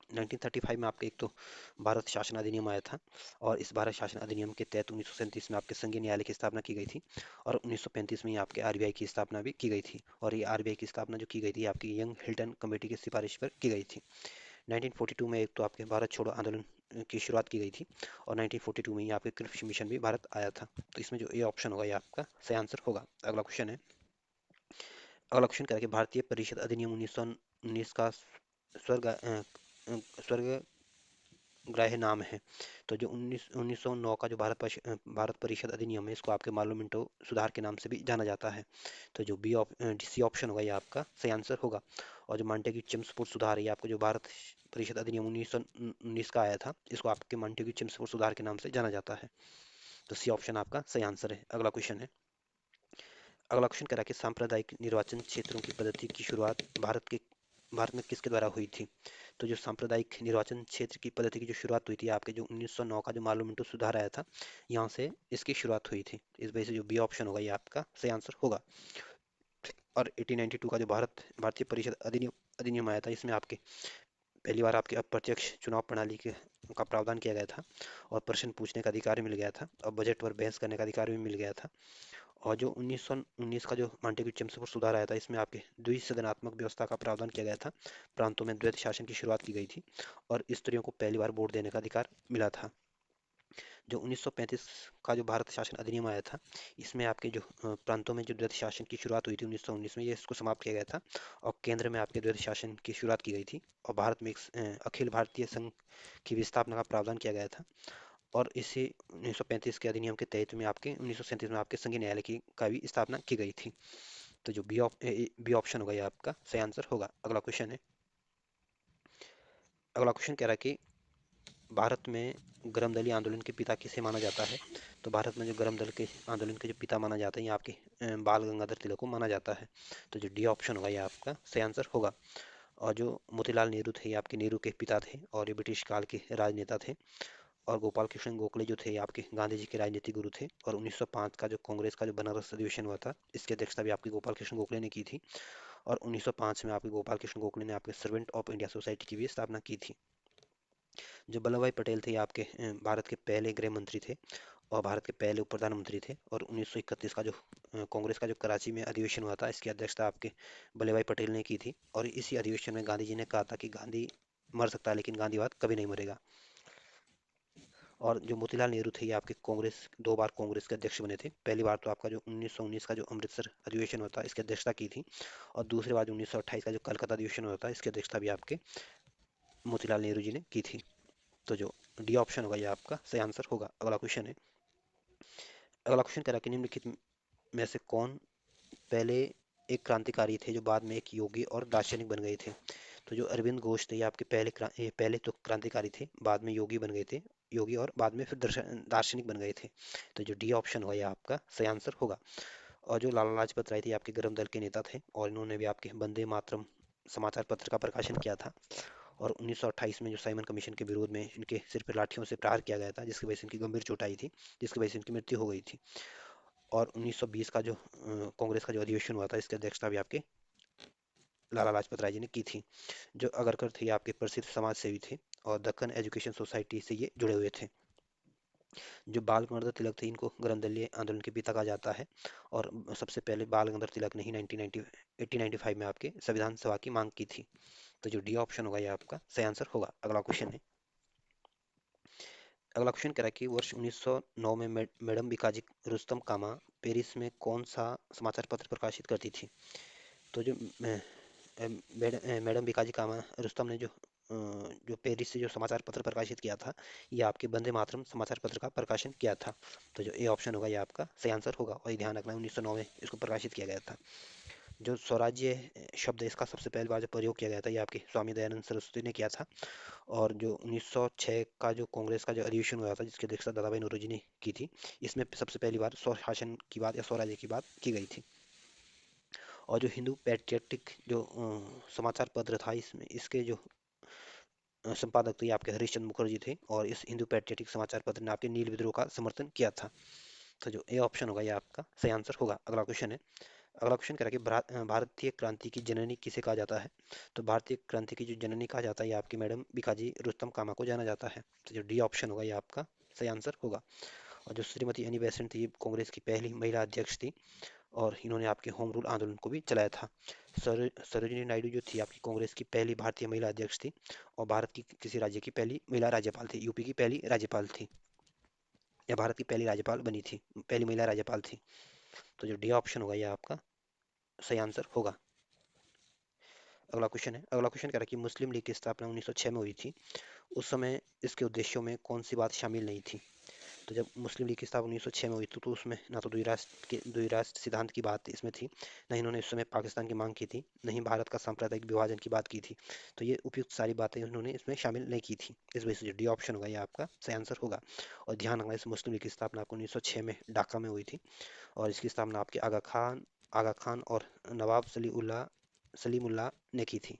Speaker 1: 1935 में आपके एक तो भारत शासन अधिनियम आया था, और इस भारत शासन अधिनियम के तहत 1937 में आपके संघीय न्यायालय की स्थापना की गई थी, और 1935 में ही आपके आरबीआई की स्थापना भी की गई थी। और ये आरबीआई की स्थापना जो की गई थी आपकी यंग हिल्टन कमेटी की सिफारिश पर की गई थी। 1942 में एक तो आपके भारत छोड़ो आंदोलन की शुरुआत की गई थी, और 1942 में ही आपके कृषि मिशन भी भारत आया था। तो इसमें जो ए ऑप्शन होगा ये आपका सही आंसर होगा। अगला क्वेश्चन है। अगला क्वेश्चन क्या है कि भारतीय परिषद अधिनियम 1919 का स्वर्ग स्वर्ग ग्राह्य नाम है। तो जो 1909 का जो भारत परिषद अधिनियम है, इसको आपके मार्लोमेंटो सुधार के नाम से भी जाना जाता है। तो जो सी ऑप्शन होगा ये आपका सही आंसर होगा। और जो मांटेग्यू चेम्सफोर्ड सुधार है, ये आपको जो भारत परिषद अधिनियम 1919 का आया था, इसको आपके मांटेग्यू चेम्सफोर्ड सुधार के नाम से जाना जाता है। तो सी ऑप्शन आपका सही आंसर है। अगला क्वेश्चन है। अगला क्वेश्चन कह रहा है कि सांप्रदायिक निर्वाचन क्षेत्रों की पद्धति की शुरुआत भारत में किसके द्वारा हुई थी। तो जो सांप्रदायिक निर्वाचन क्षेत्र की पद्धति की जो शुरुआत हुई थी आपके जो 1909 का जो मार्लोमेंटो सुधार आया था, यहाँ से इसकी शुरुआत हुई थी। इस वजह से जो बी ऑप्शन होगा ये आपका सही आंसर होगा। और 1892 का जो भारतीय परिषद अधिनियम आया था, इसमें आपके पहली बार आपके अप्रत्यक्ष चुनाव प्रणाली के का प्रावधान किया गया था, और प्रश्न पूछने का अधिकार भी मिल गया था, और बजट पर बहस करने का अधिकार भी मिल गया था। और जो 1919 का जो मांटेग्यू चेम्सफोर्ड सुधार आया था, इसमें आपके द्विसदनात्मक व्यवस्था का प्रावधान किया गया था, प्रांतों में द्वैत शासन की शुरुआत की गई थी, और स्त्रियों को पहली बार वोट देने का अधिकार मिला था। जो 1935 का जो भारत शासन अधिनियम आया था, इसमें आपके जो प्रांतों में जो द्वैत शासन की शुरुआत हुई थी 1919 में, ये इसको समाप्त किया गया था, और केंद्र में आपके द्वैत शासन की शुरुआत की गई थी, और भारत में एक अखिल भारतीय संघ की भी स्थापना का प्रावधान किया गया था। और इसी 1935 के अधिनियम के तहत में आपके 1937 में आपके संघीय न्यायालय की का भी स्थापना की गई थी। तो जो बी ऑप्शन होगा ये आपका सही आंसर होगा। अगला क्वेश्चन है। अगला क्वेश्चन कह रहा है कि भारत में गर्म दली आंदोलन के पिता किसे माना जाता है। तो भारत में जो गर्म दल के आंदोलन के जो पिता माना जाता है, ये आपके बाल गंगाधर तिलक को माना जाता है। तो जो डी ऑप्शन होगा ये आपका सही आंसर होगा। और जो मोतीलाल नेहरू थे, ये आपके नेहरू के पिता थे, और ये ब्रिटिश काल के राजनेता थे। और गोपाल कृष्ण गोखले जो थे, ये आपके गांधी जी के राजनीतिक गुरु थे। और 1905 का जो कांग्रेस का जो बनारस अधिवेशन हुआ था, इसकी अध्यक्षता भी आपकी गोपाल कृष्ण गोखले ने की थी। और 1905 में आपके गोपाल कृष्ण गोखले ने आपके सर्वेंट ऑफ इंडिया सोसाइटी की भी स्थापना की थी। जो वल्लभ भाई पटेल थे, ये आपके भारत के पहले गृह मंत्री थे, और भारत के पहले उप प्रधानमंत्री थे। और 1931 का जो कांग्रेस का जो कराची में अधिवेशन हुआ था, इसकी अध्यक्षता आपके वल्लभ भाई पटेल ने की थी। और इसी अधिवेशन में गांधी जी ने कहा था कि गांधी मर सकता है लेकिन गांधीवाद कभी नहीं मरेगा। और जो मोतीलाल नेहरू थे, ये आपके कांग्रेस दो बार कांग्रेस के अध्यक्ष बने थे। पहली बार तो आपका जो 1919 का जो अमृतसर अधिवेशन होता है, इसकी अध्यक्षता की थी। और दूसरी बार जो 1928 का जो कलकत्ता अधिवेशन होता है, इसकी अध्यक्षता भी आपके मोतीलाल नेहरू जी ने की थी। तो जो डी ऑप्शन होगा ये आपका सही आंसर होगा। अगला क्वेश्चन है। अगला क्वेश्चन कह रहा है कि निम्नलिखित में से कौन पहले एक क्रांतिकारी थे जो बाद में एक योगी और दार्शनिक बन गए थे। तो जो अरविंद घोष थे, ये आपके ये पहले तो क्रांतिकारी थे, बाद में योगी बन गए थे, योगी, और बाद में फिर दार्शनिक बन गए थे। तो जो डी ऑप्शन होगा ये आपका सही आंसर होगा। और जो लाला लाजपत राय थे, ये आपके गरम दल के नेता थे, और इन्होंने भी आपके वंदे मातरम समाचार पत्र का प्रकाशन किया था। और 1928 में जो साइमन कमीशन के विरोध में इनके सिर पर लाठियों से प्रहार किया गया था, जिसकी वजह से इनकी गंभीर चोट आई थी, जिसकी वजह से इनकी मृत्यु हो गई थी। और 1920 का जो कांग्रेस का जो अधिवेशन हुआ था, इसकी अध्यक्षता भी आपके लाला लाजपत राय जी ने की थी। जो अगरकर थे, ये आपके प्रसिद्ध समाज सेवी थे, और दक्कन एजुकेशन सोसाइटी से ये जुड़े हुए थे। जो बाल गंगाधर तिलक थे, इनको गर्म दलीय आंदोलन के पिता कहा जाता है। और सबसे पहले बाल गंगाधर तिलक ने ही 1895 में आपके संविधान सभा की मांग की थी। तो जो डी ऑप्शन होगा ये आपका सही आंसर होगा। अगला क्वेश्चन है। अगला क्वेश्चन कह रहा है कि वर्ष 1909 में मैडम बिकाजी रुस्तम कामा पेरिस में कौन सा समाचार पत्र प्रकाशित करती थी। तो जो मैडम बिकाजी कामा रुस्तम ने जो पेरिस से जो समाचार पत्र प्रकाशित किया था, ये आपके वंदे मातरम समाचार पत्र का प्रकाशन किया था। तो जो ए ऑप्शन होगा ये आपका सही आंसर होगा, और ये ध्यान रखना 1909 में इसको प्रकाशित किया गया था। जो स्वराज्य शब्द है इसका सबसे पहली बार जो प्रयोग किया गया था, ये आपके स्वामी दयानंद सरस्वती ने किया था। और जो 1906 का जो कांग्रेस का जो अधिवेशन हुआ था, जिसकी अध्यक्षता दादाभाई नौरोजी ने की थी, इसमें सबसे पहली बार स्वशासन की बात या स्वराज्य की बात की गई थी। और जो हिंदू पैट्रियटिक जो समाचार पत्र था, इसमें इसके जो संपादक थे आपके हरीशचंद्र मुखर्जी थे, और इस हिंदू पैट्रियटिक समाचार पत्र ने आपके नील विद्रोह का समर्थन किया था। तो जो ए ऑप्शन होगा ये आपका सही आंसर होगा। अगला क्वेश्चन है। अगला क्वेश्चन कह रहा है कि भारतीय क्रांति की जननी किसे कहा जाता है। तो भारतीय क्रांति की जो जननी कहा जाता है, ये आपकी मैडम बिकाजी रुस्तम कामा को जाना जाता है। तो जो डी ऑप्शन होगा ये आपका सही आंसर होगा। और जो श्रीमती एनी बेसेंट थी, कांग्रेस की पहली महिला अध्यक्ष थी, और इन्होंने आपके होम रूल आंदोलन को भी चलाया था। सरोजिनी नायडू जो थी आपकी कांग्रेस की पहली भारतीय महिला अध्यक्ष थी, और भारत की किसी राज्य की पहली महिला राज्यपाल थी, यूपी की पहली राज्यपाल थी, या भारत की पहली राज्यपाल बनी थी, पहली महिला राज्यपाल थी। तो जो डी ऑप्शन होगा ये आपका सही आंसर होगा। अगला क्वेश्चन है। अगला क्वेश्चन कह रहा है कि मुस्लिम लीग की स्थापना 1906 में हुई थी। उस समय इसके उद्देश्यों में कौन सी बात शामिल नहीं थी। तो जब मुस्लिम लीग की स्थापना 1906 में हुई थी, तो उसमें ना तो द्विराष्ट्र सिद्धांत की बात इसमें थी, न ही इन्होंने उस समय पाकिस्तान की मांग की थी, न ही भारत का सांप्रदायिक विभाजन की बात की थी। तो ये उपयुक्त सारी बातें उन्होंने इसमें शामिल नहीं की थी। इस वजह से डी ऑप्शन होगा ये आपका सही आंसर होगा। और ध्यान रखना, इस मुस्लिम लीग की स्थापना आपको 1906 में ढाका में हुई थी, और इसकी स्थापना आपके आगा खान और नवाब सलीमुल्लाह ने की थी।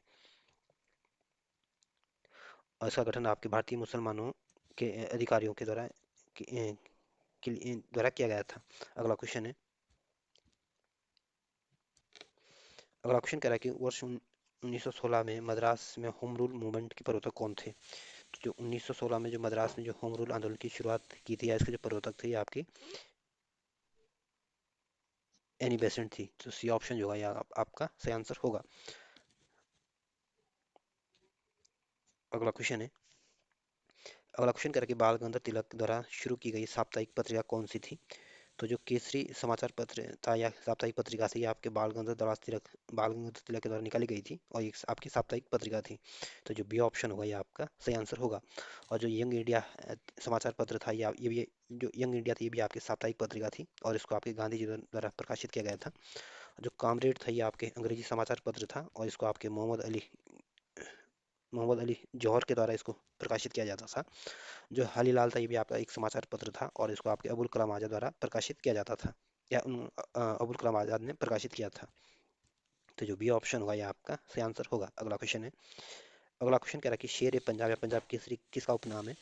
Speaker 1: और इसका गठन आपके भारतीय मुसलमानों के अधिकारियों के द्वारा द्वारा किया गया था। अगला क्वेश्चन है। अगला क्वेश्चन कह रहा है कि वर्ष 1916 में मद्रास में होम रूल मूवमेंट के प्रवर्तक कौन थे। तो जो 1916 में जो मद्रास में जो होम रूल आंदोलन की शुरुआत की थी, या इसके जो प्रवर्तक थे, ये आपकी एनी बेसेंट थी। तो सी ऑप्शन जो होगा ये आपका सही आंसर होगा। अगला क्वेश्चन है। अगला क्वेश्चन कह रहा है कि बाल गंगाधर तिलक द्वारा शुरू की गई साप्ताहिक पत्रिका कौन सी थी। तो जो केसरी समाचार पत्र था या साप्ताहिक पत्रिका थी, ये आपके बाल गंगाधर तिलक के द्वारा निकाली गई थी, और ये आपकी साप्ताहिक पत्रिका थी। तो जो बी ऑप्शन होगा ये आपका सही आंसर होगा। और जो यंग इंडिया समाचार पत्र था, ये भी जो यंग इंडिया थी, ये भी आपकी साप्ताहिक पत्रिका थी, और इसको आपके गांधी जी द्वारा प्रकाशित किया गया था। जो कामरेड था, ये आपके अंग्रेजी समाचार पत्र था, और इसको आपके मोहम्मद अली जौहर के द्वारा इसको प्रकाशित किया जाता था। जो हलीलाल था, ये भी आपका एक समाचार पत्र था, और इसको आपके अबुल कलाम आजाद द्वारा प्रकाशित किया जाता था, या अबुल कलाम आजाद ने प्रकाशित किया था। तो जो बी ऑप्शन होगा ये आपका सही आंसर होगा। अगला क्वेश्चन है। अगला क्वेश्चन कह रहा है कि शेर ए पंजाब या पंजाब केसरी किसका उपनाम है।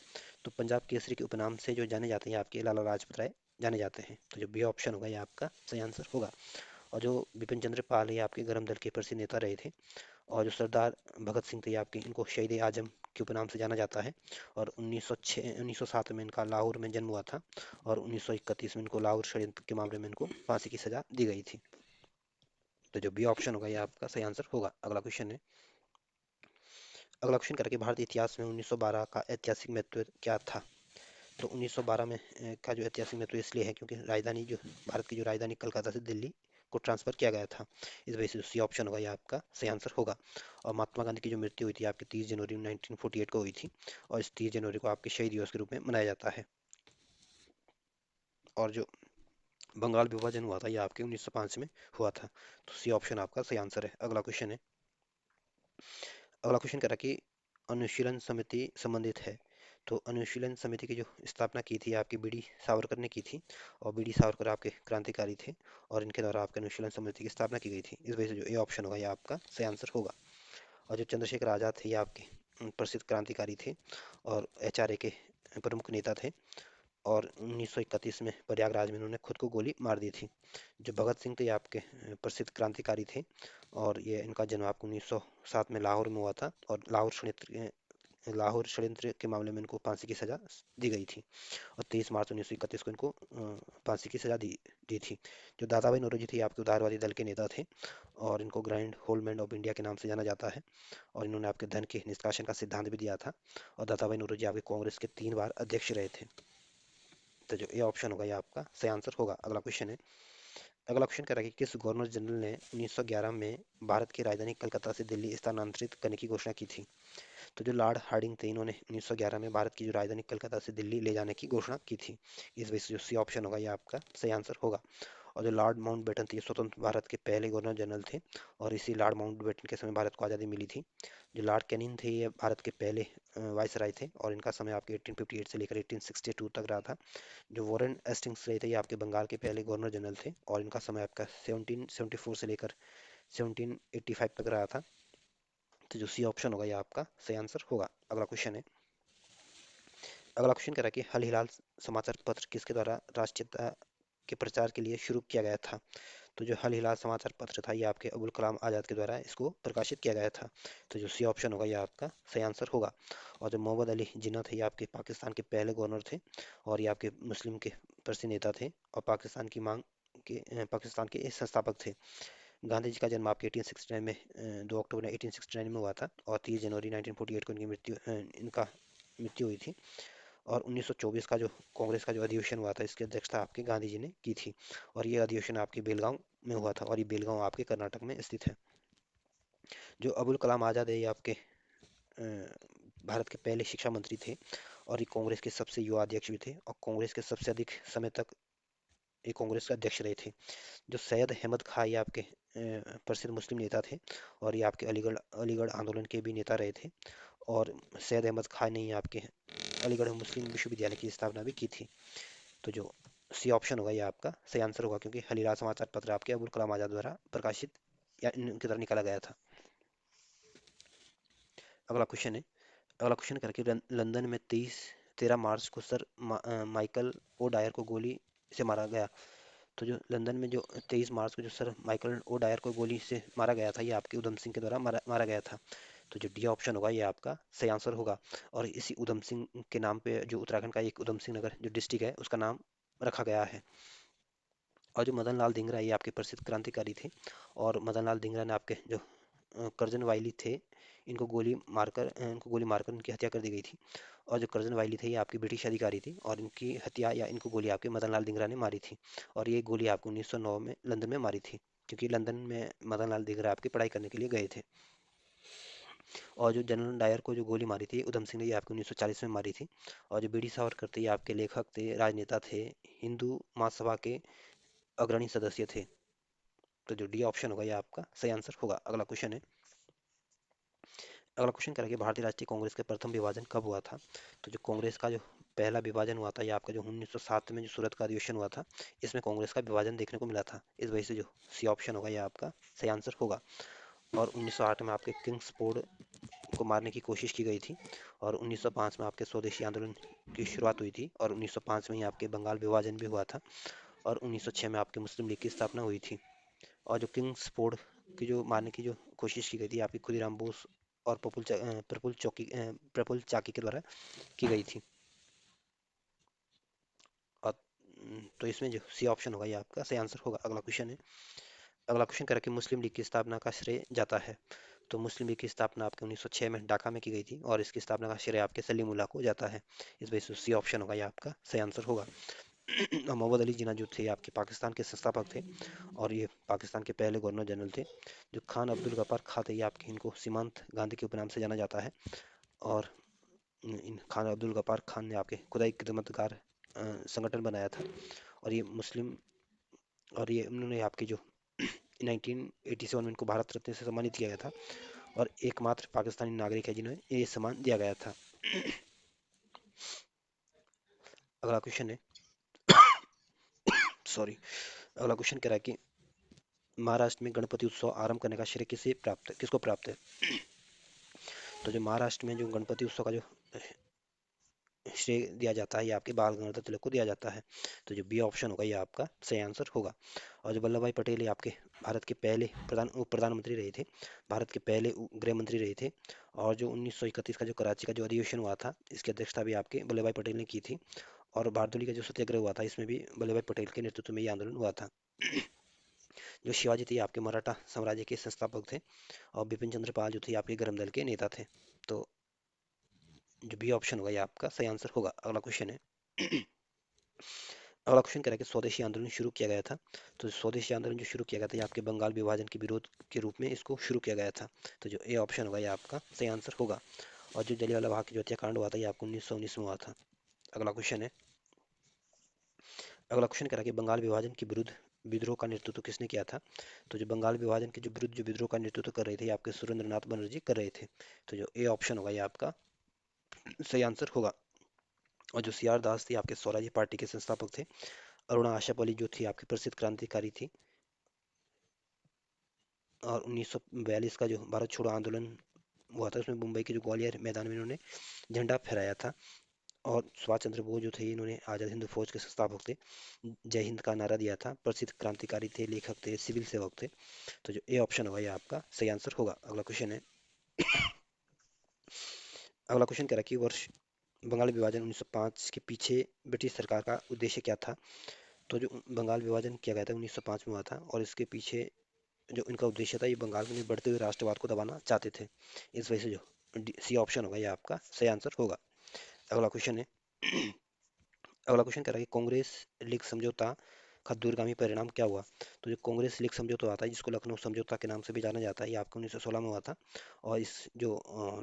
Speaker 1: तो पंजाब केसरी के उपनाम से जो जाने जाते हैं आपके लाला लाजपत राय जाने जाते हैं। तो जो बी ऑप्शन होगा ये आपका सही आंसर होगा। और जो बिपिन चंद्र पाल ये आपके गरम दल के प्रसिद्ध नेता रहे थे। और जो सरदार भगत सिंह थे आपके, इनको शहीद आजम के उपनाम से जाना जाता है। और 1907 में इनका लाहौर में जन्म हुआ था, और 1931 में इनको लाहौर षड्यंत्र के मामले में इनको फांसी की सजा दी गई थी। तो जो बी ऑप्शन होगा ये आपका सही आंसर होगा। अगला क्वेश्चन है। अगला क्वेश्चन करके भारतीय इतिहास में 1912 का ऐतिहासिक महत्व क्या था। तो 1912 में का जो ऐतिहासिक महत्व इसलिए है क्योंकि राजधानी जो भारत की जो राजधानी कलकत्ता से दिल्ली को ट्रांसफर किया गया था। इस वजह से सी ऑप्शन होगा ये आपका सही आंसर होगा। और महात्मा गांधी की जो मृत्यु हुई थी आपकी 30 जनवरी 1948 को हुई थी, और इस 30 जनवरी को आपके शहीद दिवस के रूप में मनाया जाता है। और जो बंगाल विभाजन हुआ था ये आपके 1905 में हुआ था। तो सी ऑप्शन आपका सही आंसर है। अगला क्वेश्चन है। अगला क्वेश्चन कह रहा है कि अनुशीलन समिति संबंधित है। तो अनुशीलन समिति की जो स्थापना की थी आपकी बीडी सावरकर ने की थी, और बीडी सावरकर आपके क्रांतिकारी थे, और इनके द्वारा आपके अनुशीलन समिति की स्थापना की गई थी। इस वजह से जो ए ऑप्शन होगा ये आपका सही आंसर होगा। और जो चंद्रशेखर आजाद थे ये आपके प्रसिद्ध क्रांतिकारी थे, और एचआरए के प्रमुख नेता थे, और 1931 में प्रयागराज में उन्होंने खुद को गोली मार दी थी। जो भगत सिंह थे ये आपके प्रसिद्ध क्रांतिकारी थे, और ये इनका जन्म आपको 1907 में लाहौर में हुआ था, और लाहौर षड्यंत्र लाहौर षड्यंत्र के मामले में इनको फांसी की सजा दी गई थी। और 23 मार्च 1931 को इनको फांसी की सजा दी थी। जो दादा भाई नौरोजी थे ये आपके उदारवादी दल के नेता थे और इनको ग्रैंड होलमैन ऑफ इंडिया के नाम से जाना जाता है। और इन्होंने आपके धन के निष्कासन का सिद्धांत भी दिया था। और दादा भाई नौरोजी आपके कांग्रेस के 3 बार अध्यक्ष रहे थे। तो जो ये ऑप्शन होगा ये आपका सही आंसर होगा। अगला क्वेश्चन है। अगला क्वेश्चन कह रहा है कि किस गवर्नर जनरल ने 1911 में भारत की राजधानी कलकत्ता से दिल्ली स्थानांतरित करने की घोषणा की थी? तो जो लॉर्ड हार्डिंग थे इन्होंने 1911 में भारत की जो राजधानी कलकत्ता से दिल्ली ले जाने की घोषणा की थी। इस वजह से जो सी ऑप्शन होगा ये आपका सही आंसर होगा। और जो लॉर्ड माउंटबेटन थे ये स्वतंत्र भारत के पहले गवर्नर जनरल थे और इसी लॉर्ड माउंटबेटन के समय भारत को आज़ादी मिली थी। जो लॉर्ड कैनिंग थे ये भारत के पहले वायसराय थे और इनका समय आपके 1858 से लेकर 1862 तक रहा था। जो वॉरेन हेस्टिंग्स रहे थे ये आपके बंगाल के पहले गवर्नर जनरल थे और इनका समय आपका 1774 से लेकर 1785 तक रहा था। तो जो सी ऑप्शन होगा ये आपका सही आंसर होगा। अगला क्वेश्चन है। अगला क्वेश्चन कह रहा है कि हल हिलाल समाचार पत्र किसके द्वारा राष्ट्रीयता के प्रचार के लिए शुरू किया गया था? तो जो हल हिलाल समाचार पत्र था ये आपके अबुल कलाम आज़ाद के द्वारा इसको प्रकाशित किया गया था। तो जो सी ऑप्शन होगा ये आपका सही आंसर होगा। और जो मोहम्मद अली जिन्ना थे ये आपके पाकिस्तान के पहले गवर्नर थे और ये आपके मुस्लिम के प्रसिद्ध नेता थे और पाकिस्तान की मांग के पाकिस्तान के संस्थापक थे। गांधी जी का जन्म आपके 1869 में 2 अक्टूबर 1869 में हुआ था और 30 जनवरी 1948 को इनका मृत्यु हुई थी। और 1924 का जो कांग्रेस का जो अधिवेशन हुआ था इसकी अध्यक्षता आपके गांधी जी ने की थी। और ये अधिवेशन आपके बेलगांव में हुआ था और ये बेलगांव आपके कर्नाटक में स्थित है। जो अबुल कलाम आज़ाद है ये आपके भारत के पहले शिक्षा मंत्री थे और ये कांग्रेस के सबसे युवा अध्यक्ष भी थे और कांग्रेस के सबसे अधिक समय तक ये कांग्रेस के अध्यक्ष रहे थे। जो सैयद अहमद खां ये आपके प्रसिद्ध मुस्लिम नेता थे और ये आपके अलीगढ़ अलीगढ़ आंदोलन के भी नेता रहे थे। और सैयद अहमद खां ने ही आपके अलीगढ़ मुस्लिम विश्वविद्यालय की स्थापना भी की थी। तो जो सी ऑप्शन होगा ये आपका सही आंसर होगा क्योंकि हलीला समाचार पत्र आपके अबुल कलाम आजाद द्वारा प्रकाशित या इनकी तरह निकाला गया था। अगला क्वेश्चन है। अगला क्वेश्चन करके लंदन में 13 मार्च को सर माइकल ओ डायर को गोली से मारा गया। तो जो लंदन में जो 23 मार्च को जो सर माइकल ओ डायर को गोली से मारा गया था ये आपके उधम सिंह के द्वारा मारा गया था। तो जो डी ऑप्शन होगा ये आपका सही आंसर होगा। और इसी उधम सिंह के नाम पे जो उत्तराखंड का एक उधम सिंह नगर जो डिस्ट्रिक्ट है उसका नाम रखा गया है। और जो मदन लाल धिंगरा ये आपके प्रसिद्ध क्रांतिकारी थे और मदन लाल धिंगरा ने आपके जो करजन वाइली थे इनको गोली मारकर उनकी हत्या कर दी गई थी। और जो करजन वाइली थे ये आपके ब्रिटिश अधिकारी थे और इनकी हत्या या इनको गोली आपके मदन लाल धिंगरा ने मारी थी। और ये गोली आपको 1909 में लंदन में मारी थी क्योंकि लंदन में मदन लाल धिंगरा आपकी पढ़ाई करने के लिए गए थे। और जो जनरल डायर को जो गोली मारी थी उधम सिंह ने ये आपके 1940 में मारी थी। और जो बीडी सावरकर थे ये आपके लेखक थे, राजनेता थे, हिंदू महासभा के अग्रणी सदस्य थे। तो जो डी ऑप्शन होगा ये आपका सही आंसर होगा। अगला क्वेश्चन है। अगला क्वेश्चन करेंगे भारतीय राष्ट्रीय कांग्रेस का प्रथम विभाजन कब हुआ था? तो जो कांग्रेस का जो पहला विभाजन हुआ था ये आपका जो 1907 में जो सूरत का अधिवेशन हुआ था इसमें कांग्रेस का विभाजन देखने को मिला था। इस वजह से जो सी ऑप्शन होगा ये आपका सही आंसर होगा। और 1908 में आपके किंग्स पोर्ट को मारने की कोशिश की गई थी और 1905 में आपके स्वदेशी आंदोलन की शुरुआत हुई थी और 1905 में ही आपके बंगाल विभाजन भी हुआ था और 1906 में आपके मुस्लिम लीग की स्थापना हुई थी। और जो किंग्स फोर्ड की जो मारने की जो कोशिश की गई थी आपकी खुदीराम बोस और प्रफुल्ल चाकी के द्वारा की गई थी। और तो इसमें जो सी ऑप्शन होगा ये आपका सही आंसर होगा। अगला क्वेश्चन है। अगला क्वेश्चन करें कि मुस्लिम लीग की स्थापना का श्रेय जाता है? तो मुस्लिम लीग की स्थापना आपके 1906 में ढाका में की गई थी और इसकी स्थापना का श्रेय आपके सलीमुल्लाह को जाता है। इस वजह से सी ऑप्शन होगा ये आपका सही आंसर होगा। और मोहम्मद अली जिन्ना जो थे आपके पाकिस्तान के संस्थापक थे और ये पाकिस्तान के पहले गवर्नर जनरल थे। जो खान अब्दुल गफ्फार खां थे ये आपके इनको सीमांत गांधी के उपनाम से जाना जाता है। और इन खान अब्दुल गफ्फार खान ने आपके खुदाई खिदमतगार संगठन बनाया था। और ये मुस्लिम और ये उन्होंने आपकी जो 1987 में इनको भारत रत्न से सम्मानित किया गया था और एकमात्र पाकिस्तानी नागरिक है जिन्हें ये सम्मान दिया गया था। अगला क्वेश्चन है। सॉरी। अगला क्वेश्चन कह रहा है कि महाराष्ट्र में गणपति उत्सव आरंभ करने का श्रेय किसको प्राप्त है? तो जो महाराष्ट्र में जो गणपति उत्सव का जो श्रेय दिया जाता है, ये आपके बाल गंगाधर तिलक को दिया जाता है। तो जो बी ऑप्शन होगा ये आपका सही आंसर होगा। और जो वल्लभ भाई पटेल ये आपके भारत के पहले प्रधानमंत्री रहे थे, भारत के पहले गृह मंत्री रहे थे। और जो 1931 का जो कराची का जो अधिवेशन हुआ था, इसकी अध्यक्षता भी आपके वल्लभ भाई पटेल ने की थी। और बारडोली का जो सत्याग्रह हुआ था, इसमें भी वल्लभ भाई पटेल के नेतृत्व में ये आंदोलन हुआ था। जो शिवाजी थे आपके मराठा साम्राज्य के संस्थापक थे, और बिपिन चंद्र पाल जो थे आपके गरम दल के नेता थे। तो जो बी ऑप्शन होगा ये आपका सही आंसर होगा। अगला क्वेश्चन है। अगला क्वेश्चन कह रहा है कि स्वदेशी आंदोलन शुरू किया गया था। तो स्वदेशी आंदोलन जो शुरू किया गया था, ये आपके बंगाल विभाजन के विरोध के रूप में इसको शुरू किया गया था। तो जो ए ऑप्शन होगा ये आपका सही आंसर होगा। और जो जलियांवाला बाग की जो हत्याकांड हुआ था, ये आपको 1919 में हुआ था। अगला क्वेश्चन है। अगला क्वेश्चन कह रहा है कि बंगाल विभाजन के विरुद्ध विद्रोह का नेतृत्व किसने किया था। तो जो बंगाल विभाजन के जो विरुद्ध जो विद्रोह का नेतृत्व कर रहे थे, ये आपके सुरेंद्र नाथ बनर्जी कर रहे थे। तो जो ए ऑप्शन होगा ये आपका सही आंसर होगा। और जो सी आर दास थी आपके स्वराज्य पार्टी के संस्थापक थे। अरुणा आशा अली जो थी आपकी प्रसिद्ध क्रांतिकारी थी। और 1942 का जो भारत छोड़ो आंदोलन हुआ था, उसमें मुंबई के जो ग्वालियर मैदान में इन्होंने झंडा फहराया था। और सुभाष चंद्र बोस जो थे, इन्होंने आज़ाद हिंद फौज के संस्थापक थे, जय हिंद का नारा दिया था, प्रसिद्ध क्रांतिकारी थे, लेखक थे, सिविल सेवक थे। तो जो ए ऑप्शन होगा ये आपका सही आंसर होगा। अगला क्वेश्चन है। अगला क्वेश्चन कह रहा है कि वर्ष बंगाल विभाजन 1905 के पीछे ब्रिटिश सरकार का उद्देश्य क्या था। तो जो बंगाल विभाजन किया गया था 1905 में हुआ था, और इसके पीछे जो इनका उद्देश्य था, ये बंगाल में बढ़ते हुए राष्ट्रवाद को दबाना चाहते थे। इस वजह से जो सी ऑप्शन होगा ये आपका सही आंसर होगा। अगला क्वेश्चन है। अगला क्वेश्चन कह रहा है कि कांग्रेस लीग समझौता का दूरगामी परिणाम क्या हुआ। तो जो कांग्रेस लीग समझौता हुआ था, जिसको लखनऊ समझौता के नाम से भी जाना जाता है, ये आपको 1916 में हुआ था। और इस जो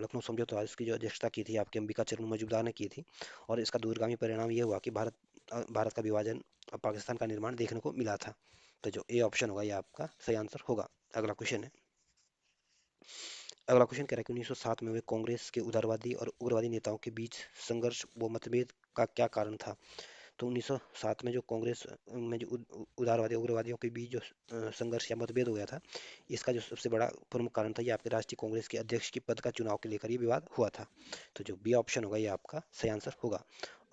Speaker 1: लखनऊ समझौता हुआ, इसकी जो अध्यक्षता की थी आपके अंबिका चरण मजूमदार ने की थी। और इसका दूरगामी परिणाम ये हुआ कि भारत का विभाजन और पाकिस्तान का निर्माण देखने को मिला था। तो जो ए ऑप्शन होगा ये आपका सही आंसर होगा। अगला क्वेश्चन है। अगला क्वेश्चन कह रहा है कि 1907 में हुए कांग्रेस के उदारवादी और उग्रवादी नेताओं के बीच संघर्ष व मतभेद का क्या कारण था। तो 1907 में जो कांग्रेस में जो उदारवादी उग्रवादियों के बीच जो संघर्ष या मतभेद हो गया था, इसका जो सबसे बड़ा प्रमुख कारण था, ये आपके राष्ट्रीय कांग्रेस के अध्यक्ष के पद का चुनाव के लेकर ये विवाद हुआ था। तो जो बी ऑप्शन होगा ये आपका सही आंसर होगा।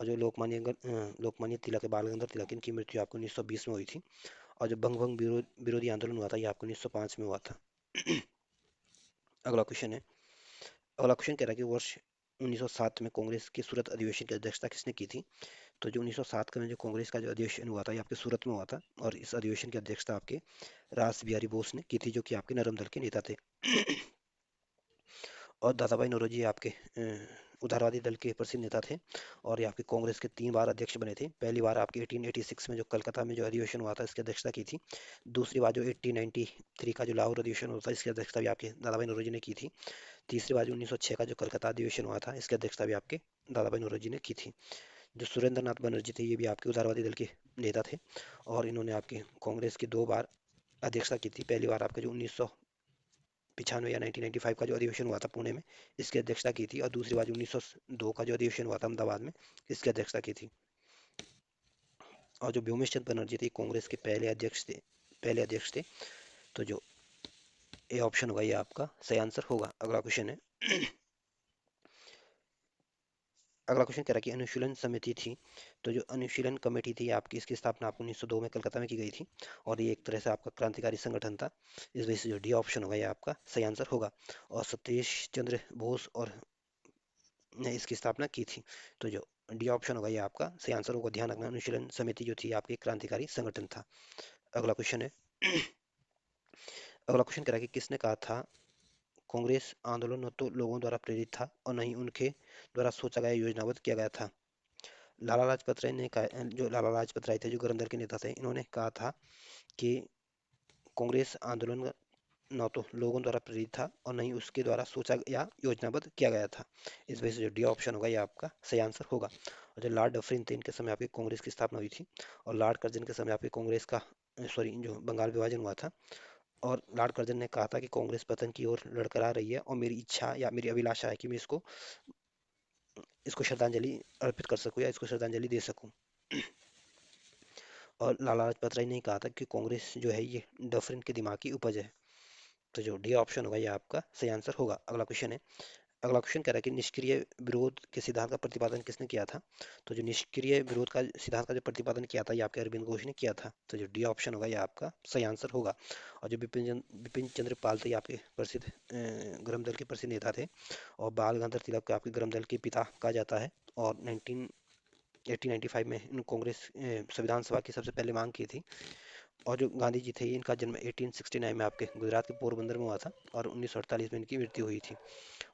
Speaker 1: और जो लोकमान्य तिलक बाल गंगाधर तिलक, इनकी मृत्यु आपको 1920 में हुई थी। और जो बंग भंग विरोधी आंदोलन हुआ था, ये आपको 1905 में हुआ था। अगला क्वेश्चन है। अगला क्वेश्चन कह रहा है कि वर्ष 1907 में कांग्रेस के सूरत अधिवेशन की अध्यक्षता किसने की थी। तो जो 1907 का में जो कांग्रेस का जो अधिवेशन हुआ था, ये आपके सूरत में हुआ था। और इस अधिवेशन की अध्यक्षता आपके रास बिहारी बोस ने की थी, जो कि आपके नरम दल के नेता थे। और दादा भाई नौरोजी आपके उदारवादी दल के प्रसिद्ध नेता थे। और ये आपके कांग्रेस के 3 बार अध्यक्ष बने थे। पहली बार आपके 1886 में जो कलकत्ता में जो अधिवेशन हुआ था, इसकी अध्यक्षता की थी। दूसरी बार जो 1893 का जो लाहौर अधिवेशन हुआ था, इसकी अध्यक्षता भी आपके दादा भाई नौरोजी ने की थी। तीसरी बार जो 1906 का जो कलकत्ता अधिवेशन हुआ था, इसकी अध्यक्षता भी आपके दादा भाई नौरोजी ने की थी। जो सुरेंद्र नाथ बनर्जी थे, ये भी आपके उदारवादी दल के नेता थे। और इन्होंने आपके कांग्रेस की 2 बार अध्यक्षता की थी। पहली बार आपका जो 1995 या 1995 का जो अधिवेशन हुआ था पुणे में, इसकी अध्यक्षता की थी। और दूसरी बार 1902 का जो अधिवेशन हुआ था अहमदाबाद में, इसकी अध्यक्षता की थी। और जो व्योमेश चंद्र बनर्जी थे, कांग्रेस के पहले अध्यक्ष थे। तो जो ए ऑप्शन होगा ये आपका सही आंसर होगा। अगला क्वेश्चन है। अगला क्वेश्चन कह रहा है कि अनुशीलन समिति थी। तो जो अनुशीलन कमेटी थी आपकी, इसकी स्थापना आपको 1902 में कलकत्ता में की गई थी। और ये एक तरह से आपका क्रांतिकारी संगठन था। इस वजह से जो डी ऑप्शन होगा ये आपका सही आंसर होगा। और सतीश चंद्र बोस और ने इसकी स्थापना की थी। तो जो डी ऑप्शन होगा ये आपका सही आंसर होगा। ध्यान रखना, अनुशीलन समिति जो थी आपकी क्रांतिकारी संगठन था। अगला क्वेश्चन है। अगला क्वेश्चन कह रहा है कि किसने कहा था कांग्रेस आंदोलन न तो लोगों द्वारा प्रेरित था और न ही उनके द्वारा सोचा गया योजनाबद्ध किया गया था। लाला लाजपत राय ने कहा, जो लाला लाजपत राय थे, जो गरम दल के नेता थे, इन्होंने कहा था कि कांग्रेस आंदोलन न तो लोगों द्वारा प्रेरित था और न ही उसके द्वारा सोचा या योजनाबद्ध किया गया था। इस वजह से जो डी ऑप्शन होगा ये आपका सही आंसर होगा। और जो लॉर्ड डफरिन थे, इनके समय आपकी कांग्रेस की स्थापना हुई थी। और लॉर्ड कर्जन के समय आपकी कांग्रेस का सॉरी जो बंगाल विभाजन हुआ था। और लॉर्ड कर्जन ने कहा था कि कांग्रेस पतन की ओर लड़कर आ रही है, और मेरी इच्छा या मेरी अभिलाषा है कि मैं इसको इसको श्रद्धांजलि अर्पित कर सकूं या इसको श्रद्धांजलि दे सकूं। और लाला लाजपत राय ने कहा था कि कांग्रेस जो है ये डफरिन के दिमाग की उपज है। तो जो डी ऑप्शन होगा ये आपका सही आंसर होगा। अगला क्वेश्चन है। अगला क्वेश्चन कह रहा है कि निष्क्रिय विरोध के सिद्धांत का प्रतिपादन किसने किया था? तो जो निष्क्रिय विरोध का सिद्धांत का जो प्रतिपादन किया था, ये आपके अरविंद घोष ने किया था। तो जो डी ऑप्शन होगा, ये आपका सही आंसर होगा। और जो बिपिन चंद्र पाल थे, ये आपके प्रसिद्ध गरम दल के प्रसिद्ध नेता थे। और बाल गंगाधर तिलक को आपके गरम दल के पिता कहा जाता है। और 1895 में इन कांग्रेस संविधान सभा की सबसे पहले मांग की थी। और जो गांधी जी थे, इनका जन्म 1869 में आपके गुजरात के पोरबंदर में हुआ था। और 1948 में इनकी मृत्यु हुई थी।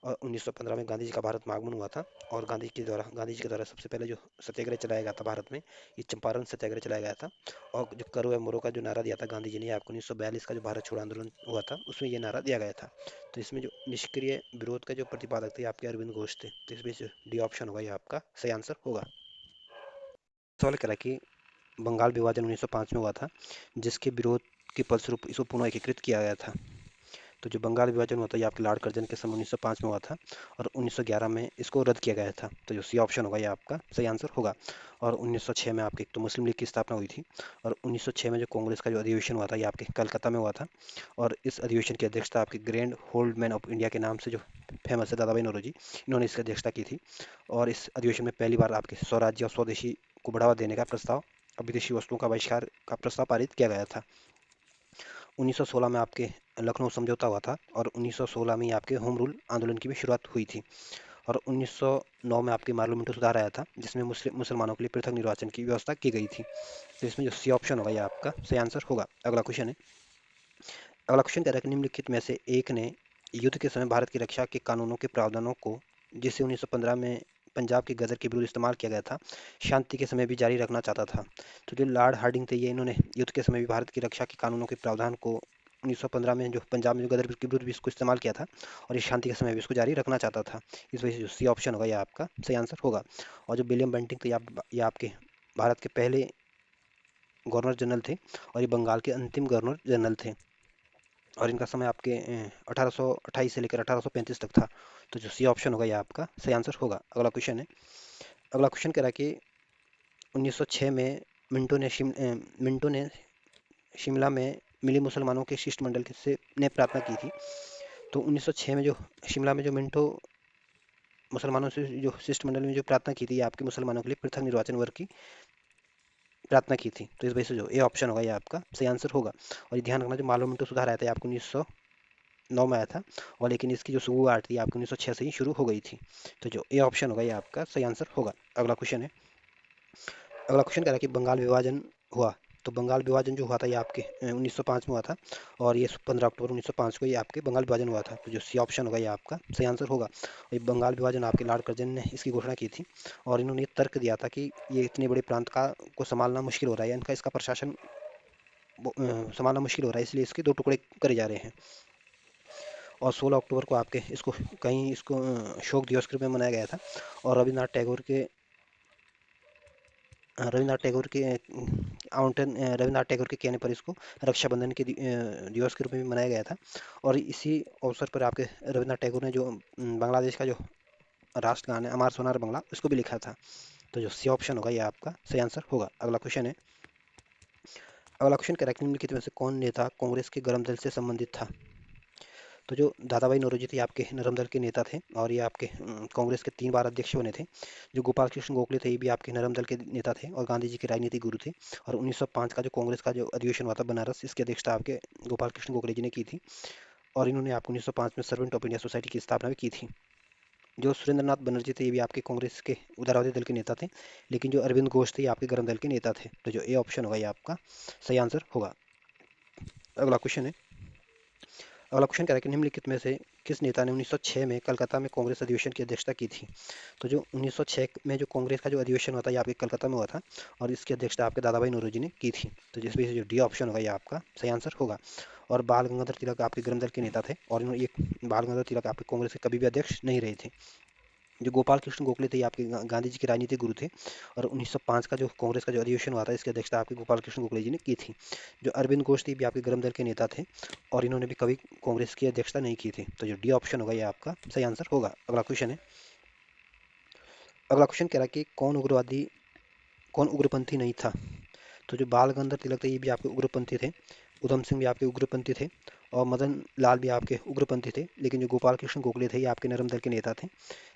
Speaker 1: और 1915 में गांधी जी का भारत में आगमन हुआ था। और गांधी जी के द्वारा सबसे पहले जो सत्याग्रह चलाया गया था भारत में, ये चंपारण सत्याग्रह चलाया गया था। और जो करो या मरो का जो नारा दिया था गांधी जी ने, आपको 1942 का जो भारत छोड़ो आंदोलन हुआ था, उसमें ये नारा दिया गया था। तो इसमें जो निष्क्रिय विरोध का जो प्रतिपादक थे, आपके अरविंद घोष थे। तो इसमें जो डी ऑप्शन होगा, ये आपका सही आंसर होगा। सवाल कह रहा है कि बंगाल विभाजन 1905 में हुआ था, जिसके विरोध के फलस्वरूप इसको पुनः एकीकृत किया गया था। तो जो बंगाल विभाजन हुआ था, ये आपके लॉर्ड कर्जन के समय 1905 में हुआ था। और 1911 में इसको रद्द किया गया था। तो जो सी ऑप्शन होगा, ये आपका सही आंसर होगा। और 1906 में आपके एक तो मुस्लिम लीग की स्थापना हुई थी। और 1906 में जो कांग्रेस का जो अधिवेशन हुआ था, ये आपके कलकत्ता में हुआ था। और इस अधिवेशन की अध्यक्षता आपके grand hold man of India के नाम से जो फेमस है, दादा भाई नौरोजी, इन्होंने इसकी अध्यक्षता की थी। और इस अधिवेशन में पहली बार आपके स्वराज्य और स्वदेशी को बढ़ावा देने का प्रस्ताव और विदेशी वस्तुओं का बहिष्कार का प्रस्ताव पारित किया गया था। 1916 में आपके लखनऊ समझौता हुआ था। और 1916 में ही आपके होम रूल आंदोलन की भी शुरुआत हुई थी। और 1909 में आपके पार्लियामेंट सुधार आया था, जिसमें मुसलमानों के लिए पृथक निर्वाचन की व्यवस्था की गई थी। तो इसमें जो सी ऑप्शन होगा, ये आपका सही आंसर होगा। अगला क्वेश्चन है। अगला क्वेश्चन कह रहा है कि निम्नलिखित में से एक ने युद्ध के समय भारत की रक्षा के कानूनों के प्रावधानों को, जिसे 1915 में पंजाब के गदर के विरुद्ध इस्तेमाल किया गया था, शांति के समय भी जारी रखना चाहता था। तो जो लॉर्ड हार्डिंग थे, ये इन्होंने युद्ध के समय भी भारत की रक्षा के कानूनों के प्रावधान को 1915 में जो पंजाब में जो गदर के विरुद्ध भी इसको इस्तेमाल किया था, और ये शांति के समय भी इसको जारी रखना चाहता था। इस वजह से जो सी ऑप्शन होगा, ये आपका सही आंसर होगा। और जो विलियम बेंटिंग थे, ये आपके भारत के पहले गवर्नर जनरल थे। और ये बंगाल के अंतिम गवर्नर जनरल थे। और इनका समय आपके 1828 से लेकर 1835 तक था। तो जो सी ऑप्शन होगा, ये आपका सही आंसर होगा। अगला क्वेश्चन है। अगला क्वेश्चन कह रहा है कि 1906 में मिंटो ने शिमला में मिली मुसलमानों के शिष्टमंडल से ने प्रार्थना की थी। तो 1906 में जो शिमला में जो मिंटो मुसलमानों से जो शिष्टमंडल में जो प्रार्थना की थी, ये आपके मुसलमानों के लिए पृथक निर्वाचन वर्ग की प्रार्थना की थी। तो इस वजह से जो ए ऑप्शन होगा, ये आपका सही आंसर होगा। और ये ध्यान रखना, जो मालवा मिंटो सुधार आया था, ये आपको 1909 में आया था। और लेकिन इसकी जो शुरुआत थी, आपकी 1906 से ही शुरू हो गई थी। तो जो ए ऑप्शन होगा, ये आपका सही आंसर होगा। अगला क्वेश्चन है। अगला क्वेश्चन कह रहा है कि बंगाल विभाजन हुआ। तो बंगाल विभाजन जो हुआ था, ये आपके 1905 में हुआ था। और ये 15 अक्टूबर 1905 को ये आपके बंगाल विभाजन हुआ था। तो जो सी ऑप्शन होगा, ये आपका सही आंसर होगा। और ये बंगाल विभाजन आपके लॉर्ड कर्जन ने इसकी घोषणा की थी। और इन्होंने ये तर्क दिया था कि ये इतने बड़े प्रांत का को संभालना मुश्किल हो रहा है, इनका इसका प्रशासन संभालना मुश्किल हो रहा है, इसलिए इसके दो टुकड़े करे जा रहे हैं। और 16 अक्टूबर को आपके इसको कहीं इसको शोक दिवस के रूप में मनाया गया था। और रविन्द्रनाथ टैगोर के रविन्द्रनाथ टैगोर के कहने पर इसको रक्षाबंधन के दिवस के रूप में भी मनाया गया था। और इसी अवसर पर आपके रविन्द्रनाथ टैगोर ने जो बांग्लादेश का जो राष्ट्रगान है, अमार सोनार बांग्ला, उसको भी लिखा था। तो जो सी ऑप्शन होगा, ये आपका सही आंसर होगा। अगला क्वेश्चन है। अगला क्वेश्चन कह रहा है कि निम्नलिखित में से कौन नेता कांग्रेस के गरम दल से संबंधित था? तो जो दादा भाई नौरोजी थे, आपके नरम दल के नेता थे। और ये आपके कांग्रेस के 3 बार अध्यक्ष बने थे। जो गोपाल कृष्ण गोखले थे, ये भी आपके नरम दल के नेता थे और गांधी जी के राजनीतिक गुरु थे। और 1905 का जो कांग्रेस का जो अधिवेशन हुआ था बनारस, इसकी अध्यक्षता आपके गोपाल कृष्ण गोखले जी ने की थी। और इन्होंने आपको 1905 में सर्वेंट ऑफ इंडिया सोसाइटी की स्थापना भी की थी। जो सुरेंद्र नाथ बनर्जी थे, ये भी आपके कांग्रेस के उदारवादी दल के नेता थे। लेकिन जो अरविंद घोष थे, ये आपके गरम दल के नेता थे। तो जो ए ऑप्शन होगा, ये आपका सही आंसर होगा। अगला क्वेश्चन है। अगला क्वेश्चन कह रहा है कि निम्नलिखित में से किस नेता ने 1906 में कलकत्ता में कांग्रेस अधिवेशन की अध्यक्षता की थी? तो जो 1906 में जो कांग्रेस का जो अधिवेशन हुआ था, ये आपके कलकत्ता में हुआ था। और इसकी अध्यक्षता आपके दादा भाई नौरोजी ने की थी। तो जिस वजह से जो डी ऑप्शन होगा, ये आपका सही आंसर होगा। और बाल गंगाधर तिलक आपके गृह दल के नेता थे। और इन्होंने ये बाल गंगाधर तिलक आपके कांग्रेस के कभी भी अध्यक्ष नहीं रहे थे। जो गोपाल कृष्ण गोखले थे, ये आपके गांधी जी के राजनीतिक गुरु थे। और 1905 का जो कांग्रेस का जो अधिवेशन हुआ था, इसकी अध्यक्षता आपके गोपाल कृष्ण गोखले जी ने की थी। जो अरविंद घोष थे, भी आपके गरम दल के नेता थे। और इन्होंने भी कभी कांग्रेस की अध्यक्षता नहीं की थी। तो जो डी ऑप्शन होगा, ये आपका सही आंसर होगा। अगला क्वेश्चन है। अगला क्वेश्चन कह रहा है कि कौन उग्रपंथी नहीं था? तो जो बाल गंगाधर तिलक थे, ये भी आपके उग्रपंथी थे। उधम सिंह भी आपके उग्रपंथी थे। और मदन लाल भी आपके उग्रपंथी थे, लेकिन जो गोपाल कृष्ण गोखले थे ये आपके नरम दल के नेता थे।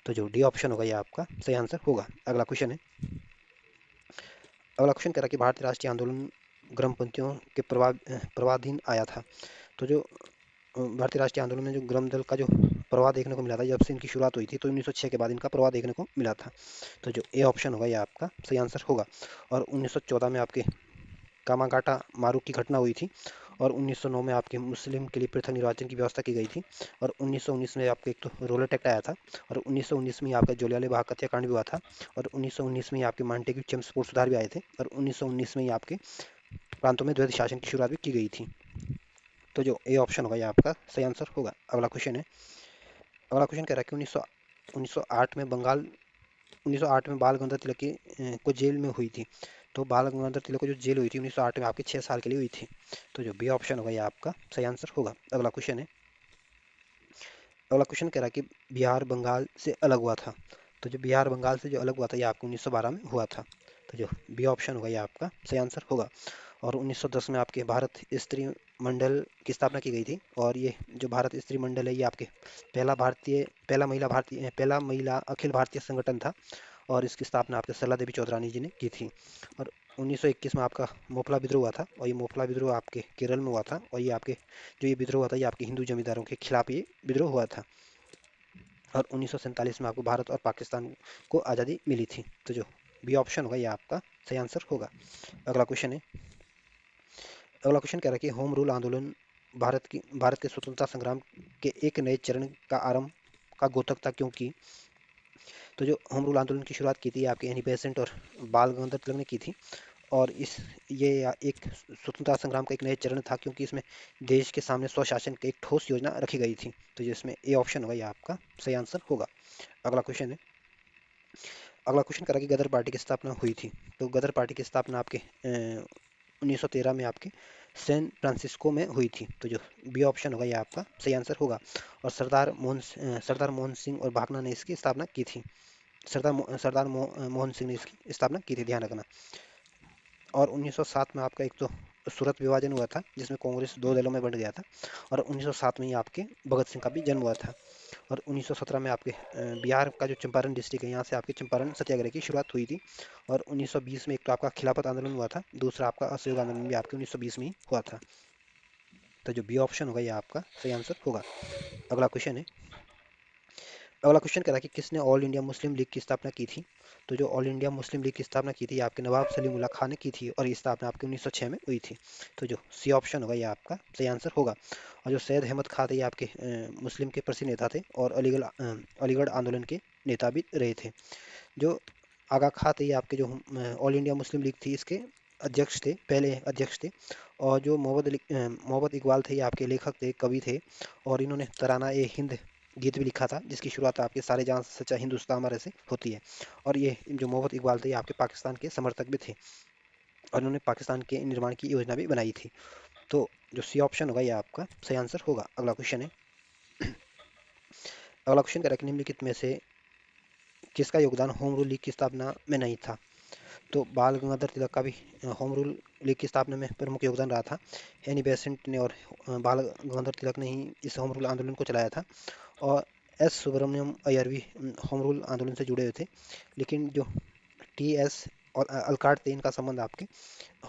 Speaker 1: तो जो डी ऑप्शन होगा ये आपका सही आंसर होगा। अगला क्वेश्चन है। अगला क्वेश्चन कह रहा है कि भारतीय राष्ट्रीय आंदोलन ग्रामपंथियों के प्रवाधीन आया था। तो जो भारतीय राष्ट्रीय आंदोलन में जो ग्राम दल का जो प्रवाह देखने को मिला था जब से इनकी शुरुआत हुई थी, तो 1906 के बाद इनका प्रवाह देखने को मिला था। तो जो ए ऑप्शन होगा ये आपका सही आंसर होगा। और 1914 में आपके कामागाटा मारू की घटना हुई थी। और 1909 में आपके मुस्लिम के लिए पृथक निर्वाचन की व्यवस्था की गई थी। और 1919 में आपके एक तो रोलेट एक्ट आया था। और 1919 में आपका जोलियाले बाग हत्याकांड भी हुआ था। और 1919 में आपके मांटेग्यू चेम्सफोर्ड सुधार भी आए थे। और 1919 में ही आपके प्रांतों में द्वैध शासन की शुरुआत भी की गई थी। तो जो ए ऑप्शन होगा ये आपका सही आंसर होगा। अगला क्वेश्चन है। अगला क्वेश्चन कह रहा है कि 1908 में बंगाल 1908 में बाल गंगाधर तिलक की को जेल में हुई थी। तो बाल गंगाधर तिलक को जो जेल हुई थी 1908 में आपके 6 साल के लिए हुई थी। तो जो बी ऑप्शन होगा ये आपका सही आंसर होगा। अगला क्वेश्चन है। अगला क्वेश्चन कह रहा है कि बिहार बंगाल से अलग हुआ था। तो जो बिहार बंगाल से जो अलग हुआ था ये आपको 1912 में हुआ था। तो जो बी ऑप्शन होगा ये आपका सही आंसर होगा। और 1910 में आपके भारत स्त्री मंडल की स्थापना की गई थी। और ये जो भारत स्त्री मंडल है ये आपके पहला महिला अखिल भारतीय संगठन था। और इसकी स्थापना आपके सरला देवी चौधरानी जी ने की थी। और 1921 में आपका मोपला विद्रोह हुआ था। और ये मोपला विद्रोह आपके केरल में हुआ था। और ये आपके जो ये विद्रोह हुआ था ये आपके हिंदू जमींदारों के खिलाफ ये विद्रोह हुआ था। और 1947 में आपको भारत और पाकिस्तान को आज़ादी मिली थी। तो जो बी ऑप्शन होगा ये आपका सही आंसर होगा। अगला क्वेश्चन है। अगला क्वेश्चन कह रहा है कि होम रूल आंदोलन भारत के स्वतंत्रता संग्राम के एक नए चरण का आरंभ का द्योतक था क्योंकि। तो जो होम रूल आंदोलन की शुरुआत की थी आपके एनी बेसेंट और बाल गंगाधर तिलक ने की थी। और एक स्वतंत्रता संग्राम का एक नया चरण था क्योंकि इसमें देश के सामने स्वशासन की एक ठोस योजना रखी गई थी। तो जिसमें ए ऑप्शन होगा ये आपका सही आंसर होगा। अगला क्वेश्चन है। अगला क्वेश्चन करा कि गदर पार्टी की स्थापना हुई थी। तो गदर पार्टी की स्थापना आपके 1913 में आपके सैन फ्रांसिस्को में हुई थी। तो जो बी ऑप्शन होगा ये आपका सही आंसर होगा। और सरदार मोहन सिंह और भाकना ने इसकी स्थापना की थी। मोहन सिंह ने इसकी स्थापना की थी, ध्यान रखना। और 1907 में आपका एक तो सूरत विभाजन हुआ था जिसमें कांग्रेस दो दलों में बंट गया था। और 1907 में ही आपके भगत सिंह का भी जन्म हुआ था। और 1917 में आपके बिहार का जो चंपारण डिस्ट्रिक्ट है यहाँ से आपके चंपारण सत्याग्रह की शुरुआत हुई थी। और 1920 में एक तो आपका खिलाफत आंदोलन हुआ था, दूसरा आपका असहयोग आंदोलन भी आपके 1920 में ही हुआ था। तो जो बी ऑप्शन होगा ये आपका सही आंसर होगा। अगला क्वेश्चन है। अगला क्वेश्चन कह रहा है कि किसने ऑल इंडिया मुस्लिम लीग की स्थापना की थी। तो जो ऑल इंडिया मुस्लिम लीग की स्थापना की थी आपके नवाब सलीमुल्लाह खान ने की थी। और ये स्थापना आपके 1906 में हुई थी। तो जो सी ऑप्शन होगा ये आपका सही आंसर होगा। और जो सैयद अहमद खान थे ये आपके मुस्लिम के प्रसिद्ध नेता थे और अलीगढ़ आंदोलन के नेता भी रहे थे। जो आगा खां थे ये आपके जो ऑल इंडिया मुस्लिम लीग थी इसके अध्यक्ष थे, पहले अध्यक्ष थे। और जो मोहम्मद इकबाल थे ये आपके लेखक थे, कवि थे। और इन्होंने तराना ए हिंद गीत भी लिखा था जिसकी शुरुआत आपके सारे जहां सच्चा हिंदुस्तान हमारे से होती है। और ये जो मोहम्मद इकबाल थे ये आपके पाकिस्तान के समर्थक भी थे। और इन्होंने पाकिस्तान के निर्माण की योजना भी बनाई थी। तो जो सी ऑप्शन होगा ये आपका सही आंसर होगा। अगला क्वेश्चन है। अगला क्वेश्चन का निम्नलिखित में से किसका योगदान होम रूल लीग की स्थापना में नहीं था। तो बाल गंगाधर तिलक का भी होम रूल लीग की स्थापना में प्रमुख योगदान रहा था। एनी बेसेंट ने और बाल गंगाधर तिलक ने ही इस होम रूल आंदोलन को चलाया था। और एस सुब्रमण्यम अय्यर भी होम रूल आंदोलन से जुड़े हुए थे। लेकिन जो टी एस और अल्काट थे इनका संबंध आपके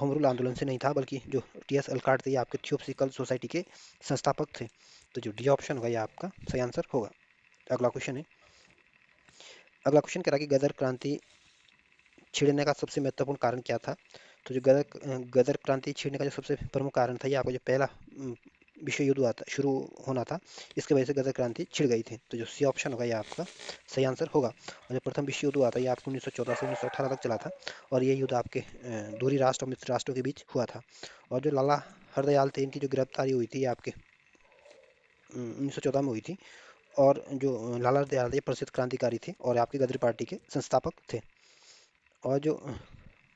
Speaker 1: होम रूल आंदोलन से नहीं था, बल्कि जो टी एस अल्काट थे ये आपके थियोसॉफिकल सोसाइटी के संस्थापक थे। तो जो डी ऑप्शन होगा ये आपका सही आंसर होगा। अगला क्वेश्चन है। अगला क्वेश्चन कह रहा है कि गदर क्रांति छिड़ने का सबसे महत्वपूर्ण कारण क्या था। तो जो गदर क्रांति छिड़ने का जो सबसे प्रमुख कारण था ये आपका जो पहला विश्व युद्ध हुआ था, शुरू होना था, इसकी वजह से गदर क्रांति छिड़ गई थी। तो जो सी ऑप्शन होगा ये आपका सही आंसर होगा। और जो प्रथम विश्व युद्ध हुआ था ये आपको 1914 से 1918 तक चला था। और ये युद्ध आपके दूरी राष्ट्र और मित्र राष्ट्रों के बीच हुआ था। और जो लाला हरदयाल थे इनकी जो गिरफ्तारी हुई थी ये आपके 1914 में हुई थी। और जो लाला हरदयाल थे प्रसिद्ध क्रांतिकारी थे और आपकी गदर पार्टी के संस्थापक थे। और जो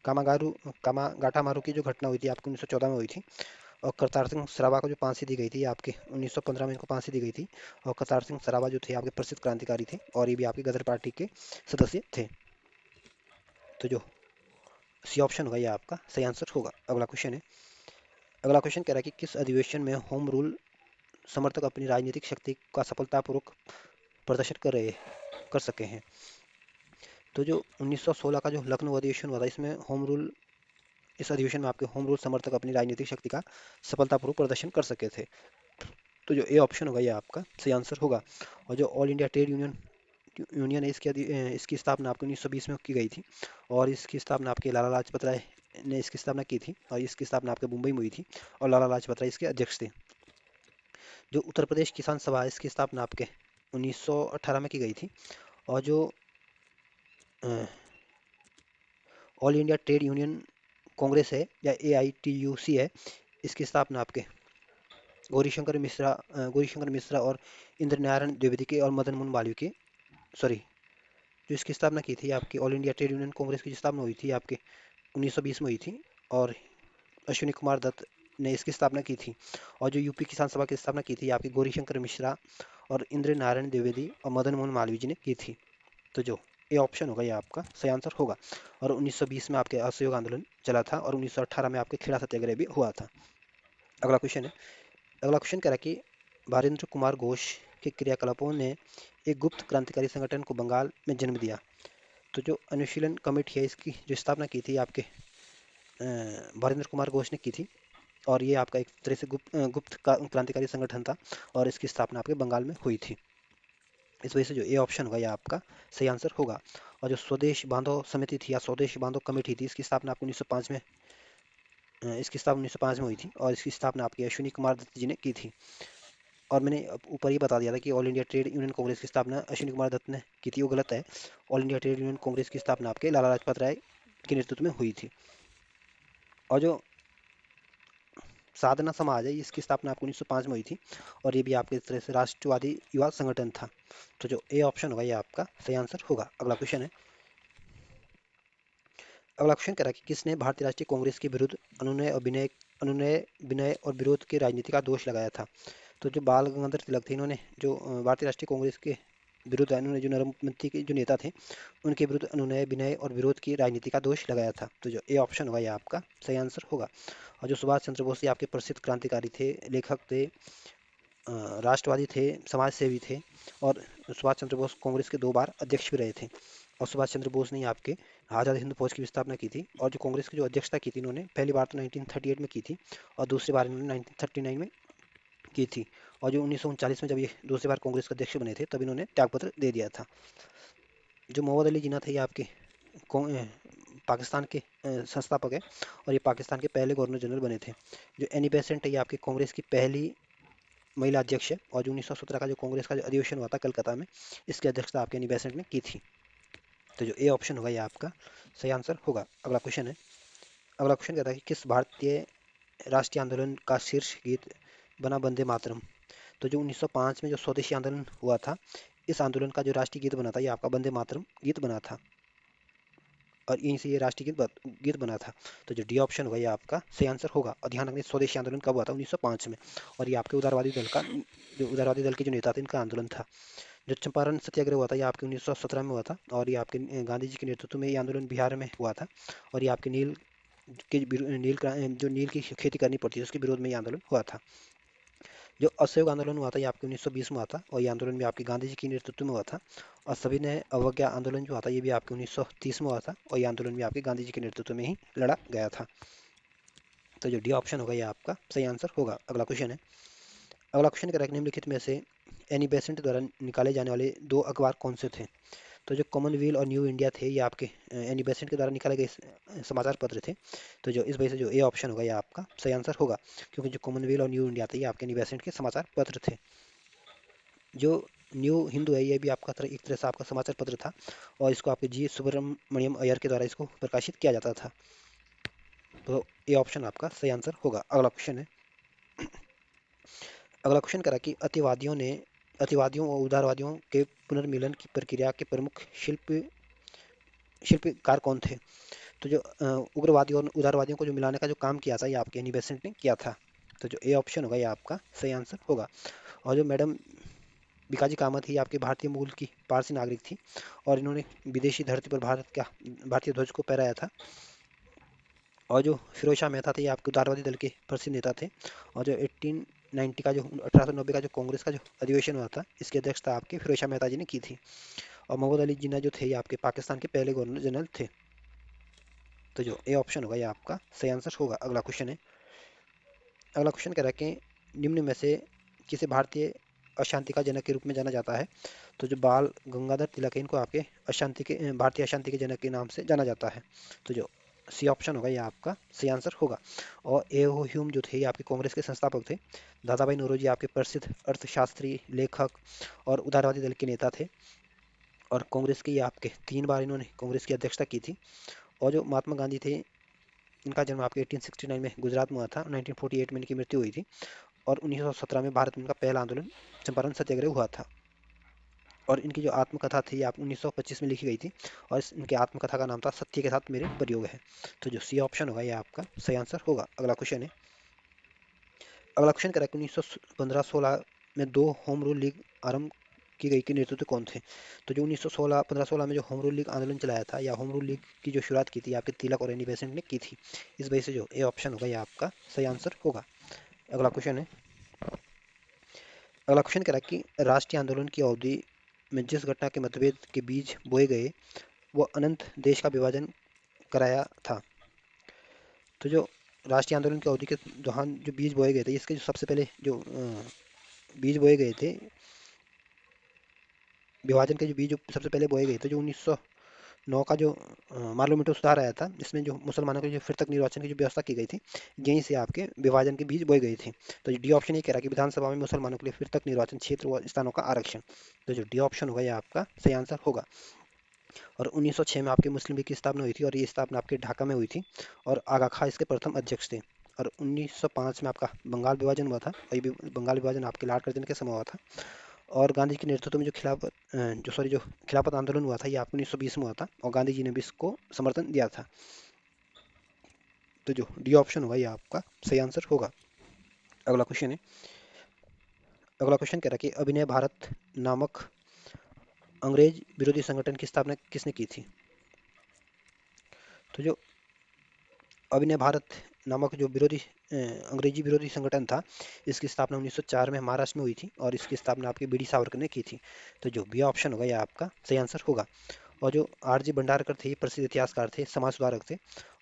Speaker 1: कामागारू कामागाटा मारू की जो घटना हुई थी आपको 1914 में हुई थी। और करतार सिंह सराभा को जो फांसी दी गई थी आपके 1915 में इनको फांसी दी गई थी। और करतार सिंह सराभा जो थे आपके प्रसिद्ध क्रांतिकारी थे और ये भी आपकी गदर पार्टी के सदस्य थे। तो जो सी ऑप्शन होगा ये आपका सही आंसर होगा। अगला क्वेश्चन है। अगला क्वेश्चन कह रहा है कि किस अधिवेशन में होम रूल समर्थक अपनी राजनीतिक शक्ति का सफलतापूर्वक प्रदर्शन कर सके हैं। तो जो 1916 का जो लखनऊ अधिवेशन हुआ था, इसमें होम रूल इस अधिवेशन में आपके होम रूल समर्थक अपनी राजनीतिक शक्ति का सफलतापूर्वक प्रदर्शन कर सके थे। तो जो ए ऑप्शन होगा ये आपका सही आंसर होगा। और जो all India trade union union है, इसकी स्थापना आपकी 1920 में की गई थी, और इसकी स्थापना आपके लाला लाजपत राय ने इसकी स्थापना की थी, और इसकी स्थापना आपके मुंबई में हुई थी, और लाला लाजपत राय इसके अध्यक्ष थे। जो उत्तर प्रदेश किसान सभा है, इसकी स्थापना आपके 1918 में की गई थी। और जो all India trade union Congress है या AITUC है, इसकी स्थापना आपके गौरीशंकर मिश्रा और इंद्र नारायण द्विवेदी के और मदन मोहन मालवीय के, सॉरी, जो इसकी स्थापना की थी आपकी all India trade union Congress की स्थापना हुई थी आपके 1920 में हुई थी, और अश्विनी कुमार दत्त ने इसकी स्थापना की थी। और जो यूपी किसान सभा की स्थापना की थी आपकी गौरीशंकर मिश्रा और इंद्र नारायण द्विवेदी और मदन मोहन मालवीय जी ने की थी। तो जो ये ऑप्शन होगा ये आपका सही आंसर होगा। और 1920 में आपके असहयोग आंदोलन चला था, और 1918 में आपके खेड़ा सत्याग्रह भी हुआ था। अगला क्वेश्चन है। अगला क्वेश्चन कह रहा है कि भारेंद्र कुमार घोष के क्रियाकलापों ने एक गुप्त क्रांतिकारी संगठन को बंगाल में जन्म दिया। तो जो अनुशीलन कमेटी है, इसकी जो स्थापना की थी आपके भारेंद्र कुमार घोष ने की थी, और ये आपका एक तरह से गुप्त क्रांतिकारी संगठन था, और इसकी स्थापना आपके बंगाल में हुई थी। इस वजह से जो ए ऑप्शन होगा ये आपका सही आंसर होगा। और जो स्वदेश बांधव समिति थी या स्वदेश बांधव कमेटी थी, इसकी स्थापना आपको 1905 में हुई थी, और इसकी स्थापना आपके अश्विनी कुमार दत्त जी ने की थी। और मैंने ऊपर ही बता दिया था कि all India trade union Congress की स्थापना अश्विनी कुमार दत्त ने की थी, वो गलत है। All India trade union Congress की स्थापना आपके लाला लाजपत राय के नेतृत्व में हुई थी। और जो साधना समाज है, इसकी स्थापना आपको 1905 में हुई थी, और ये भी आपके तरह से राष्ट्रवादी युवा संगठन था। तो जो ए ऑप्शन होगा ये आपका सही आंसर होगा। अगला क्वेश्चन है। अगला क्वेश्चन कह रहा है कि किसने भारतीय राष्ट्रीय कांग्रेस के विरुद्ध अनुनय विनय और विरोध की राजनीति का दोष लगाया था। तो जो बाल गंगाधर तिलक थे, इन्होंने जो भारतीय राष्ट्रीय कांग्रेस के विरुद्ध, इन्होंने जो नरमपंथी के जो नेता थे, उनके विरुद्ध अनुनय विनय और विरोध की राजनीति का दोष लगाया था। तो जो ए ऑप्शन होगा ये आपका सही आंसर होगा। और जो सुभाष चंद्र बोस ये आपके प्रसिद्ध क्रांतिकारी थे, लेखक थे, राष्ट्रवादी थे, समाज सेवी थे, और सुभाष चंद्र बोस कांग्रेस के 2 बार अध्यक्ष भी रहे थे। और सुभाष चंद्र बोस ने ही आपके आज़ाद हिंद फौज की भी स्थापना की थी, और जो कांग्रेस की जो अध्यक्षता की थी इन्होंने पहली बार तो 1938 में की थी, और दूसरी बार इन्होंने 1939 में की थी। और जो 1939 में जब ये दूसरी बार कांग्रेस के अध्यक्ष बने थे, तब इन्होंने त्यागपत्र दे दिया था। जो मोहम्मद अली जिन्ना थे, ये आपके पाकिस्तान के संस्थापक है, और ये पाकिस्तान के पहले गवर्नर जनरल बने थे। जो एनी बेसेंट है, ये आपके कांग्रेस की पहली महिला अध्यक्ष है, और जो 1917 का जो कांग्रेस का जो अधिवेशन हुआ था कलकत्ता में, इसकी अध्यक्षता आपके एनी बेसेंट ने की थी। तो जो ए ऑप्शन होगा ये आपका सही आंसर होगा। अगला क्वेश्चन है। अगला क्वेश्चन कहता है कि किस भारतीय राष्ट्रीय आंदोलन का शीर्ष गीत बना वंदे मातरम। तो जो 1905 में जो स्वदेशी आंदोलन हुआ था, इस आंदोलन का जो राष्ट्रीय गीत बना था ये आपका वंदे मातरम गीत बना था, और यहीं से ये राष्ट्रीय गीत बना था। तो जो डी ऑप्शन होगा ये आपका सही आंसर होगा। और ध्यान रखना, स्वदेशी आंदोलन कब हुआ था? 1905 में, और ये आपके उदारवादी दल के जो नेता थे, इनका आंदोलन था। जो चंपारण सत्याग्रह हुआ था ये आपके 1917 में हुआ था, और ये आपके गांधी जी के नेतृत्व में ये आंदोलन बिहार में हुआ था, और ये आपके नील की खेती करनी पड़ती है उसके विरोध में ये आंदोलन हुआ था। जो असहयोग आंदोलन हुआ था ये आपके 1920 में हुआ था, और ये आंदोलन भी आपके गांधी जी के नेतृत्व में हुआ था। और सविनय अवज्ञा आंदोलन जो हुआ था ये भी आपके 1930 में हुआ था, और ये आंदोलन भी आपके गांधी जी के नेतृत्व में ही लड़ा गया था। तो जो डी ऑप्शन होगा ये आपका सही आंसर होगा। अगला क्वेश्चन है। अगला क्वेश्चन कह रहा है कि निम्नलिखित में से एनी बेसेंट द्वारा निकाले जाने वाले 2 अखबार कौन से थे। तो जो कॉमनवेल्थ और न्यू इंडिया थे, ये आपके एनी बेसेंट के द्वारा निकाले गए समाचार पत्र थे। तो जो इस वजह से जो ए ऑप्शन होगा ये आपका सही आंसर होगा, क्योंकि जो कॉमनवेल्थ और न्यू इंडिया थे ये आपके एनी बेसेंट के समाचार पत्र थे। जो न्यू हिंदू है, ये भी आपका एक तरह से आपका समाचार पत्र था, और इसको आपके जी सुब्रमण्यम अय्यर के द्वारा इसको प्रकाशित किया जाता था। तो ये ऑप्शन आपका सही आंसर होगा। अगला क्वेश्चन है। अगला क्वेश्चन करा कि अतिवादियों और उदारवादियों के पुनर्मिलन की प्रक्रिया के प्रमुख शिल्पकार कौन थे। तो जो उग्रवादियों और उदारवादियों को जो मिलाने का जो काम किया था ये आपके एनी बेसेंट ने किया था। तो जो ए ऑप्शन होगा ये आपका सही आंसर होगा। और जो मैडम बीकाजी कामत ही आपके भारतीय मूल की पारसी नागरिक थी, और इन्होंने विदेशी धरती पर भारतीय ध्वज को फहराया था। और जो फिरोज शाह मेहता थे, ये आपके उदारवादी दल के प्रसिद्ध नेता थे। और जो 1890 का जो 1890 का जो कांग्रेस का जो अधिवेशन हुआ था, इसकी अध्यक्षता आपके फिरोज शाह मेहता जी ने की थी। और मोहम्मद अली जिन्ना जो थे, ये आपके पाकिस्तान के पहले गवर्नर जनरल थे। तो जो ए ऑप्शन होगा ये आपका सही आंसर होगा। अगला क्वेश्चन है। अगला क्वेश्चन कह रहा है कि निम्न में से किसे भारतीय अशांति का जनक के रूप में जाना जाता है। तो जो बाल गंगाधर तिलक है, इनको आपके अशांति के भारतीय अशांति के जनक के नाम से जाना जाता है। तो जो सी ऑप्शन होगा ये आपका सही आंसर होगा। और ए ओ ह्यूम जो थे, ये आपके कांग्रेस के संस्थापक थे। दादा भाई नौरोजी आपके प्रसिद्ध अर्थशास्त्री, लेखक और उदारवादी दल के नेता थे। और कांग्रेस के ये आपके 3 बार इन्होंने कांग्रेस की अध्यक्षता की थी। और जो महात्मा गांधी थे, इनका जन्म आपके 1869 में गुजरात में हुआ था। 1948 में इनकी मृत्यु हुई थी। और 1917 में भारत में इनका पहला आंदोलन चंपारण सत्याग्रह हुआ था। और इनकी जो आत्मकथा थी आप 1925 में लिखी गई थी। और इनकी आत्मकथा का नाम था सत्य के साथ मेरे प्रयोग है। तो जो सी ऑप्शन होगा ये आपका सही आंसर होगा। अगला क्वेश्चन है। अगला क्वेश्चन कह रहा है कि 1915-16 में 2 होम रूल लीग आरंभ की गई के नेतृत्व कौन थे। तो जो 1915-16 में जो होम रूल लीग आंदोलन चलाया था, या होम रूल लीग की जो शुरुआत की थी, आपके तिलक और एनी बेसेंट ने की थी। इस वजह से जो ए ऑप्शन होगा ये आपका सही आंसर होगा। अगला क्वेश्चन है। अगला क्वेश्चन कह रहा है कि राष्ट्रीय आंदोलन की अवधि में जिस घटना के मतभेद के बीज बोए गए, वो अनंत देश का विभाजन कराया था। तो जो राष्ट्रीय आंदोलन की अवधि के दौरान जो बीज बोए गए थे, इसके जो सबसे पहले जो बीज बोए गए थे, विभाजन के जो बीज जो सबसे पहले बोए गए थे, जो 1909 का जो मार्लोमेटो सुधार आया था, जिसमें जो मुसलमानों के जो फिर तक निर्वाचन की जो व्यवस्था की गई थी, यहीं से आपके विभाजन के बीज बोए गए थे। तो डी ऑप्शन ये कह रहा है कि विधानसभा में मुसलमानों के लिए फिर तक निर्वाचन क्षेत्र व स्थानों का आरक्षण। तो जो डी ऑप्शन होगा ये आपका सही आंसर होगा। और 1906 में आपके मुस्लिम लीग की स्थापना हुई थी, और ये स्थापना आपके ढाका में हुई थी। और आगा खां इसके प्रथम अध्यक्ष थे। और 1905 में आपका बंगाल विभाजन हुआ था, और ये बंगाल विभाजन आपके लॉर्ड कर्जन के समय हुआ था। और गांधी के नेतृत्व में जो खिलाफत आंदोलन हुआ था, ये आपको 1920 में हुआ था, और गांधी जी ने भी इसको समर्थन दिया था। तो जो डी ऑप्शन होगा ये आपका सही आंसर होगा। अगला क्वेश्चन है। अगला क्वेश्चन कह रहा है कि अभिनय भारत नामक अंग्रेज विरोधी संगठन की स्थापना किसने की थी। तो जो अभिनय भारत नामक जो अंग्रेजी विरोधी संगठन था, इसकी स्थापना 1904 में महाराष्ट्र में हुई थी। और इसकी स्थापना आपके बी डी सावरकर ने की थी। तो जो बी ऑप्शन होगा ये आपका सही आंसर होगा। और जो आर जी भंडारकर थे, ये प्रसिद्ध इतिहासकार थे, समाज सुधारक थे।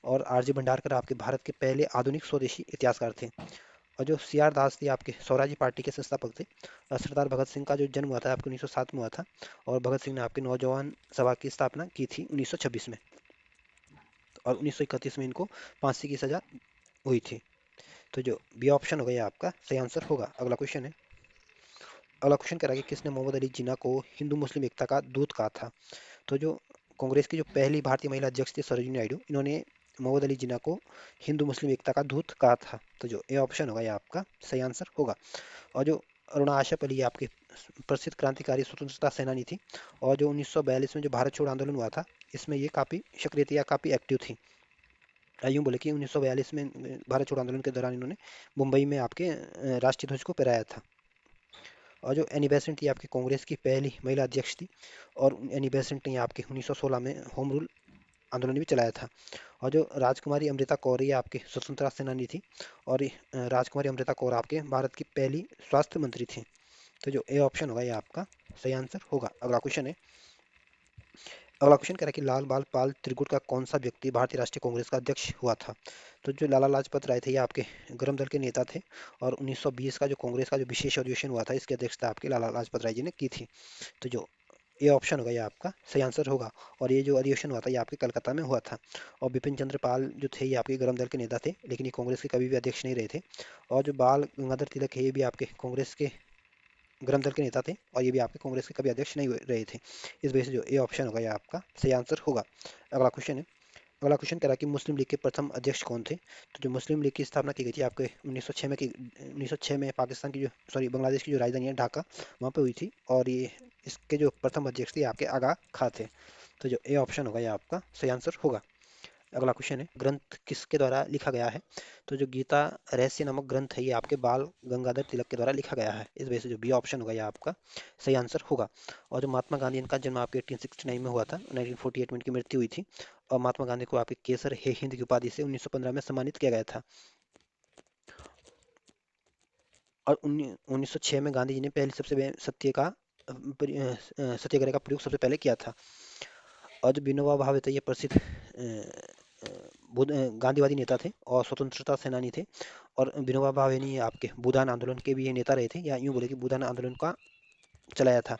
Speaker 1: और आर जी भंडारकर आपके भारत के पहले आधुनिक स्वदेशी इतिहासकार थे। और जो सी आर दास थे, आपके स्वराज्य पार्टी के संस्थापक थे। और सरदार भगत सिंह का जो जन्म हुआ था आपके 1907 में हुआ था। और भगत सिंह ने आपके नौजवान सभा की स्थापना की थी 1926 में। और 1931 में इनको फांसी की सजा हुई थी। तो जो बी ऑप्शन होगा ये आपका सही आंसर होगा। अगला क्वेश्चन है। अगला क्वेश्चन कह रहा है कि किसने मोहम्मद अली जिन्ना को हिंदू मुस्लिम एकता का दूत कहा था। तो जो कांग्रेस की जो पहली भारतीय महिला अध्यक्ष थी सरोजिनी नायडू, इन्होंने मोहम्मद अली जिन्ना को हिंदू मुस्लिम एकता का दूत कहा था। तो जो ए ऑप्शन होगा ये आपका सही आंसर होगा। और जो अरुणा आशफ अली आपके प्रसिद्ध क्रांतिकारी स्वतंत्रता सेनानी थी। और जो 1942 में जो भारत छोड़ आंदोलन हुआ था, इसमें ये काफ़ी सक्रिय थी, या काफ़ी एक्टिव थी। यूँ बोले कि 1942 में भारत छोड़ आंदोलन के दौरान इन्होंने मुंबई में आपके राष्ट्रीय ध्वज को फहराया था। और जो एनी बेसेंट थी, आपकी कांग्रेस की पहली महिला अध्यक्ष थी। और एनी बेसेंट ने आपके 1916 में होम रूल आंदोलन भी चलाया था। और जो राजकुमारी अमृता कौर, ये आपके स्वतंत्रता सेनानी थी। और राजकुमारी अमृता कौर आपके भारत की पहली स्वास्थ्य मंत्री थी। तो जो ए ऑप्शन होगा ये आपका सही आंसर होगा। अगला क्वेश्चन है। अगला क्वेश्चन कह रहा है कि लाल बाल पाल त्रिगुट का कौन सा व्यक्ति भारतीय राष्ट्रीय कांग्रेस का अध्यक्ष हुआ था। तो जो लाला लाजपत राय थे, ये आपके गरम दल के नेता थे। और 1920 का जो कांग्रेस का जो विशेष अधिवेशन हुआ था, इसकी अध्यक्षता आपके लाला लाजपत राय जी ने की थी। तो जो ये ऑप्शन होगा ये आपका सही आंसर होगा। और ये जो अधिवेशन हुआ था, ये आपके कलकत्ता में हुआ था। और बिपिन चंद्र पाल जो थे, ये आपके गरम दल के नेता थे, लेकिन ये कांग्रेस के कभी भी अध्यक्ष नहीं रहे थे। और जो बाल गंगाधर तिलक है, ये भी आपके कांग्रेस के गरम दल के नेता थे, और ये भी आपके कांग्रेस के कभी अध्यक्ष नहीं रहे थे। इस वजह से जो ए ऑप्शन होगा ये आपका सही आंसर होगा। अगला क्वेश्चन है। अगला क्वेश्चन कह रहा है कि मुस्लिम लीग के प्रथम अध्यक्ष कौन थे। तो जो मुस्लिम लीग की स्थापना की गई थी आपके 1906 में पाकिस्तान की जो बांग्लादेश की जो राजधानी है ढाका, वहाँ पे हुई थी। और ये इसके जो प्रथम अध्यक्ष थे आपके आगा खां थे। तो जो ए ऑप्शन होगा ये आपका सही आंसर होगा। अगला क्वेश्चन है, ग्रंथ किसके द्वारा लिखा गया है। तो जो गीता रहस्य नामक ग्रंथ है, ये आपके बाल गंगाधर तिलक के द्वारा लिखा गया है। इस वजह से जो बी ऑप्शन होगा ये आपका सही आंसर होगा। और जो महात्मा गांधी, इनका जन्म आपके 1869 में हुआ था। 1948 में इनकी मृत्यु हुई थी। और महात्मा गांधी को आपके केसर हे हिंद की उपाधि से 1915 में सम्मानित किया गया था। और 1906 में गांधी जी ने पहले सत्याग्रह का प्रयोग सबसे पहले किया था। और जो विनोबा भावे थे ये प्रसिद्ध गांधीवादी नेता थे और स्वतंत्रता सेनानी थे। और विनोबा भावे ने आपके भूदान आंदोलन के भी ये नेता रहे थे, या यूं बोले कि भूदान आंदोलन का चलाया था।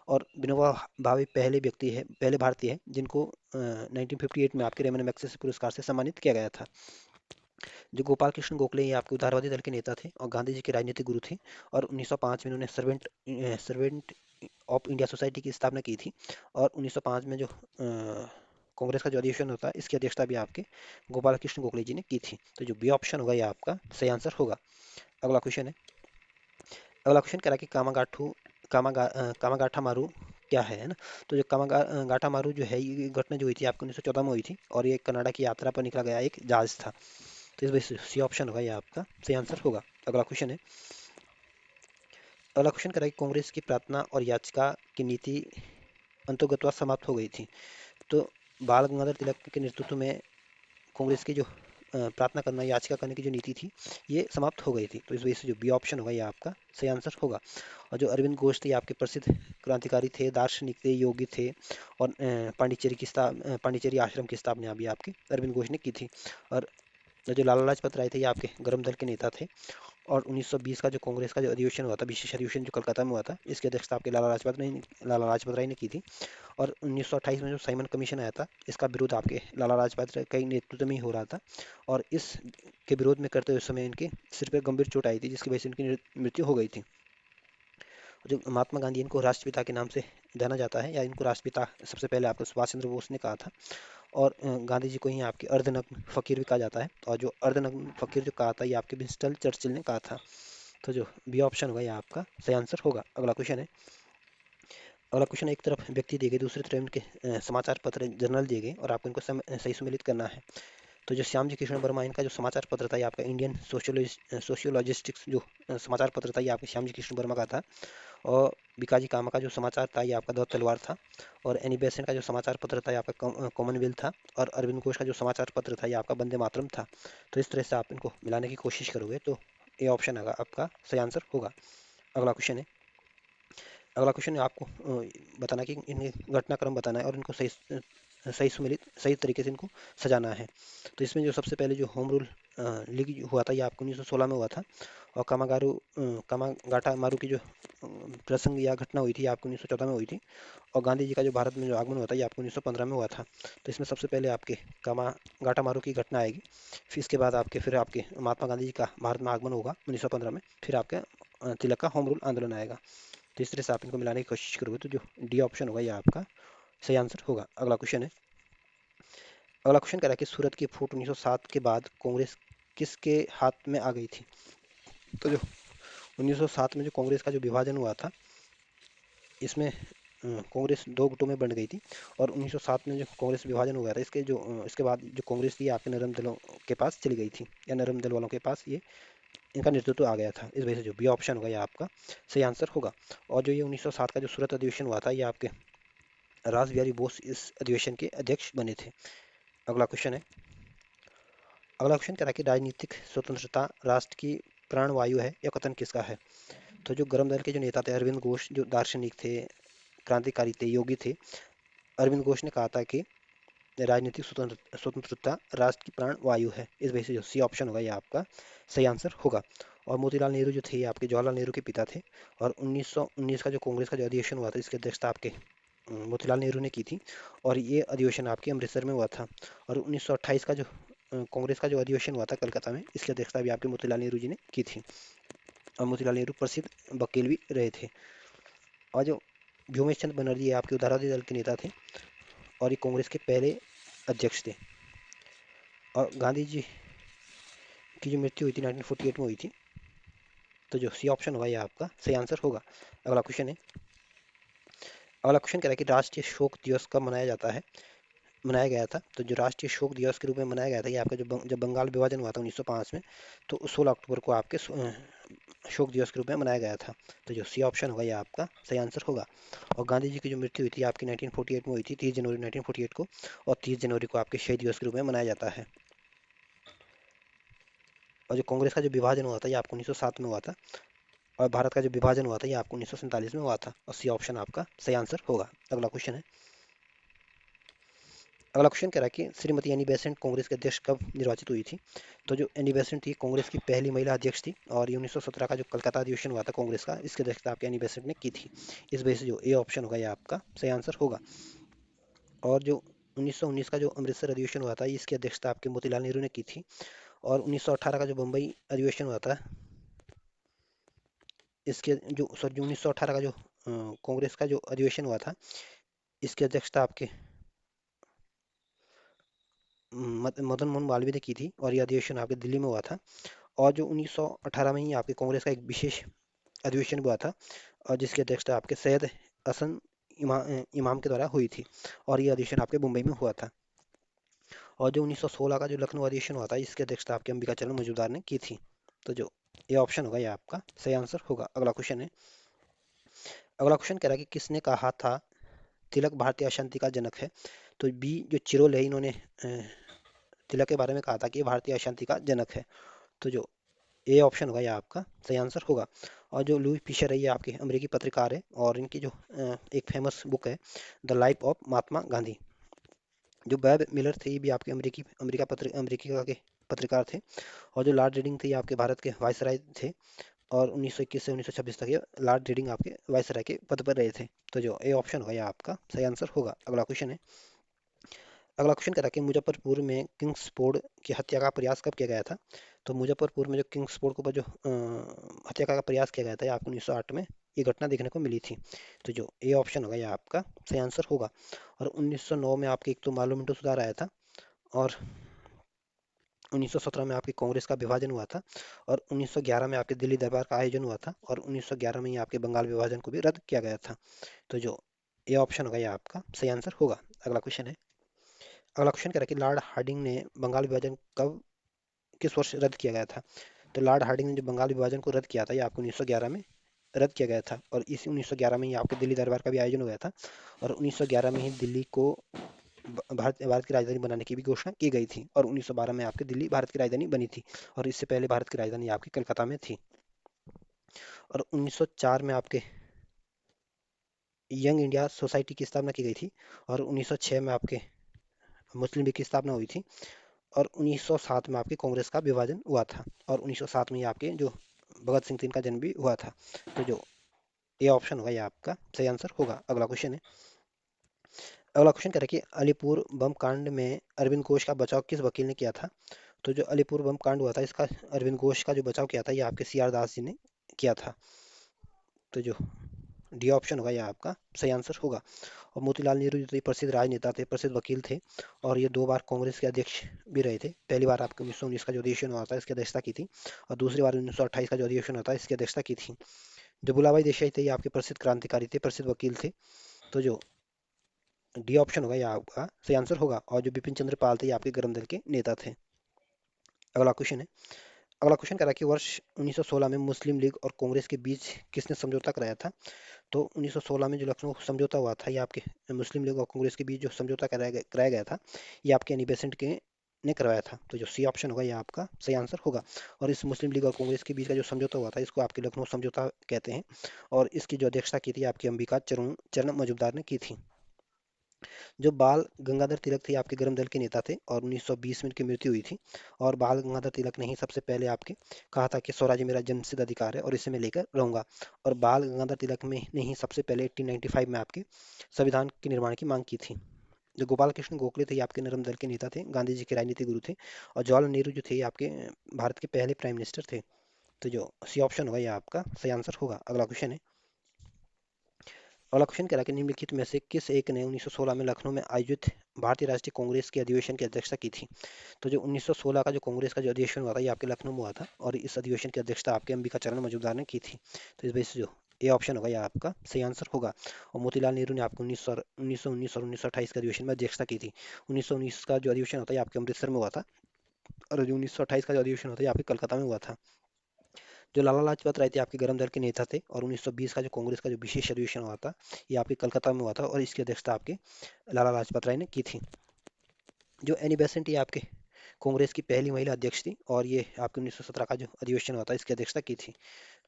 Speaker 1: और विनोबा भावे पहले भारतीय है जिनको 1958 में आपके रेमन मैग्सेसे पुरस्कार से सम्मानित किया गया था। जो गोपाल कृष्ण गोखले ये आपके उदारवादी दल के नेता थे और गांधी जी के राजनीतिक गुरु थे। और 1905 में उन्होंने सर्वेंट ऑफ इंडिया सोसाइटी की स्थापना की थी। और 1905 में जो कांग्रेस का जो अधिवेशन होता है इसकी अध्यक्षता भी आपके गोपाल कृष्ण गोखले जी ने की थी। तो जो बी ऑप्शन होगा ये आपका सही आंसर होगा। अगला क्वेश्चन है। अगला क्वेश्चन कह रहा है कि कामागाठा मारू क्या है ना। तो जो गाठा मारू जो है ये घटना जो हुई थी आपको 1914 में हुई थी, और ये कनाडा की यात्रा पर निकला गया एक जहाज था। तो इस वजह से सी ऑप्शन होगा ये आपका सही आंसर होगा। अगला क्वेश्चन है। अगला क्वेश्चन कह रहा है कि कांग्रेस की प्रार्थना और याचिका की नीति अंतर्गतवा समाप्त हो गई थी। तो बाल गंगाधर तिलक के नेतृत्व में कांग्रेस की जो प्रार्थना करना याचिका करने की जो नीति थी ये समाप्त हो गई थी। तो इस वजह से जो बी ऑप्शन होगा ये आपका सही आंसर होगा। और जो अरविंद घोष थे ये आपके प्रसिद्ध क्रांतिकारी थे, दार्शनिक थे, योगी थे। और पांडिचेरी आश्रम की स्थापना भी आपके अरविंद घोष ने की थी। और जो लाला लाजपत राय थे ये आपके गर्म दल के नेता थे। और 1920 का जो कांग्रेस का जो अधिवेशन हुआ था, विशेष अधिवेशन जो कलकत्ता में हुआ था, इसकी अध्यक्षता आपके लाला लाजपत राय ने की थी। और 1928 में जो साइमन कमीशन आया था इसका विरोध आपके लाला लाजपत राय के नेतृत्व में ही हो रहा था। और इस के विरोध में करते हुए समय इनके सिर पे गंभीर चोट आई थी जिसकी वजह से इनकी मृत्यु हो गई थी। जो महात्मा गांधी इनको राष्ट्रपिता के नाम से जाना जाता है, या इनको राष्ट्रपिता सबसे पहले आपको सुभाष चंद्र बोस ने कहा था। और गांधी जी को ही आपके अर्धनग्न फकीर भी कहा जाता है। और जो अर्धनग्न फकीर जो कहा था ये आपके विंस्टन चर्चिल ने कहा था। तो जो बी ऑप्शन होगा ये आपका सही आंसर होगा। अगला क्वेश्चन है। अगला क्वेश्चन, एक तरफ व्यक्ति दिए गए, दूसरी तरफ इनके समाचार पत्र जर्नल दिए गए और आपको इनको सही सम्मिलित करना है। तो जो श्याम जी कृष्ण वर्मा इनका जो समाचार पत्र था ये आपका इंडियन सोशियोलॉजिस्टिक्स जो समाचार पत्र था ये आपके श्याम जी कृष्ण वर्मा का था। और बीकाजी कामा का जो समाचार था ये आपका द तलवार था। और एनी बेसेंट का जो समाचार पत्र था ये आपका कॉमनवेल्थ था। और अरविंद घोष का जो समाचार पत्र था ये आपका वंदे मातरम था। तो इस तरह से आप इनको मिलाने की कोशिश करोगे तो ये ऑप्शन आपका सही आंसर होगा। अगला क्वेश्चन है। अगला क्वेश्चन है आपको बताना कि इन्हें घटनाक्रम बताना है और इनको सही सुमेलित सही तरीके से इनको सजाना है। तो इसमें जो सबसे पहले जो होम रूल लीग हुआ था ये आपको 1916 में हुआ था। और कामागाटा मारू की जो प्रसंग या घटना हुई थी आपको 1914 में हुई थी। और गांधी जी का जो भारत में जो आगमन हुआ था ये आपको 1915 में हुआ था। तो इसमें सबसे पहले आपके कामागाटा मारू की घटना आएगी। फिर इसके बाद फिर आपके महात्मा गांधी जी का भारत में आगमन होगा 1915 में। फिर आपके तिलक का होम रूल आंदोलन आएगा। तो इस तरह से आप इनको मिलाने की कोशिश करोगे तो जो डी ऑप्शन होगा ये आपका सही आंसर होगा। अगला क्वेश्चन है। अगला क्वेश्चन कह रहा है कि सूरत की फूट 1907 के बाद कांग्रेस किसके हाथ में आ गई थी। तो जो 1907 में जो कांग्रेस का जो विभाजन हुआ था इसमें कांग्रेस दो गुटों में बंट गई थी। और 1907 में जो कांग्रेस विभाजन हो गया था इसके बाद जो कांग्रेस थी आपके नरम दलों के पास चली गई थी, या नरम दल वालों के पास ये इनका नेतृत्व आ गया था। इस वजह से जो बी ऑप्शन होगा ये आपका सही आंसर होगा। और जो ये 1907 का जो सूरत अधिवेशन हुआ था ये आपके रास बिहारी बोस इस अधिवेशन के अध्यक्ष बने थे। अगला क्वेश्चन है। अगला क्वेश्चन कह रहा है कि राजनीतिक स्वतंत्रता राष्ट्र की प्राणवायु है, या कथन किसका है। तो जो गर्म दल के जो नेता थे अरविंद घोष जो दार्शनिक थे, क्रांतिकारी थे, योगी थे। अरविंद घोष ने कहा था कि राजनीतिक स्वतंत्रता राष्ट्र की प्राण वायु है। इस वजह से जो सी ऑप्शन होगा ये आपका सही आंसर होगा। और मोतीलाल नेहरू जो थे ये आपके जवाहरलाल नेहरू के पिता थे। और 1919 का जो कांग्रेस का जो अधिवेशन हुआ था इसकी अध्यक्षता आपके मोतीलाल नेहरू ने की थी। और ये अधिवेशन आपके अमृतसर में हुआ था। और 1928 का जो कांग्रेस का जो अधिवेशन हुआ था कलकत्ता में इसकी अध्यक्षता भी आपके मोतीलाल नेहरू जी ने की थी। और मोतीलाल नेहरू प्रसिद्ध वकील भी रहे थे। और जो व्योमेश चंद्र बनर्जी ये आपके उदारवादी दल के नेता थे और ये कांग्रेस के पहले अध्यक्ष थे। और गांधी जी की जो मृत्यु हुई थी 1948 में हुई थी। तो जो सी ऑप्शन होगा ये आपका सही आंसर होगा। अगला क्वेश्चन है। अगला क्वेश्चन कह रहा है कि राष्ट्रीय शोक दिवस कब मनाया गया था। तो जो राष्ट्रीय शोक दिवस के रूप में मनाया गया था ये आपका जब बंगाल विभाजन हुआ था 1905 में, तो 16 अक्टूबर को आपके शोक दिवस के रूप में मनाया गया था। तो जो सी ऑप्शन होगा ये आपका सही आंसर होगा। और गांधी जी की जो मृत्यु हुई थी आपकी 1948 में हुई थी 30 जनवरी 1948 को। और 30 जनवरी को आपके शहीद दिवस के रूप में मनाया जाता है। और जो कांग्रेस का जो विभाजन हुआ था ये आपको 1907 में हुआ था। और भारत का जो विभाजन हुआ था ये आपको 1947 में हुआ था, और सी ऑप्शन आपका सही आंसर होगा। अगला क्वेश्चन है। अगला क्वेश्चन कह रहा है कि श्रीमती एनी बेसेंट कांग्रेस के अध्यक्ष कब निर्वाचित हुई थी। तो जो एनी बेसेंट थी कांग्रेस की पहली महिला अध्यक्ष थी, और ये 1917 का जो कलकत्ता अधिवेशन हुआ था कांग्रेस का, इसकी अध्यक्षता आपके एनी बेसेंट ने की थी। इस वजह से जो ए ऑप्शन होगा ये आपका सही आंसर होगा। और जो 1919 का जो अमृतसर अधिवेशन हुआ था इसकी अध्यक्षता आपके मोतीलाल नेहरू ने की थी। और 1918 का जो बम्बई अधिवेशन हुआ था इसके जो सॉरी जो 1918 का जो कांग्रेस का जो अधिवेशन हुआ था इसकी अध्यक्षता आपके मदन मोहन मालवीय ने की थी, और यह अधिवेशन आपके दिल्ली में हुआ था। और जो 1918 में ही आपके कांग्रेस का एक विशेष अधिवेशन हुआ था, और जिसकी अध्यक्षता आपके सैयद हसन इमाम के द्वारा हुई थी, और यह अधिवेशन आपके मुंबई में हुआ था। और जो 1916 का जो लखनऊ अधिवेशन हुआ था इसकी अध्यक्षता आपके अंबिका चरण मजूमदार ने की थी। तो जो ये ऑप्शन होगा ये आपका सही आंसर होगा। अगला क्वेश्चन है। अगला क्वेश्चन कह रहा है कि किसने कहा था तिलक भारतीय अशांति का जनक है। तो बी जो चिरोल है इन्होंने तिलक के बारे में कहा था कि ये भारतीय अशांति का जनक है। तो जो ए ऑप्शन होगा ये आपका सही आंसर होगा। और जो लुई फिशर है ये आपके अमेरिकी पत्रकार है, और इनकी जो एक फेमस बुक है the life of Mahatma Gandhi. जो बैब मिलर थे ये भी आपके अमेरिका के पत्रकार थे। और जो लॉर्ड रीडिंग थे ये आपके भारत के वायसराय थे, और 1921 से 1926 तक ये लॉर्ड रीडिंग आपके वायसराय के पद पर रहे थे। तो जो ए ऑप्शन होगा ये आपका सही आंसर होगा। अगला क्वेश्चन है। अगला क्वेश्चन कह रहा है कि मुजफ्फरपुर में किंग्सफोर्ड की हत्या का प्रयास कब किया गया था। तो मुजफ्फरपुर में जो किंग्सफोर्ड के ऊपर जो हत्या का प्रयास किया गया था ये आपको 1908 में ये घटना देखने को मिली थी। तो जो ए ऑप्शन होगा ये आपका सही आंसर होगा। और 1909 में आपके एक तो मार्लो मिंटो सुधार आया था, और 1917 में आपकी कांग्रेस का विभाजन हुआ था, और 1911 में आपके दिल्ली दरबार का आयोजन हुआ था, और 1911 में ही आपके बंगाल विभाजन को भी रद्द किया गया था। तो जो ए ऑप्शन होगा ये आपका सही आंसर होगा। अगला क्वेश्चन है। अगला क्वेश्चन कह रहा है कि लॉर्ड हार्डिंग ने बंगाल विभाजन कब किस वर्ष रद्द किया गया था। तो लॉर्ड हार्डिंग ने जो बंगाल विभाजन को रद्द किया था ये आपको 1911 में रद्द किया गया था, और इसी 1911 में ही आपके दिल्ली दरबार का भी आयोजन हुआ था, और 1911 में ही दिल्ली को भारत की राजधानी बनाने की भी घोषणा की गई थी, और 1912 में आपकी दिल्ली भारत की राजधानी बनी थी, और इससे पहले भारत की राजधानी आपकी कलकत्ता में थी। और 1904 में आपके यंग इंडिया सोसाइटी की स्थापना की गई थी, और 1906 में आपके मुस्लिम लीग की स्थापना हुई थी, और 1907 में आपके कांग्रेस का विभाजन हुआ था, और 1907 में ही आपके जो भगत सिंह थे इनका जन्म भी हुआ था। तो जो ये ऑप्शन होगा ये आपका सही आंसर होगा। अगला क्वेश्चन है। अगला क्वेश्चन कह रहा है कि अलीपुर बम कांड में अरविंद घोष का बचाव किस वकील ने किया था। तो जो अलीपुर बम कांड हुआ था इसका अरविंद घोष का जो बचाव किया था ये आपके सी आर दास जी ने किया था। तो जो डी ऑप्शन होगा ये आपका सही आंसर होगा। और मोतीलाल नेहरू जो थे प्रसिद्ध राजनेता थे, प्रसिद्ध वकील थे, और ये 2 बार कांग्रेस के अध्यक्ष भी रहे थे। पहली बार आपके 1919 का जो अधिवेशन हुआ था इसकी अध्यक्षता की थी, और दूसरी बार 1928 का जो अधिवेशन हुआ था इसकी अध्यक्षता की थी। जो भुलाभाई देसाई थे ये आपके प्रसिद्ध क्रांतिकारी थे, प्रसिद्ध वकील थे। तो जो डी ऑप्शन होगा ये आपका सही आंसर होगा। और जो बिपिन चंद्र पाल थे ये आपके गरम दल के नेता थे। अगला क्वेश्चन है। अगला क्वेश्चन कह रहा है कि वर्ष 1916 में मुस्लिम लीग और कांग्रेस के बीच किसने समझौता कराया था। तो 1916 में जो लखनऊ समझौता हुआ था ये आपके मुस्लिम लीग और कांग्रेस के बीच जो समझौता कराया गया था ये आपके एनी बेसेंट के ने करवाया था। तो जो सी ऑप्शन होगा ये आपका सही आंसर होगा। और इस मुस्लिम लीग और कांग्रेस के बीच का जो समझौता हुआ था इसको आपके लखनऊ समझौता कहते हैं, और इसकी जो अध्यक्षता की थी आपकी अंबिका चरण चरण मजूमदार ने की थी। जो बाल गंगाधर तिलक थे आपके गरम दल के नेता थे, और 1920 में इनकी मृत्यु हुई थी। और बाल गंगाधर तिलक ने ही सबसे पहले आपके कहा था कि स्वराज्य मेरा जन्मसिद्ध अधिकार है और इसे मैं लेकर रहूंगा। और बाल गंगाधर तिलक में ने ही सबसे पहले 1895 में आपके संविधान के निर्माण की मांग की थी। जो गोपाल कृष्ण गोखले थे ये आपके नरम दल के नेता थे, गांधी जी के राजनीतिक गुरु थे, और जवाहरलाल नेहरू जो थे ये आपके भारत के पहले प्राइम मिनिस्टर थे। तो जो सी ऑप्शन होगा ये आपका सही आंसर होगा। अगला क्वेश्चन है। अगला क्वेश्चन कह रहा है कि निम्नलिखित में से किस एक ने 1916 में लखनऊ में आयोजित भारतीय राष्ट्रीय कांग्रेस के अधिवेशन की अध्यक्षता की थी। तो जो 1916 का जो कांग्रेस का जो अधिवेशन हुआ था ये आपके लखनऊ में हुआ था, और इस अधिवेशन की अध्यक्षता आपके अंबिका चरण मजूमदार ने की थी। तो इस वजह से जो ए ऑप्शन होगा ये आपका सही आंसर होगा। और मोतीलाल नेहरू ने आपको 1919 और 1928 के अधिवेशन में अध्यक्षता की थी। 1919 का जो अधिवेशन होता है ये आपके अमृतसर में हुआ था, और जो 1928 का जो अधिवेशन होता है ये आपके कलकत्ता में हुआ था। जो लाला लाजपत राय थे आपके गरम दल के नेता थे, और 1920 का जो कांग्रेस का जो विशेष अधिवेशन हुआ था ये आपके कलकत्ता में हुआ था, और इसकी अध्यक्षता आपके लाला लाजपत राय ने की थी। जो एनी बेसेंट ये आपके कांग्रेस की पहली महिला अध्यक्ष थी, और ये आपके 1917 का जो अधिवेशन हुआ था इसकी अध्यक्षता की थी।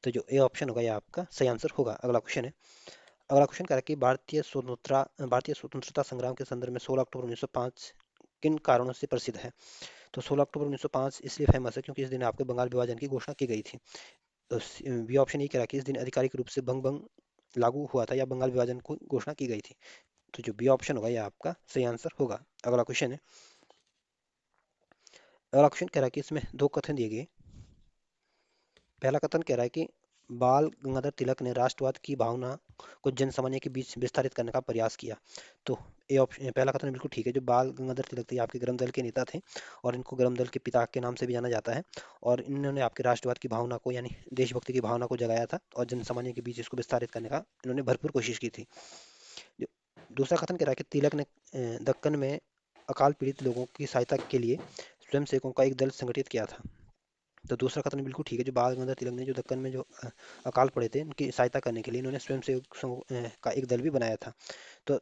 Speaker 1: तो जो ए ऑप्शन होगा ये आपका सही आंसर होगा। अगला क्वेश्चन है। अगला क्वेश्चन कह रहा है कि भारतीय स्वतंत्रता संग्राम के संदर्भ में 16 अक्टूबर 1905 किन कारणों से प्रसिद्ध है? तो 16 अक्टूबर 1905 इसलिए फेमस है क्योंकि इस दिन आपके बंगाल विभाजन की घोषणा की गई थी। तो बी ऑप्शन ये कह रहा है कि इस दिन आधिकारिक रूप से बंग बंग लागू हुआ था या बंगाल विभाजन को घोषणा की गई थी। तो जो बी ऑप्शन होगा ये आपका सही आंसर होगा। अगला क्वेश्चन है। अगला क्वेश्चन कह रहा है कि इसमें दो कथन दिए गए। पहला कथन कह रहा है कि बाल गंगाधर तिलक ने राष्ट्रवाद की भावना को जन सामान्य के बीच विस्तारित करने का प्रयास किया। तो ए ऑप्शन, पहला कथन बिल्कुल ठीक है। जो बाल गंगाधर तिलक थे आपके गरम दल के नेता थे और इनको गरम दल के पिता के नाम से भी जाना जाता है। और इन्होंने आपके राष्ट्रवाद की भावना को यानी देशभक्ति की भावना को जगाया था और जन सामान्य के बीच इसको विस्तारित करने का इन्होंने भरपूर कोशिश की थी। जो दूसरा कथन कह रहा है कि तिलक ने दक्कन में अकाल पीड़ित लोगों की सहायता के लिए स्वयंसेवकों का एक दल संगठित किया था। तो दूसरा कथन बिल्कुल ठीक है। जो बाल गंगाधर तिलक ने जो दक्कन में जो अकाल पड़े थे उनकी सहायता करने के लिए इन्होंने स्वयंसेवक का एक दल भी बनाया था। तो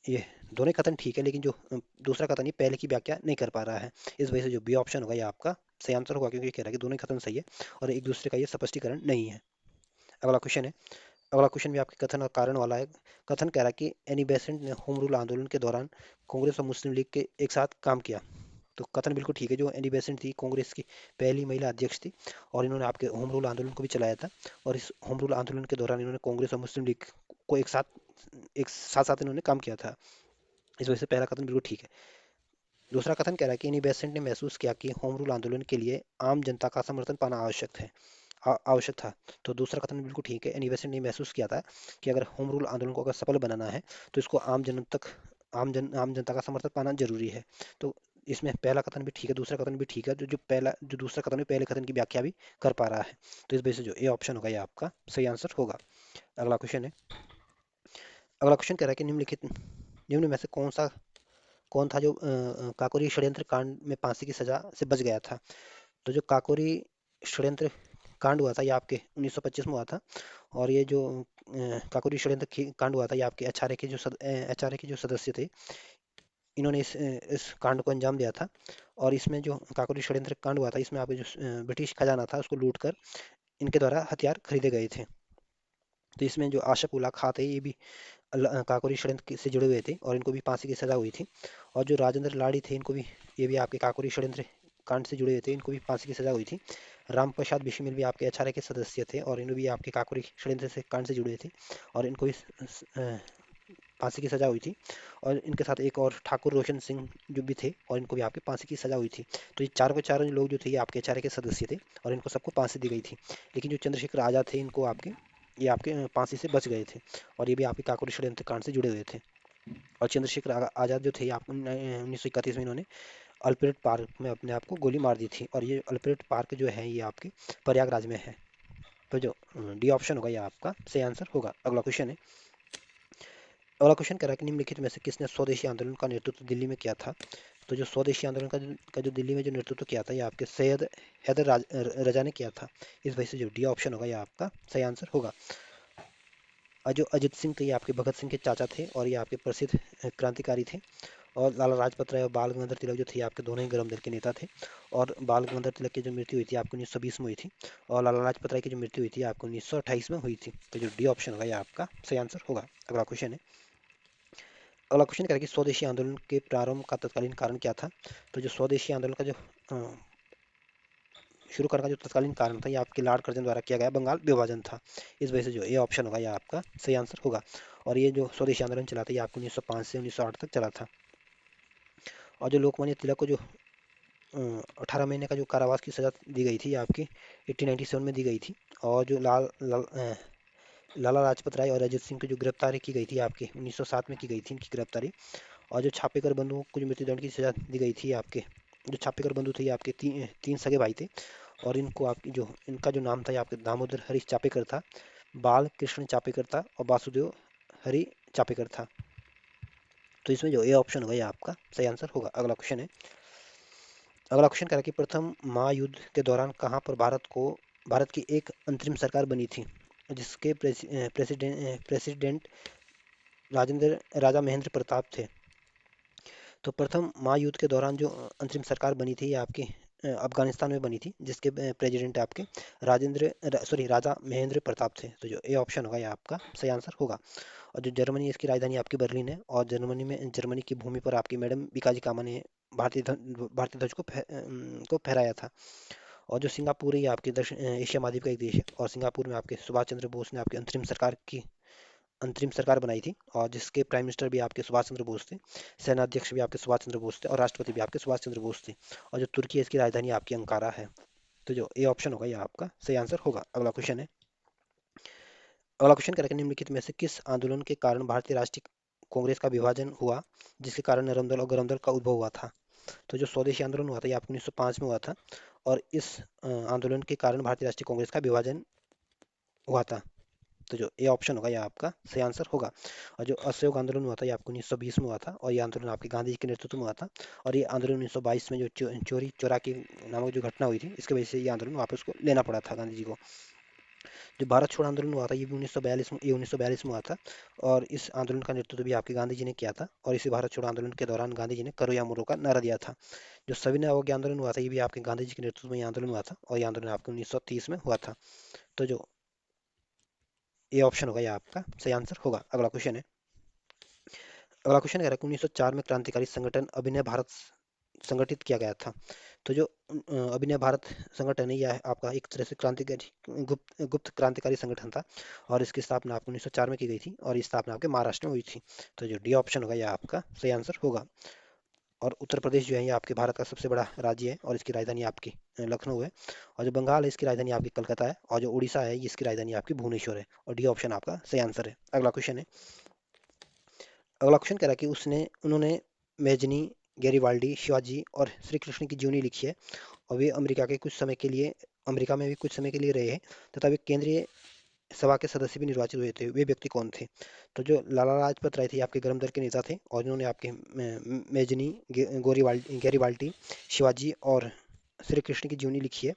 Speaker 1: ये दोनों कथन ठीक है, लेकिन जो दूसरा कथन ये पहले की व्याख्या नहीं कर पा रहा है। इस वजह से जो बी ऑप्शन होगा ये आपका सही आंसर होगा, क्योंकि ये कह रहा है कि दोनों ही कथन सही है और एक दूसरे का ये स्पष्टीकरण नहीं है। अगला क्वेश्चन है। अगला क्वेश्चन भी आपके कथन और कारण वाला है। कथन कह रहा है कि एनी बेसेंट ने होम रूल आंदोलन के दौरान कांग्रेस और मुस्लिम लीग के एक साथ काम किया। तो कथन बिल्कुल ठीक है। जो एनी बेसेंट थी कांग्रेस की पहली महिला अध्यक्ष थी और इन्होंने आपके होम रूल आंदोलन को भी चलाया था। और इस होम रूल आंदोलन के दौरान इन्होंने कांग्रेस और मुस्लिम लीग को एक साथ साथ इन्होंने काम किया था। इस वजह से पहला कथन बिल्कुल ठीक है। दूसरा कथन कह रहा है कि एनी बेसेंट ने महसूस किया कि होम रूल आंदोलन के लिए आम जनता का समर्थन पाना आवश्यक था। तो दूसरा कथन बिल्कुल ठीक है। एनी बेसेंट ने महसूस किया था कि अगर होम रूल आंदोलन को अगर सफल बनाना है तो इसको आम जनता का समर्थन पाना जरूरी है। तो इसमें पहला कथन भी ठीक है, दूसरा कथन भी ठीक है। जो दूसरा कथन है पहले कथन की व्याख्या भी कर पा रहा है। तो इस वजह से जो ए ऑप्शन होगा ये आपका सही आंसर होगा। अगला क्वेश्चन है। अगला क्वेश्चन कह रहा है कि निम्न में से कौन था जो काकोरी षड्यंत्र कांड में फांसी की सजा से बच गया था? तो जो काकोरी षड्यंत्र कांड हुआ था ये आपके 1925 में हुआ था। और ये जो काकोरी कांड हुआ था ये आपके एचआरए के जो सदस्य थे इन्होंने इस कांड को अंजाम दिया था। और इसमें जो काकोरी षड्यंत्र कांड हुआ था इसमें आपके जो ब्रिटिश खजाना था उसको लूट कर इनके द्वारा हथियार खरीदे गए थे। तो इसमें जो आशफ उल्ला खां थे ये भी काकोरी षड्यंत्र से जुड़े हुए थे और इनको भी फांसी की सजा हुई थी। और जो राजेंद्र लाड़ी थे इनको भी ये भी आपके काकोरी षड्यंत्र कांड से जुड़े हुए थे, इनको भी फांसी की सजा हुई थी। राम प्रसाद बिस्मिल भी आपके एचआरए के सदस्य थे और इन्हों भी आपके काकोरी षड्यंत्र से कांड से जुड़े थे और इनको भी फांसी की सजा हुई थी। और इनके साथ एक और ठाकुर रोशन सिंह जो भी थे और इनको भी आपके फांसी की सजा हुई थी। तो ये चारों के चारों लोग जो थे ये आपके एचआरए के सदस्य थे और इनको सबको फांसी दी गई थी। लेकिन जो चंद्रशेखर आजाद थे इनको ये आपके फांसी से बच गए थे और ये भी आपके काकोरी षड्यंत्र कांड से जुड़े हुए थे। और चंद्रशेखर आजाद जो थे आप 1931 में इन्होंने अल्फ्रेड पार्क में अपने आप को गोली मार दी थी और ये अल्फ्रेड पार्क जो है ये आपके प्रयागराज में है। तो जो डी ऑप्शन होगा ये आपका सही आंसर होगा। अगला क्वेश्चन है। अगला क्वेश्चन कह रहा है कि निम्नलिखित में से किसने स्वदेशी आंदोलन का नेतृत्व दिल्ली में किया था? तो जो स्वदेशी आंदोलन का जो दिल्ली में जो नेतृत्व किया था ये आपके सैयद रजा ने किया था। इस वजह से जो डी ऑप्शन होगा ये आपका सही आंसर होगा। और जो अजित सिंह थे ये आपके भगत सिंह के चाचा थे और ये आपके प्रसिद्ध क्रांतिकारी थे। और लाला लाजपत राय और बाल गंगाधर तिलक जो थे आपके दोनों ही गरम दल के नेता थे। और बाल गंगाधर तिलक की जो मृत्यु हुई थी आपको 1920 में हुई थी और लाला लाजपत राय की जो मृत्यु हुई थी आपको 1928 में हुई थी। तो जो डी ऑप्शन होगा ये आपका सही आंसर होगा। अगला क्वेश्चन है। अगला क्वेश्चन करें कि स्वदेशी आंदोलन के प्रारंभ का तत्कालीन कारण क्या था? तो जो स्वदेशी आंदोलन का जो शुरू करने का जो तत्कालीन कारण था ये आपके लॉर्ड कर्जन द्वारा किया गया बंगाल विभाजन था। इस वजह से जो ए ऑप्शन होगा ये आपका सही आंसर होगा। और ये जो स्वदेशी आंदोलन चला था ये आपको 1905 से 1908 तक चला था। और जो लोकमान्य तिलक को जो 18 महीने का जो कारावास की सजा दी गई थी आपकी 1897 में दी गई थी। और जो लाला लाजपत राय और अजित सिंह की जो गिरफ्तारी की गई थी आपकी 1907 में की गई थी इनकी गिरफ्तारी। और जो छापेकर बंधुओं को जो मृत्युदंड की सजा दी गई थी आपके जो छापेकर बंधु थे ये आपके तीन सगे भाई थे। और इनका जो नाम था ये आपके दामोदर हरीश चापेकर था, बाल कृष्ण चापेकर था और वासुदेव हरि चापेकर था। तो इसमें जो ए ऑप्शन होगा ये आपका सही आंसर होगा। अगला क्वेश्चन है। अगला क्वेश्चन कह रहा है कि प्रथम महायुद्ध के दौरान कहाँ पर भारत की एक अंतरिम सरकार बनी थी जिसके प्रेसिडेंट राजा महेंद्र प्रताप थे? तो प्रथम महायुद्ध के दौरान जो अंतरिम सरकार बनी थी ये आपकी अफगानिस्तान में बनी थी, जिसके प्रेसिडेंट आपके राजा महेंद्र प्रताप थे। तो जो ए ऑप्शन होगा ये आपका सही आंसर होगा। और जो जर्मनी है, इसकी राजधानी आपकी बर्लिन है। और जर्मनी की भूमि पर आपकी मैडम बीकाजी कामा ने भारतीय ध्वज को फहराया था। और जो सिंगापुर है, ये आपके दक्षिण एशिया महाद्वीप का एक देश है। और सिंगापुर में आपके सुभाष चंद्र बोस ने आपकी अंतरिम सरकार बनाई थी, और जिसके प्राइम मिनिस्टर भी आपके सुभाष चंद्र बोस थे। सेनाध्यक्ष भी आपके सुभाष चंद्र बोस थे, और राष्ट्रपति भी आपके सुभाष चंद्र बोस थे। और जो तुर्की है, इसकी राजधानी आपकी अंकारा है। तो जो ए ऑप्शन होगा ये आपका सही आंसर होगा। अगला क्वेश्चन है। अगला क्वेश्चन क्या है कि निम्नलिखित में से किस आंदोलन के कारण भारतीय राष्ट्रीय कांग्रेस का विभाजन हुआ, जिसके कारण नरम दल और गरम दल का उद्भव हुआ था। तो जो स्वदेशी आंदोलन हुआ था, ये आपको 1905 में हुआ था। और इस आंदोलन के कारण भारतीय राष्ट्रीय कांग्रेस का विभाजन हुआ था। तो जो ए ऑप्शन होगा ये आपका सही आंसर होगा। और जो असहयोग आंदोलन हुआ था, ये आपको 1920 में हुआ था। और ये आंदोलन आपके गांधी जी के नेतृत्व में हुआ था। और ये आंदोलन 1922 में जो चोरी चोरा की नामक जो घटना हुई थी, इसकी वजह से ये आंदोलन वापस को लेना पड़ा था गांधी जी को। जो भारत छोड़ो आंदोलन हुआ था, ये भी 1942 में हुआ था। और इस आंदोलन का नेतृत्व भी आपके गांधी जी ने किया था। और इसी भारत छोड़ो आंदोलन के दौरान गांधी जी ने करो या मरो का नारा दिया था। जो सविनय अवज्ञा आंदोलन हुआ था, ये भी आपके गांधी जी के नेतृत्व में ये आंदोलन हुआ था। और ये आंदोलन आपके 1930 में हुआ था। तो जो ए ऑप्शन होगा ये आपका सही आंसर होगा। अगला क्वेश्चन है। अगला क्वेश्चन कह रहा है कि 1904 में क्रांतिकारी संगठन अभिनव भारत संगठित किया गया था। तो जो अभिनव भारत संगठन है, यह आपका एक तरह से क्रांतिकारी गुप्त क्रांतिकारी संगठन था। और इसकी स्थापना आपको 1904 में की गई थी। और ये स्थापना आपके महाराष्ट्र में हुई थी। तो जो डी ऑप्शन होगा यह आपका सही आंसर होगा। और उत्तर प्रदेश जो है, ये आपके भारत का सबसे बड़ा राज्य है। और इसकी राजधानी आपकी लखनऊ है। और जो बंगाल है, इसकी राजधानी आपकी कलकत्ता है। और जो उड़ीसा है, इसकी राजधानी आपकी भुवनेश्वर है। और डी ऑप्शन आपका सही आंसर है। अगला क्वेश्चन है। अगला क्वेश्चन कह रहा है कि उन्होंने मेजनी, गैरीवाल्डी, शिवाजी और श्री कृष्ण की जीवनी लिखी है। और वे अमेरिका में भी कुछ समय के लिए रहे हैं। तथा वे केंद्रीय सभा के सदस्य भी निर्वाचित हुए थे। वे व्यक्ति कौन थे? तो जो लाला लाजपत राय थे, आपके गरम दल के नेता थे। और इन्होंने आपके मेजनी, गैरीवाल्डी, शिवाजी और श्री कृष्ण की जीवनी लिखी है।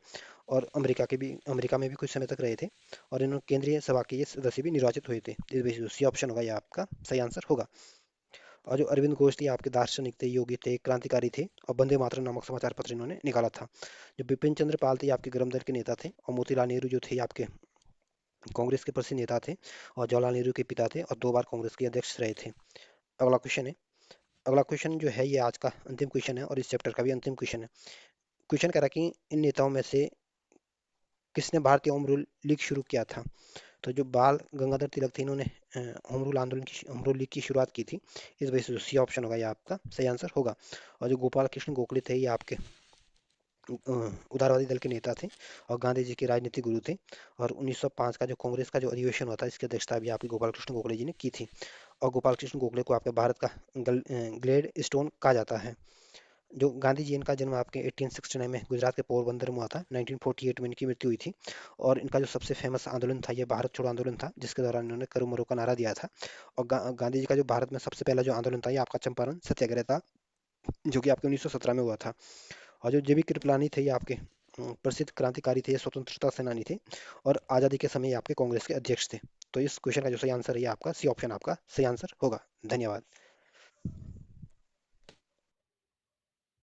Speaker 1: और अमेरिका में भी कुछ समय तक रहे थे। और इन्होंने केंद्रीय सभा के ये सदस्य भी निर्वाचित हुए थे। इस वजह से सी ऑप्शन होगा, ये आपका सही आंसर होगा। और जो अरविंद घोष थे, आपके दार्शनिक थे, योगी थे, क्रांतिकारी थे। और वंदे मातरम नामक समाचार पत्र इन्होंने निकाला था। जो बिपिन चंद्र पाल थे, ये आपके गरम दल के नेता थे। और मोतीलाल नेहरू जो थे, ये आपके कांग्रेस के प्रसिद्ध नेता थे। और जवाहरलाल नेहरू के पिता थे, और 2 बार कांग्रेस के अध्यक्ष रहे थे। अगला क्वेश्चन है। अगला क्वेश्चन जो है, ये आज का अंतिम क्वेश्चन है, और इस चैप्टर का भी अंतिम क्वेश्चन है। क्वेश्चन कह रहा है कि इन नेताओं में से किसने भारतीय होम रूल लीग शुरू किया था? तो जो बाल गंगाधर तिलक थे, इन्होंने होम रूल लीग की शुरुआत की थी। इस वजह से सी ऑप्शन होगा, ये आपका सही आंसर होगा। और जो गोपाल कृष्ण गोखले थे, ये आपके उदारवादी दल के नेता थे। और गांधी जी के राजनीतिक गुरु थे। और 1905 का जो कांग्रेस का जो अधिवेशन हुआ था, इसकी अध्यक्षता भी आपके गोपाल कृष्ण गोखले जी ने की थी। और गोपाल कृष्ण गोखले को आपके भारत का ग्लेड स्टोन कहा जाता है। जो गांधी जी, इनका जन्म आपके 1869 में गुजरात के पोरबंदर में हुआ था। 1948 में इनकी मृत्यु हुई थी। और इनका जो सबसे फेमस आंदोलन था, ये भारत छोड़ो आंदोलन था, जिसके दौरान इन्होंने करो मरो का नारा दिया था। और गांधी जी का जो भारत में सबसे पहला जो आंदोलन था, ये आपका चंपारण सत्याग्रह था, जो कि आपके 1917 में हुआ था। और जो जेबी कृपलानी थे, ये आपके प्रसिद्ध क्रांतिकारी थे, ये स्वतंत्रता सेनानी थे। और आज़ादी के समय ये आपके कांग्रेस के अध्यक्ष थे। तो इस क्वेश्चन का जो सही आंसर है, ये आपका सी ऑप्शन आपका सही आंसर होगा। धन्यवाद।